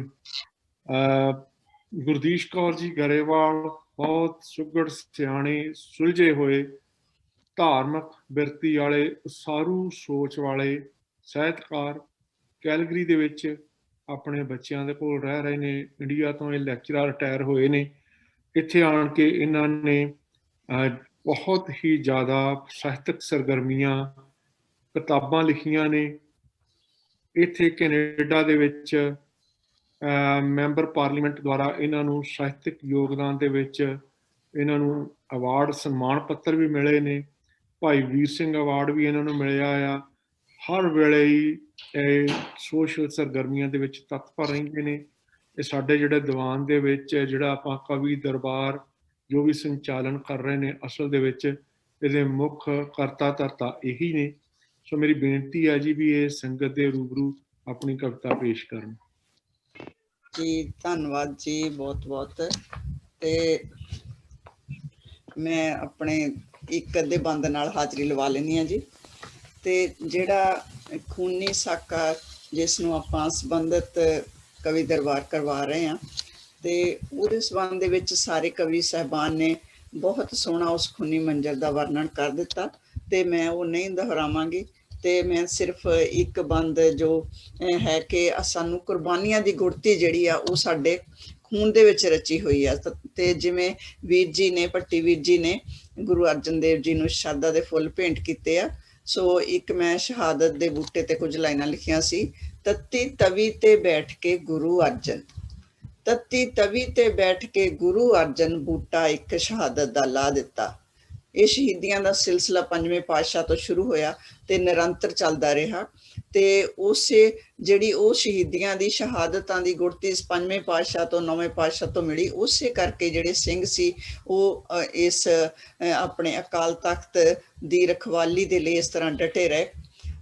ਗੁਰਦੀਸ਼ ਕੌਰ ਜੀ ਗਰੇਵਾਲ ਬਹੁਤ ਸੁਘੜ, ਸਿਆਣੇ, ਸੁਲਝੇ ਹੋਏ, ਧਾਰਮਿਕ ਬਿਰਤੀ ਵਾਲੇ, ਉਸਾਰੂ ਸੋਚ ਵਾਲੇ ਸਾਹਿਤਕਾਰ, ਕੈਲਗਰੀ ਦੇ ਵਿੱਚ ਆਪਣੇ ਬੱਚਿਆਂ ਦੇ ਕੋਲ ਰਹਿ ਰਹੇ ਨੇ। ਇੰਡੀਆ ਤੋਂ ਇਹ ਲੈਕਚਰਰ ਰਿਟਾਇਰ ਹੋਏ ਨੇ। ਇੱਥੇ ਆਣ ਕੇ ਇਹਨਾਂ ਨੇ ਬਹੁਤ ਹੀ ਜ਼ਿਆਦਾ ਸਾਹਿਤਕ ਸਰਗਰਮੀਆਂ, ਕਿਤਾਬਾਂ ਲਿਖੀਆਂ ਨੇ। ਇੱਥੇ ਕੈਨੇਡਾ ਦੇ ਵਿੱਚ ਮੈਂਬਰ ਪਾਰਲੀਮੈਂਟ ਦੁਆਰਾ ਇਹਨਾਂ ਨੂੰ ਸਾਹਿਤਕ ਯੋਗਦਾਨ ਦੇ ਵਿੱਚ ਇਹਨਾਂ ਨੂੰ ਅਵਾਰਡ, ਸਨਮਾਨ ਪੱਤਰ ਵੀ ਮਿਲੇ ਨੇ। ਭਾਈ ਵੀਰ ਸਿੰਘ ਅਵਾਰਡ ਵੀ ਇਹਨਾਂ ਨੂੰ ਮਿਲਿਆ ਆ। ਹਰ ਵੇਲੇ ਹੀ ਇਹ ਸੋਸ਼ਲ ਸਰਗਰਮੀਆਂ ਦੇ ਵਿੱਚ ਤਤਪਰ ਰਹਿੰਦੇ ਨੇ। ਇਹ ਸਾਡੇ ਜਿਹੜੇ ਦੀਵਾਨ ਦੇ ਵਿੱਚ ਜਿਹੜਾ ਆਪਾਂ ਕਵੀ ਦਰਬਾਰ ਜੋ ਵੀ ਸੰਚਾਲਨ ਕਰ ਰਹੇ ਨੇ, ਅਸਲ ਦੇ ਵਿੱਚ ਇਹਦੇ ਮੁੱਖ ਕਰਤਾ ਧਰਤਾ ਇਹੀ ਨੇ। ਸੋ ਮੇਰੀ ਬੇਨਤੀ ਹੈ ਜੀ ਵੀ ਇਹ ਸੰਗਤ ਦੇ ਰੂਬਰੂ ਆਪਣੀ ਕਵਿਤਾ ਪੇਸ਼ ਕਰਨ ਜੀ। ਧੰਨਵਾਦ ਜੀ, ਬਹੁਤ ਬਹੁਤ। ਤੇ ਮੈਂ ਆਪਣੇ ਇੱਕ ਅੱਧੇ ਬੰਦ ਨਾਲ ਹਾਜ਼ਰੀ ਲਵਾ ਲੈਂਦੀ ਹਾਂ ਜੀ। ਤੇ ਜਿਹੜਾ ਖੂਨੀ ਸਾਕਾ ਜਿਸ ਨੂੰ ਆਪਾਂ ਸੰਬੰਧਿਤ ਕਵੀ ਦਰਬਾਰ ਕਰਵਾ ਰਹੇ ਹਾਂ, ਤੇ ਉਹਦੇ ਸੰਬੰਧ ਦੇ ਵਿੱਚ ਸਾਰੇ ਕਵੀ ਸਾਹਿਬਾਨ ਨੇ ਬਹੁਤ ਸੋਹਣਾ ਉਸ ਖੂਨੀ ਮੰਜ਼ਰ ਦਾ ਵਰਣਨ ਕਰ ਦਿੱਤਾ, ਤੇ ਮੈਂ ਉਹ ਨਹੀਂ ਦੁਹਰਾਵਾਂਗੀ। ਤੇ ਮੈਂ ਸਿਰਫ ਇੱਕ ਬੰਦ ਜੋ ਹੈ ਕਿ ਸਾਨੂੰ ਕੁਰਬਾਨੀਆਂ ਦੀ ਗੁੜਤੀ ਜਿਹੜੀ ਆ ਉਹ ਸਾਡੇ ਖੂਨ ਦੇ ਵਿੱਚ ਰਚੀ ਹੋਈ ਆ। ਤੇ ਜਿਵੇਂ ਵੀਰ ਜੀ ਨੇ, ਭੱਟੀ ਵੀਰ ਜੀ ਨੇ ਗੁਰੂ ਅਰਜਨ ਦੇਵ ਜੀ ਨੂੰ ਸ਼ਹਾਦਤ ਦੇ ਫੁੱਲ ਭੇਂਟ ਕੀਤੇ ਆ। ਸੋ ਇੱਕ ਮੈਂ ਸ਼ਹਾਦਤ ਦੇ ਬੂਟੇ ਤੇ ਕੁਝ ਲਾਈਨਾਂ ਲਿਖੀਆਂ ਸੀ। ਤੱਤੀ ਤਵੀ ਤੇ ਬੈਠ ਕੇ ਗੁਰੂ ਅਰਜਨ, ਤੱਤੀ ਤਵੀ ਤੇ ਬੈਠ ਕੇ ਗੁਰੂ ਅਰਜਨ, ਬੂਟਾ ਇੱਕ ਸ਼ਹਾਦਤ ਦਾ ਲਾ ਦਿੱਤਾ। ਇਹ ਸ਼ਹੀਦੀਆਂ ਦਾ ਸਿਲਸਿਲਾ 5ਵੇਂ ਪਾਤਸ਼ਾਹ ਤੋਂ ਸ਼ੁਰੂ ਹੋਇਆ ਤੇ ਨਿਰੰਤਰ ਚੱਲਦਾ ਰਿਹਾ। ਤੇ ਉਸੇ ਜਿਹੜੀ ਉਹ ਸ਼ਹੀਦੀਆਂ ਦੀ ਸ਼ਹਾਦਤਾਂ ਦੀ ਗੁੜਤੀ 5ਵੇਂ ਪਾਤਸ਼ਾਹ ਤੋਂ 9ਵੇਂ ਪਾਤਸ਼ਾਹ ਤੋਂ ਮਿਲੀ, ਉਸੇ ਕਰਕੇ ਜਿਹੜੇ ਸਿੰਘ ਸੀ ਉਹ ਇਸ ਆਪਣੇ ਅਕਾਲ ਤਖਤ ਦੀ ਰਖਵਾਲੀ ਦੇ ਲਈ ਇਸ ਤਰ੍ਹਾਂ ਡਟੇ ਰਹੇ।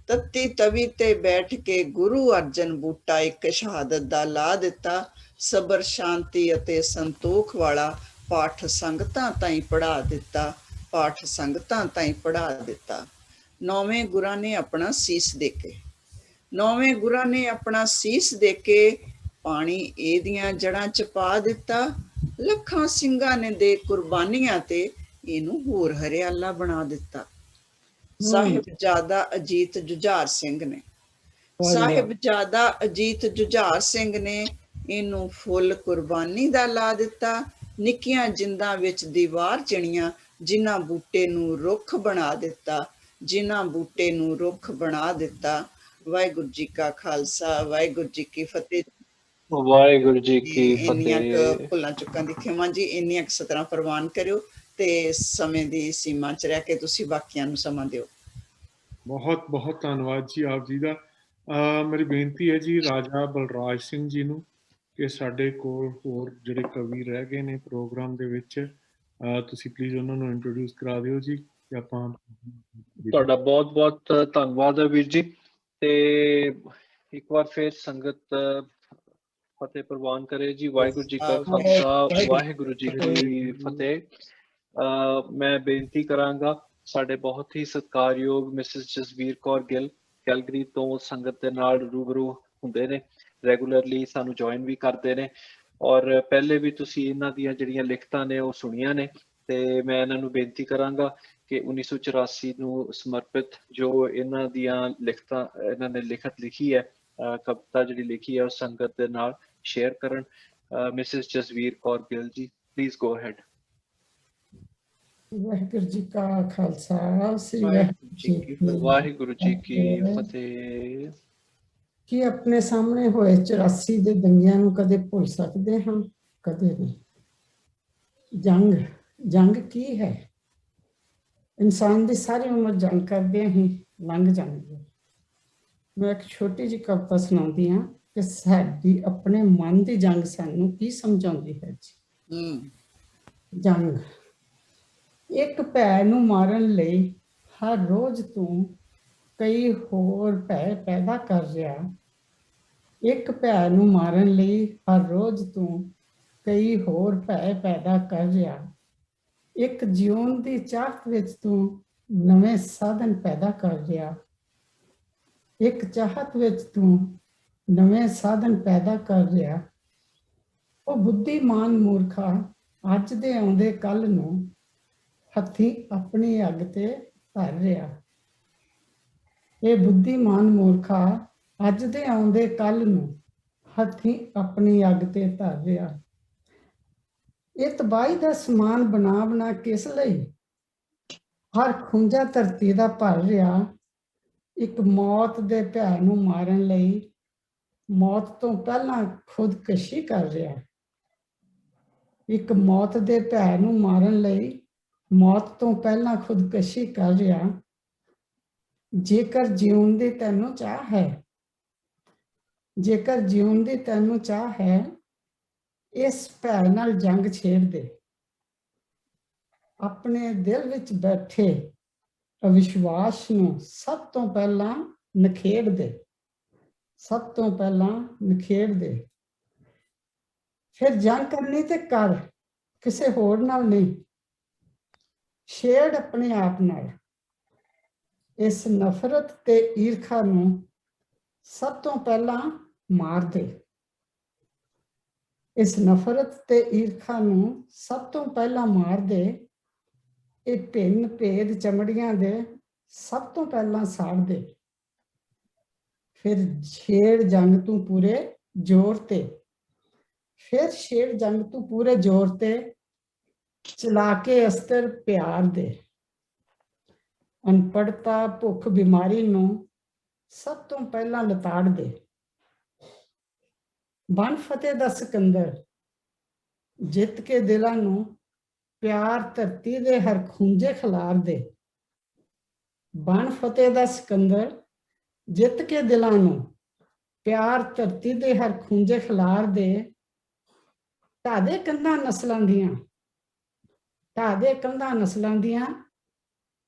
ਤੱਤੀ ਤਵੀ ਤੇ ਬੈਠ ਕੇ ਗੁਰੂ ਅਰਜਨ, ਬੂਟਾ ਇੱਕ ਸ਼ਹਾਦਤ ਦਾ ਲਾ ਦਿੱਤਾ। ਸਬਰ, ਸ਼ਾਂਤੀ ਅਤੇ ਸੰਤੋਖ ਵਾਲਾ ਪਾਠ ਸੰਗਤਾਂ ਤਾਈਂ ਪੜ੍ਹਾ ਦਿੱਤਾ, ਪਾਠ ਸੰਗਤਾਂ ਤਾਈਂ ਪੜ੍ਹਾ ਦਿੱਤਾ। 9ਵੇਂ ਗੁਰਾਂ ਨੇ ਆਪਣਾ ਸੀਸ ਦੇ ਕੇ, 9ਵੇਂ ਗੁਰਾਂ ਨੇ ਆਪਣਾ ਸੀਸ ਦੇ ਕੇ ਪਾਣੀ ਇਹਦੀਆਂ ਜੜ੍ਹਾਂ ਚ ਪਾ ਦਿੱਤਾ। ਲੱਖਾਂ ਸਿੰਘਾਂ ਨੇ ਦੇ ਕੁਰਬਾਨੀਆਂ ਤੇ ਇਹਨੂੰ ਹੋਰ ਹਰਿਆਲਾ ਬਣਾ ਦਿੱਤਾ। ਸਾਹਿਬਜ਼ਾਦਾ ਅਜੀਤ ਜੁਝਾਰ ਸਿੰਘ ਨੇ, ਸਾਹਿਬਜ਼ਾਦਾ ਅਜੀਤ ਜੁਝਾਰ ਸਿੰਘ ਨੇ ਇਹਨੂੰ ਫੁੱਲ ਕੁਰਬਾਨੀ ਦਾ ਲਾ ਦਿੱਤਾ। ਨਿੱਕੀਆਂ ਜਿੰਦਾਂ ਵਿੱਚ ਦੀਵਾਰ ਚਿਣੀਆਂ, ਜਿਨ੍ਹਾਂ ਬੂਟੇ ਨੂੰ ਰੁੱਖ ਬਣਾ ਦਿੱਤਾ, ਜਿਨ੍ਹਾਂ ਬੂਟੇ ਨੂੰ ਰੁੱਖ ਬਣਾ ਦਿੱਤਾ। ਵਾਹਿਗੁਰੂ ਜੀ ਕਾ ਖਾਲਸਾ, ਵਾਹਿਗੁਰੂ ਜੀ ਕੀ ਫਤਿਹ। ਵਾਹਿਗੁਰੂ ਜੀ ਕੀ ਇੰਨੀਆਂ ਫਤਿਹ। ਭੁੱਲਾਂ ਚੁੱਕਾਂ ਦੀ ਖਿਮਾ ਜੀ, ਇੰਨੀਆਂ ਸਤਰਾਂ ਪ੍ਰਵਾਨ ਕਰਿਓ ਤੇ ਸਮੇਂ ਦੀ ਸੀਮਾ ਚ ਰਹਿ ਕੇ ਤੁਸੀਂ ਬਾਕੀਆਂ ਨੂੰ ਸਮਾਂ ਦਿਓ। ਬਹੁਤ ਬਹੁਤ ਧੰਨਵਾਦ ਜੀ ਆਪ ਜੀ ਦਾ। ਮੇਰੀ ਬੇਨਤੀ ਹੈ ਜੀ ਰਾਜਾ ਬਲਰਾਜ ਸਿੰਘ ਜੀ ਨੂੰ ਕਿ ਸਾਡੇ ਕੋਲ ਹੋਰ ਜਿਹੜੇ ਕਵੀ ਰਹਿ ਗਏ ਨੇ ਪ੍ਰੋਗਰਾਮ ਦੇ ਵਿੱਚ, ਤੁਸੀਂ ਪਲੀਜ਼ ਉਹਨਾਂ ਨੂੰ ਇੰਟਰੋਡਿਊਸ ਕਰਾ ਦਿਓ ਜੀ। ਕਿ ਆਪਾਂ ਤੁਹਾਡਾ ਬਹੁਤ ਬਹੁਤ ਧੰਨਵਾਦ ਹੈ ਵੀਰ ਜੀ। ਤੇ ਇੱਕ ਵਾਰ ਫਿਰ ਸੰਗਤ ਫਤਿਹ ਪ੍ਰਵਾਨ ਕਰੇ ਜੀ। ਵਾਹਿਗੁਰੂ ਜੀ ਕਾ ਖਾਲਸਾ, ਵਾਹਿਗੁਰੂ ਜੀ ਕੀ ਫਤਿਹ। ਮੈਂ ਬੇਨਤੀ ਕਰਾਂਗਾ, ਸਾਡੇ ਬਹੁਤ ਹੀ ਸਤਿਕਾਰਯੋਗ ਮਿਸਿਸ ਜਸਵੀਰ ਕੌਰ ਗਿੱਲ ਕੈਲਗਰੀ ਤੋਂ ਸੰਗਤ ਦੇ ਨਾਲ ਰੂਬਰੂ ਹੁੰਦੇ ਨੇ, ਰੈਗੂਲਰਲੀ ਸਾਨੂੰ ਜੁਆਇਨ ਵੀ ਕਰਦੇ ਨੇ। ਔਰ ਪਹਿਲੇ ਵੀ ਤੁਸੀਂ ਇਹਨਾਂ ਦੀਆਂ ਜਿਹੜੀਆਂ ਲਿਖਤਾਂ ਨੇ ਉਹ ਸੁਣੀਆਂ ਨੇ। ਤੇ ਮੈਂ ਇਹਨਾਂ ਨੂੰ ਬੇਨਤੀ ਕਰਾਂਗਾ ਕਿ 1984 ਨੂੰ ਸਮਰਪਿਤ ਜੋ ਇਹਨਾਂ ਦੀਆਂ ਲਿਖਤਾਂ ਇਹਨਾਂ ਨੇ ਲਿਖੀ ਹੈ, ਕਵਿਤਾ ਜਿਹੜੀ ਲਿਖੀ ਹੈ, ਉਹ ਸੰਗਤ ਦੇ ਨਾਲ ਸ਼ੇਅਰ ਕਰਨ। Mrs Jasvir Kaur Gill ji, please go ahead. Waheguru ji ਕਾ ਖਾਲਸਾ, ਸ੍ਰੀ ਵਾਹਿਗੁਰੂ ਜੀ ਕੀ ਫਤਿਹ। ਕੀ ਆਪਣੇ ਸਾਹਮਣੇ ਹੋਏ 84 ਦੇ ਦੰਗਿਆਂ ਨੂੰ ਕਦੇ ਭੁੱਲ ਸਕਦੇ ਹਾਂ? ਕਦੇ ਨਹੀਂ। ਜੰਗ ਕੀ ਹੈ? ਇਨਸਾਨ ਦੀ ਸਾਰੀ ਉਮਰ ਜੰਗ ਕਰਦੇ ਹੀ ਲੰਘ ਜਾਂਦੀ ਹੈ। ਮੈਂ ਇੱਕ ਛੋਟੀ ਜਿਹੀ ਕਵਿਤਾ ਸੁਣਾਉਂਦੀ ਹਾਂ ਕਿ ਸਾਡੀ ਆਪਣੇ ਮਨ ਦੀ ਜੰਗ ਸਾਨੂੰ ਕੀ ਸਮਝਾਉਂਦੀ ਹੈ ਜੀ। ਜੰਗ। ਇੱਕ ਭੈ ਨੂੰ ਮਾਰਨ ਲਈ ਹਰ ਰੋਜ਼ ਤੂੰ ਕਈ ਹੋਰ ਭੈ ਪੈਦਾ ਕਰ ਰਿਹਾ। ਇੱਕ ਭੈ ਨੂੰ ਮਾਰਨ ਲਈ ਹਰ ਰੋਜ਼ ਤੂੰ ਕਈ ਹੋਰ ਭੈ ਪੈਦਾ ਕਰ ਰਿਹਾ। ਇੱਕ ਜਿਉਣ ਦੀ ਚਾਹਤ ਵਿੱਚ ਤੂੰ ਨਵੇਂ ਸਾਧਨ ਪੈਦਾ ਕਰ ਰਿਹਾ। ਇੱਕ ਚਾਹਤ ਵਿੱਚ ਤੂੰ ਨਵੇਂ ਸਾਧਨ ਪੈਦਾ ਕਰ ਰਿਹਾ। ਉਹ ਬੁੱਧੀਮਾਨ ਮੂਰਖਾ ਅੱਜ ਦੇ ਆਉਂਦੇ ਕੱਲ ਨੂੰ ਹੱਥੀਂ ਆਪਣੀ ਅੱਗ ਤੇ ਧਰ ਰਿਹਾ। ਇਹ ਬੁੱਧੀਮਾਨ ਮੂਰਖਾ ਅੱਜ ਦੇ ਆਉਂਦੇ ਕੱਲ ਨੂੰ ਹੱਥੀਂ ਆਪਣੀ ਅੱਗ ਤੇ ਧਰ ਰਿਹਾ। ਇਹ ਤਬਾਹੀ ਦਾ ਸਮਾਨ ਬਣਾ ਕਿਸ ਲਈ ਹਰ ਖੁੰਝਾ ਧਰਤੀ ਦਾ ਭਰ ਰਿਹਾ। ਇੱਕ ਮੌਤ ਦੇ ਭੈ ਨੂੰ ਮਾਰਨ ਲਈ ਮੌਤ ਤੋਂ ਪਹਿਲਾਂ ਖੁਦਕਸ਼ੀ ਕਰ ਰਿਹਾ। ਇੱਕ ਮੌਤ ਦੇ ਭੈ ਨੂੰ ਮਾਰਨ ਲਈ ਮੌਤ ਤੋਂ ਪਹਿਲਾਂ ਖੁਦਕਸ਼ੀ ਕਰ ਰਿਹਾ। ਜੇਕਰ ਜਿਉਣ ਦੀ ਤੈਨੂੰ ਚਾਹ ਹੈ, ਜੇਕਰ ਜਿਉਣ ਦੀ ਤੈਨੂੰ ਚਾਹ ਹੈ, ਇਸ ਭੈ ਨਾਲ ਜੰਗ ਛੇੜ ਦੇ। ਆਪਣੇ ਦਿਲ ਵਿੱਚ ਬੈਠੇ ਅਵਿਸ਼ਵਾਸ ਨੂੰ ਸਭ ਤੋਂ ਪਹਿਲਾਂ ਨਿਖੇੜ ਦੇ। ਸਭ ਤੋਂ ਪਹਿਲਾਂ ਨਿਖੇੜ ਦੇ। ਫਿਰ ਜੰਗ ਕਰਨੀ ਤੇ ਕਰ, ਕਿਸੇ ਹੋਰ ਨਾਲ ਨਹੀਂ। ਛੇੜ ਆਪਣੇ ਆਪ ਨਾਲ। ਇਸ ਨਫ਼ਰਤ ਤੇ ਈਰਖਾ ਨੂੰ ਸਭ ਤੋਂ ਪਹਿਲਾਂ ਮਾਰ ਦੇ। ਇਸ ਨਫ਼ਰਤ ਤੇ ਈਰਖਾ ਨੂੰ ਸਭ ਤੋਂ ਪਹਿਲਾਂ ਮਾਰ ਦੇ। ਇਹ ਭਿੰਨ ਭੇਦ ਚਮੜੀਆਂ ਦੇ ਸਭ ਤੋਂ ਪਹਿਲਾਂ ਸਾੜ ਦੇ। ਫਿਰ ਛੇੜ ਜੰਗ ਤੂੰ ਪੂਰੇ ਜ਼ੋਰ ਤੇ। ਫਿਰ ਛੇੜ ਜੰਗ ਤੂੰ ਪੂਰੇ ਜ਼ੋਰ ਤੇ। ਚਲਾ ਕੇ ਅਸਤਰ ਪਿਆਰ ਦੇ। ਅਨਪੜ੍ਹਤਾ ਭੁੱਖ ਬਿਮਾਰੀ ਨੂੰ ਸਭ ਤੋਂ ਪਹਿਲਾਂ ਲਤਾੜ ਦੇ। ਬਣ ਫਤਿਹ ਦਾ ਸਿਕੰਦਰ, ਜਿੱਤ ਕੇ ਦਿਲਾਂ ਨੂੰ ਪਿਆਰ ਧਰਤੀ ਦੇ ਹਰ ਖੂੰਜੇ ਖਿਲਾਰ ਦੇ। ਬਣ ਫਤਿਹ ਦਾ ਸਿਕੰਦਰ, ਜਿੱਤ ਕੇ ਦਿਲਾਂ ਨੂੰ ਪਿਆਰ ਧਰਤੀ ਦੇ ਹਰ ਖੂੰਜੇ ਖਿਲਾਰ ਦੇ। ਢਾਦੇ ਕੰਧਾਂ ਨਸਲਾਂ ਦੀਆਂ, ਢਾਦੇ ਕੰਧਾਂ ਨਸਲਾਂ ਦੀਆਂ,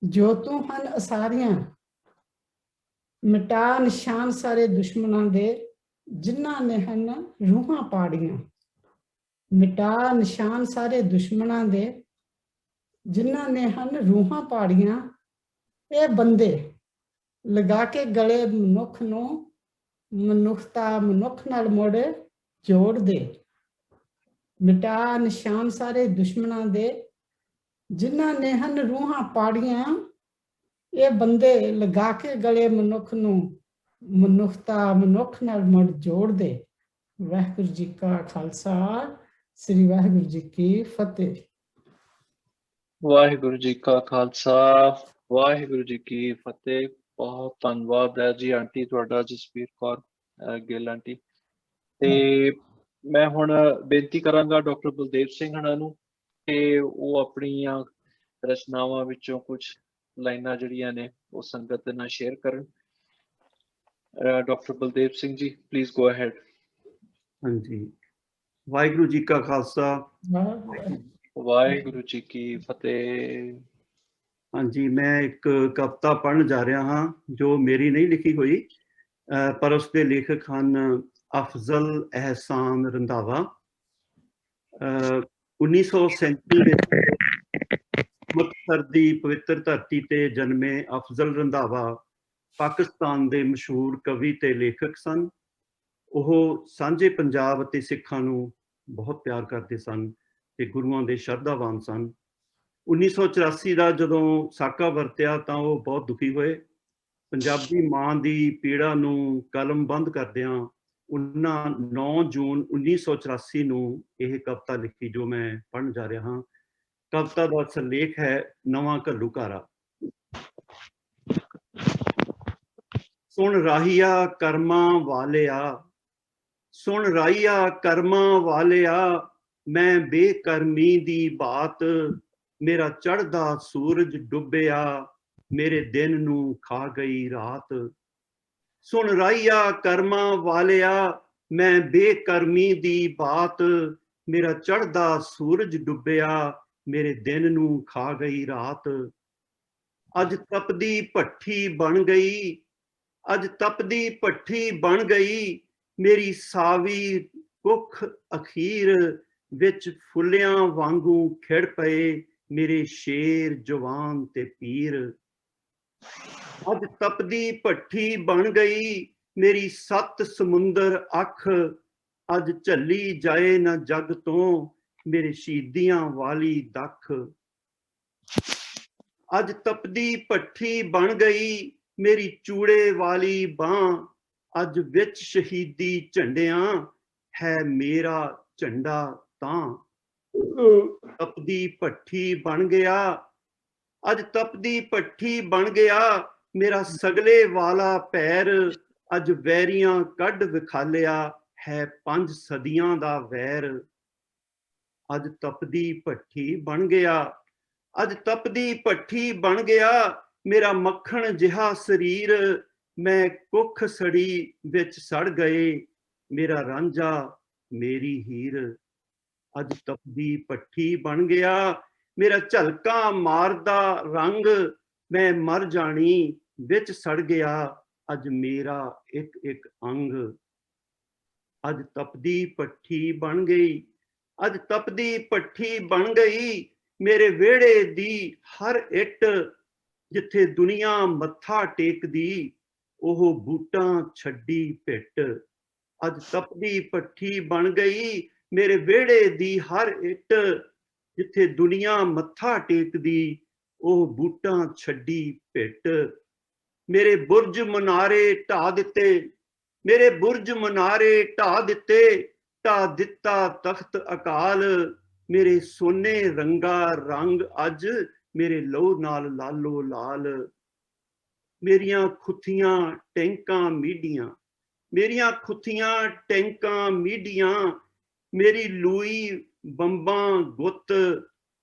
ਜੋ ਤੂੰ ਹਨ ਅਸਾਰੀਆਂ। ਮਿਟਾ ਨਿਸ਼ਾਨ ਸਾਰੇ ਦੁਸ਼ਮਣਾਂ ਦੇ, ਜਿਨ੍ਹਾਂ ਨੇ ਹਨ ਰੂਹਾਂ ਪਾੜੀਆਂ। ਮਿਟਾ ਨਿਸ਼ਾਨ ਸਾਰੇ ਦੁਸ਼ਮਣਾਂ ਦੇ, ਜਿਨ੍ਹਾਂ ਨੇ ਹਨ ਰੂਹਾਂ ਪਾੜੀਆਂ। ਇਹ ਬੰਦੇ ਲਗਾ ਕੇ ਗਲੇ ਮਨੁੱਖ ਨੂੰ ਮਨੁੱਖਤਾ ਮਨੁੱਖ ਨਾਲ ਮੁੜ ਜੋੜ ਦੇ। ਮਿਟਾ ਨਿਸ਼ਾਨ ਸਾਰੇ ਦੁਸ਼ਮਣਾਂ ਦੇ, ਜਿਨ੍ਹਾਂ ਨੇ ਹਨ ਰੂਹਾਂ ਪਾੜੀਆਂ। ਇਹ ਬੰਦੇ ਲਗਾ ਕੇ ਗਲੇ ਮਨੁੱਖ ਨੂੰ ਮਨੁੱਖਤਾ ਮਨੁੱਖ ਨਾਲ ਮੁੜ ਜੋੜ ਦੇ। ਵਾਹਿਗੁਰੂ ਜੀ ਕਾ ਖਾਲਸਾ, ਸ੍ਰੀ ਵਾਹਿਗੁਰੂ ਜੀ ਕੀ ਫਤਿਹ। ਵਾਹਿਗੁਰੂ ਜੀ ਕਾ ਖਾਲਸਾ, ਵਾਹਿਗੁਰੂ ਜੀ ਕੀ ਫਤਿਹ। ਬਹੁਤ ਧੰਨਵਾਦ ਹੈ ਜੀ ਆਂਟੀ ਤੁਹਾਡਾ, ਜਸਵੀਰ ਕੌਰ ਗਿੱਲ ਆਂਟੀ। ਤੇ ਮੈਂ ਹੁਣ ਬੇਨਤੀ ਕਰਾਂਗਾ ਡਾਕਟਰ ਬਲਦੇਵ ਸਿੰਘ ਹਣਾ ਨੂੰ ਕਿ ਉਹ ਆਪਣੀਆਂ ਰਚਨਾਵਾਂ ਵਿੱਚੋਂ ਕੁਝ ਲਾਈਨਾਂ ਜਿਹੜੀਆਂ ਨੇ ਉਹ ਸੰਗਤ ਦੇ ਨਾਲ ਸ਼ੇਅਰ ਕਰਨ। Doctor Baldev Singh ji, please go ahead. ਹਾਂਜੀ, ਵਾਹਿਗੁਰੂ ਜੀ ਕਾ ਖਾਲਸਾ, ਵਾਹਿਗੁਰੂ ਜੀ ਕੀ ਫਤਿਹ। ਹਾਂਜੀ, ਮੈਂ ਇੱਕ ਕਵਿਤਾ ਪੜ੍ਹਨ ਜਾ ਰਿਹਾ ਹਾਂ ਜੋ ਮੇਰੀ ਨਹੀਂ ਲਿਖੀ ਹੋਈ, ਪਰ ਉਸਦੇ ਲੇਖਕ ਹਨ ਅਫਜ਼ਲ ਅਹਿਸਾਨ ਰੰਧਾਵਾ। 1937 ਵਿੱਚ ਮੁਕਤਸਰ ਦੀ ਪਵਿੱਤਰ ਧਰਤੀ ਤੇ ਜਨਮੇ ਅਫਜ਼ਲ ਰੰਧਾਵਾ ਪਾਕਿਸਤਾਨ ਦੇ ਮਸ਼ਹੂਰ ਕਵੀ ਤੇ ਲੇਖਕ ਸਨ। ਉਹ ਸਾਂਝੇ ਪੰਜਾਬ ਅਤੇ ਸਿੱਖਾਂ ਨੂੰ ਬਹੁਤ ਪਿਆਰ ਕਰਦੇ ਸਨ ਤੇ ਗੁਰੂਆਂ ਦੇ ਸ਼ਰਧਾਵਾਨ ਸਨ। 1984 ਦਾ ਜਦੋਂ ਸਾਕਾ ਵਰਤਿਆ ਤਾਂ ਉਹ ਬਹੁਤ ਦੁਖੀ ਹੋਏ। ਪੰਜਾਬੀ ਮਾਂ ਦੀ ਪੀੜਾ ਨੂੰ ਕਲਮਬੰਦ ਕਰਦਿਆਂ ਉਹਨਾਂ 9 ਜੂਨ 1984 ਨੂੰ ਇਹ ਕਵਿਤਾ ਲਿਖੀ ਜੋ ਮੈਂ ਪੜ੍ਹਨ ਜਾ ਰਿਹਾ ਹਾਂ। ਕਵਿਤਾ ਦਾ ਸਿਰਲੇਖ ਹੈ ਨਵਾਂ ਘੱਲੂਘਾਰਾ। ਸੁਣ ਰਾਹੀਆ ਕਰਮਾਂ ਵਾਲਿਆ, ਸੁਣ ਰਾਹੀਆ ਕਰਮਾਂ ਵਾਲਿਆ, ਮੈਂ ਬੇਕਰਮੀ ਦੀ ਬਾਤ, ਮੇਰਾ ਚੜ੍ਹਦਾ ਸੂਰਜ ਡੁੱਬਿਆ, ਮੇਰੇ ਦਿਨ ਨੂੰ ਖਾ ਗਈ ਰਾਤ। ਸੁਣ ਰਾਹੀਆ ਕਰਮਾਂ ਵਾਲਿਆ, ਮੈਂ ਬੇਕਰਮੀ ਦੀ ਬਾਤ, ਮੇਰਾ ਚੜ੍ਹਦਾ ਸੂਰਜ ਡੁੱਬਿਆ, ਮੇਰੇ ਦਿਨ ਨੂੰ ਖਾ ਗਈ ਰਾਤ। ਅੱਜ ਤਪਦੀ ਭੱਠੀ ਬਣ ਗਈ, ਅੱਜ ਤਪਦੀ ਭੱਠੀ ਬਣ ਗਈ, ਮੇਰੀ ਸਾਵੀ ਕੁੱਖ ਅਖੀਰ ਵਿੱਚ ਫੁੱਲਿਆਂ ਵਾਂਗੂ ਖਿੜ ਪਏ, ਮੇਰੇ ਸ਼ੇਰ ਜਵਾਨ ਤੇ ਪੀਰ। ਅੱਜ ਤਪਦੀ ਭੱਠੀ ਬਣ ਗਈ, ਮੇਰੀ 7 ਸਮੁੰਦਰ ਅੱਖ, ਅੱਜ ਝੱਲੀ ਜਾਏ ਨਾ ਜੱਗ ਤੋਂ, ਮੇਰੇ ਸ਼ਹੀਦੀਆਂ ਵਾਲੀ ਦਖ। ਅੱਜ ਤਪਦੀ ਭੱਠੀ ਬਣ ਗਈ, ਮੇਰੀ ਚੂੜੇ ਵਾਲੀ ਬਾਂਹ, ਅੱਜ ਵਿੱਚ ਸ਼ਹੀਦੀ ਝੰਡਿਆਂ, ਹੈ ਮੇਰਾ ਝੰਡਾ ਤਾਂ। ਤਪਦੀ ਭੱਠੀ ਬਣ ਗਿਆ, ਅੱਜ ਤਪਦੀ ਭੱਠੀ ਬਣ ਗਿਆ, ਮੇਰਾ ਸਗਲੇ ਵਾਲਾ ਪੈਰ, ਅੱਜ ਵੈਰੀਆਂ ਕੱਢ ਵਿਖਾਲਿਆ, ਹੈ 5 ਸਦੀਆਂ ਦਾ ਵੈਰ। ਅੱਜ ਤਪਦੀ ਭੱਠੀ ਬਣ ਗਿਆ, ਅੱਜ ਤਪਦੀ ਭੱਠੀ ਬਣ ਗਿਆ, ਮੇਰਾ ਮੱਖਣ ਜਿਹਾ ਸਰੀਰ, ਮੈਂ ਕੁੱਖ ਸੜੀ ਵਿੱਚ ਸੜ ਗਏ, ਮੇਰਾ ਰਾਂਝਾ ਮੇਰੀ ਹੀਰ। ਅੱਜ ਤਪਦੀ ਭੱਠੀ ਬਣ ਗਿਆ, ਮੇਰਾ ਝਲਕਾ ਮਾਰਦਾ ਰੰਗ, ਮੈਂ ਮਰ ਜਾਣੀ ਵਿੱਚ ਸੜ ਗਿਆ, ਅੱਜ ਮੇਰਾ ਇੱਕ ਇੱਕ ਅੰਗ। ਅੱਜ ਤਪਦੀ ਭੱਠੀ ਬਣ ਗਈ, ਅੱਜ ਤਪਦੀ ਭੱਠੀ ਬਣ ਗਈ, ਮੇਰੇ ਵਿਹੜੇ ਦੀ ਹਰ ਇੱਟ, ਜਿੱਥੇ ਦੁਨੀਆ ਮੱਥਾ ਟੇਕਦੀ, ਉਹ ਬੂਟਾਂ ਛੱਡੀ ਭਿੱਟ। ਅੱਜ ਤਪਦੀ ਭੱਠੀ ਬਣ ਗਈ, ਮੇਰੇ ਵਿਹੜੇ ਦੀ ਹਰ ਇੱਟ, ਜਿੱਥੇ ਦੁਨੀਆ ਮੱਥਾ ਟੇਕਦੀ, ਉਹ ਬੂਟਾਂ ਛੱਡੀ ਭਿੱਟ। ਮੇਰੇ ਬੁਰਜ ਮਨਾਰੇ ਢਾਹ ਦਿੱਤੇ, ਮੇਰੇ ਬੁਰਜ ਮਨਾਰੇ ਢਾਹ ਦਿੱਤੇ, ਢਾਹ ਦਿੱਤਾ ਤਖਤ ਅਕਾਲ, ਮੇਰੇ ਸੋਨੇ ਰੰਗਾ ਰੰਗ ਅੱਜ, ਮੇਰੇ ਲਹੂ ਨਾਲ ਲਾਲੋ ਲਾਲ। ਮੇਰੀਆਂ ਖੁੱਥੀਆਂ ਟੈਂਕਾਂ ਮੀਡੀਆਂ, ਮੇਰੀਆਂ ਖੁੱਥੀਆਂ ਟੈਂਕਾਂ ਮੀਡੀਆਂ, ਮੇਰੀ ਲੂਈ ਬੰਬਾਂ ਗੁੱਤ,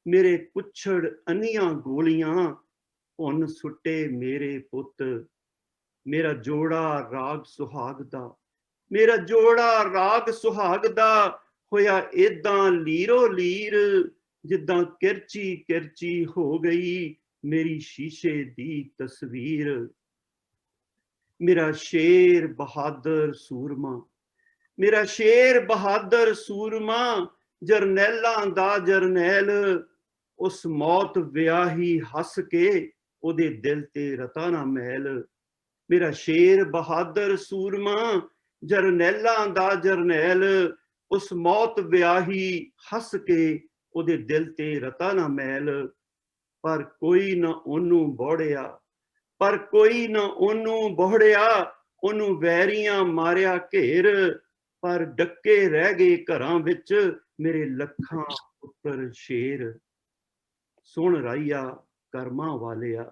ਮੇਰੇ ਕੁੱਛੜ ਅੰਨੀਆਂ ਗੋਲੀਆਂ, ਭੁੰਨ ਸੁੱਟੇ ਮੇਰੇ ਪੁੱਤ। ਮੇਰਾ ਜੋੜਾ ਰਾਗ ਸੁਹਾਗ ਦਾ, ਮੇਰਾ ਜੋੜਾ ਰਾਗ ਸੁਹਾਗ ਦਾ, ਹੋਇਆ ਏਦਾਂ ਲੀਰੋ ਲੀਰ, ਜਿੱਦਾਂ ਕਿਰਚੀ ਕਿਰਚੀ ਹੋ ਗਈ, ਮੇਰੀ ਸ਼ੀਸ਼ੇ ਦੀ ਤਸਵੀਰ। ਮੇਰਾ ਸ਼ੇਰ ਬਹਾਦਰ ਸੂਰਮਾ, ਮੇਰਾ ਸ਼ੇਰ ਬਹਾਦਰ ਸੂਰਮਾ, ਜਰਨੈਲਾਂ ਦਾ ਜਰਨੈਲ, ਉਸ ਮੌਤ ਵਿਆਹੀ ਹੱਸ ਕੇ, ਉਹਦੇ ਦਿਲ ਤੇ ਰਤਾ ਨਾ ਮੈਲ। ਮੇਰਾ ਸ਼ੇਰ ਬਹਾਦਰ ਸੂਰਮਾ, ਜਰਨੈਲਾਂ ਦਾ ਜਰਨੈਲ, ਉਸ ਮੌਤ ਵਿਆਹੀ ਹੱਸ ਕੇ, ਉਹਦੇ ਦਿਲ ਤੇ ਰਤਾ ਨਾ ਮੈਲ। ਪਰ ਕੋਈ ਨਾ ਉਹਨੂੰ ਬੋੜਿਆ, ਪਰ ਕੋਈ ਨਾ ਉਹਨੂੰ ਬੋੜਿਆ, ਉਹਨੂੰ ਵੈਰੀਆਂ ਮਾਰਿਆ ਘੇਰ, ਪਰ ਡੱਕੇ ਰਹਿ ਗਏ ਘਰਾਂ ਵਿੱਚ, ਮੇਰੇ ਲੱਖਾਂ ਪੁੱਤਰ ਸ਼ੇਰ। ਸੁਣ ਰਾਹੀਆ ਕਰਮਾਂ ਵਾਲਿਆ,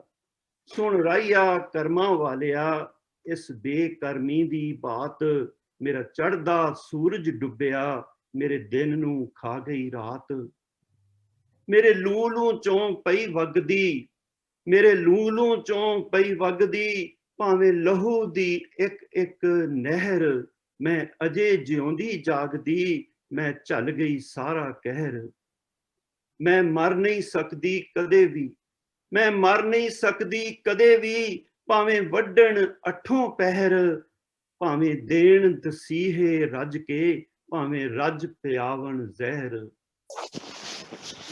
ਸੁਣ ਰਾਹੀਆ ਕਰਮਾਂ ਵਾਲਿਆ, ਇਸ ਬੇਕਰਮੀ ਦੀ ਬਾਤ, ਮੇਰਾ ਚੜ੍ਹਦਾ ਸੂਰਜ ਡੁੱਬਿਆ, ਮੇਰੇ ਦਿਨ ਨੂੰ ਖਾ ਗਈ ਰਾਤ। ਮੇਰੇ ਲੂਲੋਂ ਚੋਂ ਪਈ ਵਗਦੀ, ਮੇਰੇ ਲੂਲੋਂ ਚੋਂ ਪਈ ਵਗਦੀ, ਭਾਵੇਂ ਲਹੂ ਦੀ ਇੱਕ ਇੱਕ ਨਹਿਰ, ਮੈਂ ਅਜੇ ਜਿਉਂਦੀ ਜਾਗਦੀ, ਮੈਂ ਝੱਲ ਗਈ ਸਾਰਾ ਕਹਿਰ। ਮੈਂ ਮਰ ਨਹੀਂ ਸਕਦੀ ਕਦੇ ਵੀ, ਮੈਂ ਮਰ ਨਹੀਂ ਸਕਦੀ ਕਦੇ ਵੀ, ਭਾਵੇਂ ਵੱਢਣ 8 ਪਹਿਰ, ਭਾਵੇਂ ਦੇਣ ਦਸੀਹੇ ਰੱਜ ਕੇ, ਭਾਵੇਂ ਰੱਜ ਪਿਆਵਣ ਜ਼ਹਿਰ।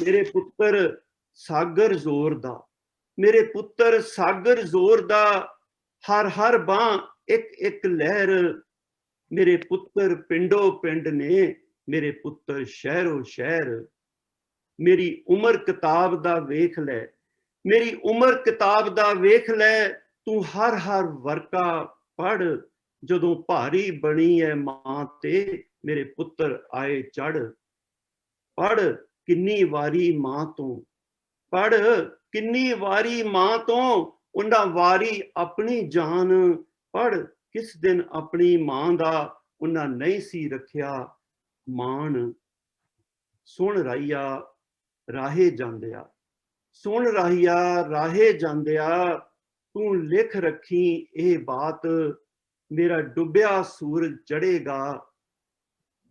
ਮੇਰੇ ਪੁੱਤਰ ਸਾਗਰ ਜ਼ੋਰ ਦਾ, ਮੇਰੇ ਪੁੱਤਰ ਸਾਗਰ ਜ਼ੋਰ ਦਾ, ਹਰ ਹਰ ਬਾਂਹ ਇੱਕ ਇੱਕ ਲਹਿਰ। ਮੇਰੇ ਪੁੱਤਰ ਪਿੰਡੋ ਪਿੰਡ ਨੇ, ਮੇਰੇ ਪੁੱਤਰ ਸ਼ਹਿਰੋ ਸ਼ਹਿਰ। मेरी उम्र किताब दा वेख लै, मेरी उम्र किताब दा वेख लै, तू हर हर वर्का पढ़, जदों भारी बनी है मां ते मेरे पुत्र आए चढ़। पढ़ किन्नी वारी मां तो, पढ़ किन्नी वारी मां तो, उन्ना वारी अपनी जान। पढ़ किस दिन अपनी मां दा उन्ना नहीं सी रखिया मान। सुन राहिया राहे जांदिया, सुन राहिया राहे जांदिया, तू लिख रखी ए बात, मेरा डुबिया सूरज चढ़ेगा,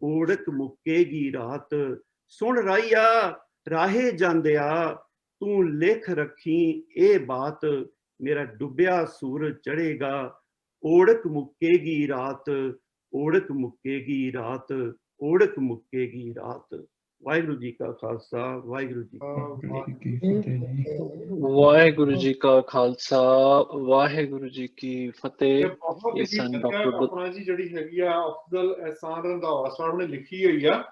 ओढ़क मुक्केगी रात। सुन राहिया राहे जांदिया, तू लिख रखी ए बात, मेरा डुबिया सूरज चढ़ेगा, ओढ़क मुक्केगी रात, ओढ़क मुक्केगी रात, ओढ़क मुक्केगी रात। वाहिगुरु जी का खालसा, वाहिगुरु जी की फतेह। वाहिगुरु जी का खालसा, वाहिगुरु जी की फतेह। बहुत ये ही सन चंगा डॉक्टर ਆਪਣਾ ਜੀ ਜਿਹੜੀ ਹੈਗੀ ਆ ਅਫਜ਼ਲ ਅਹਿਸਾਨ ਰੰਧਾਵਾ ਸਾਹਿਬ ਨੇ ਲਿਖੀ ਹੋਈ ਆ,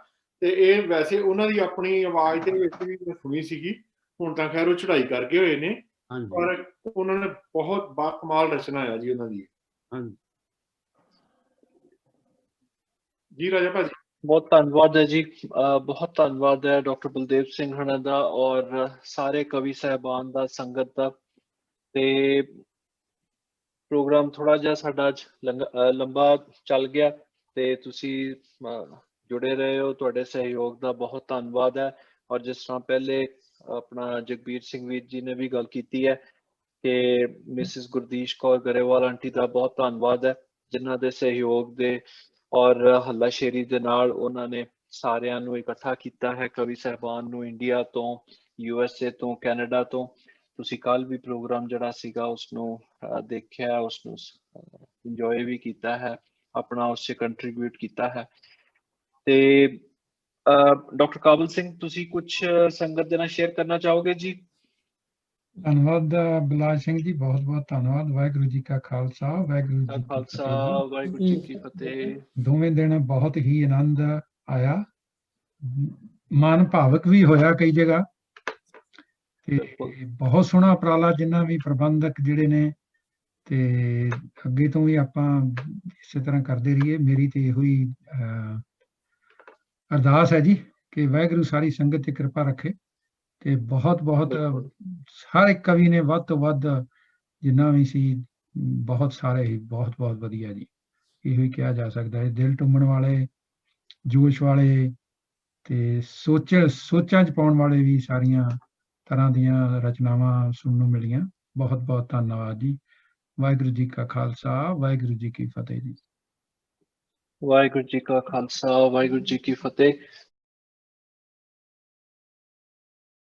ਤੇ ਇਹ ਵੈਸੇ ਉਹਨਾਂ ਦੀ ਆਪਣੀ ਆਵਾਜ਼ ਦੇ ਵਿੱਚ ਵੀ ਮੈਂ ਸੁਣੀ ਸੀਗੀ। ਹੁਣ ਤਾਂ ਖੈਰ ਉਹ ਚੜਾਈ ਕਰ ਗਏ ਹੋਏ ਨੇ, ਪਰ ਉਹਨਾਂ ਨੇ ਬਹੁਤ ਬਾਕਮਾਲ ਰਚਨਾ ਆ ਜੀ ਉਹਨਾਂ ਦੀ। ਜੀ ਰਾਜਾ ਭਾਜੀ बहुत धन्यवाद है जी, बहुत धन्यवाद है डॉक्टर बलदेव सिंह हणा दा और सारे कवि साहबान दा, संगत दा। ते प्रोग्राम थोड़ा जिहा साडा अज लंबा चल गया, ते तुसी जुड़े रहे हो, तुहाडे सहयोग दा बहुत धन्यवाद है। और जिस तरह पहले अपना जगबीर सिंह वीर जी ने भी गल कीती है कि मिसिस गुरदीश कौर गरेवाल आंटी दा बहुत धन्यवाद है, जिन्हां दे सहयोग दे और हल्लाशेरी दे नाल उन्हां ने सारियां नूं इकट्ठा कीता है, कवि साहबान नूं इंडिया तो, USA तो, कैनेडा तो। तुसी कल भी प्रोग्राम जिहड़ा सीगा उसनूं देखिआ, उसनूं इंजॉय भी कीता है, अपना उस च कंट्रीब्यूट कीता है। ते डॉक्टर काबल सिंह, तुसी कुछ संगत दे नाल शेयर करना चाहोगे जी? ਧੰਨਵਾਦ ਬਲਾਜ ਸਿੰਘ ਜੀ, ਬਹੁਤ ਬਹੁਤ ਧੰਨਵਾਦ। ਵਾਹਿਗੁਰੂ ਜੀ ਕਾ ਖਾਲਸਾ, ਵਾਹਿਗੁਰੂ ਜੀ ਕੀ ਖਾਲਸਾ, ਫਤਿਹ। ਵਾਹਿਗੁਰੂ ਜੀ ਕੀ ਫਤਿਹ। ਦੋਵੇਂ ਦਿਨ ਬਹੁਤ ਹੀ ਆਨੰਦ ਆਇਆ, ਮਨ ਭਾਵਕ ਵੀ ਹੋਇਆ ਕਈ ਜਗ੍ਹਾ, ਤੇ ਬਹੁਤ ਸੋਹਣਾ ਉਪਰਾਲਾ ਜਿੰਨਾ ਵੀ ਪ੍ਰਬੰਧਕ ਜਿਹੜੇ ਨੇ, ਤੇ ਅੱਗੇ ਤੋਂ ਵੀ ਆਪਾਂ ਇਸੇ ਤਰ੍ਹਾਂ ਕਰਦੇ ਰਹੀਏ। ਮੇਰੀ ਤੇ ਇਹੋ ਹੀ ਅਰਦਾਸ ਹੈ ਜੀ ਕਿ ਵਾਹਿਗੁਰੂ ਸਾਰੀ ਸੰਗਤ ਤੇ ਕਿਰਪਾ ਰੱਖੇ, ਤੇ ਬਹੁਤ ਬਹੁਤ ਹਰ ਇੱਕ ਕਵੀ ਨੇ ਵੱਧ ਤੋਂ ਵੱਧ ਜਿੰਨਾ ਵੀ ਸੀ, ਬਹੁਤ ਸਾਰੇ ਹੀ ਬਹੁਤ ਬਹੁਤ ਵਧੀਆ ਜੀ, ਇਹੋ ਹੀ ਕਿਹਾ ਜਾ ਸਕਦਾ ਹੈ। ਦਿਲ ਟੁੰਬਣ ਵਾਲੇ, ਜੋਸ਼ ਵਾਲੇ, ਤੇ ਸੋਚਾਂ 'ਚ ਪਾਉਣ ਵਾਲੇ ਵੀ ਸਾਰੀਆਂ ਤਰ੍ਹਾਂ ਦੀਆਂ ਰਚਨਾਵਾਂ ਸੁਣਨ ਨੂੰ ਮਿਲੀਆਂ। ਬਹੁਤ ਬਹੁਤ ਧੰਨਵਾਦ ਜੀ। ਵਾਹਿਗੁਰੂ ਜੀ ਕਾ ਖਾਲਸਾ, ਵਾਹਿਗੁਰੂ ਜੀ ਕੀ ਫਤਿਹ ਜੀ। ਵਾਹਿਗੁਰੂ ਜੀ ਕਾ ਖਾਲਸਾ, ਵਾਹਿਗੁਰੂ ਜੀ ਕੀ ਫਤਿਹ।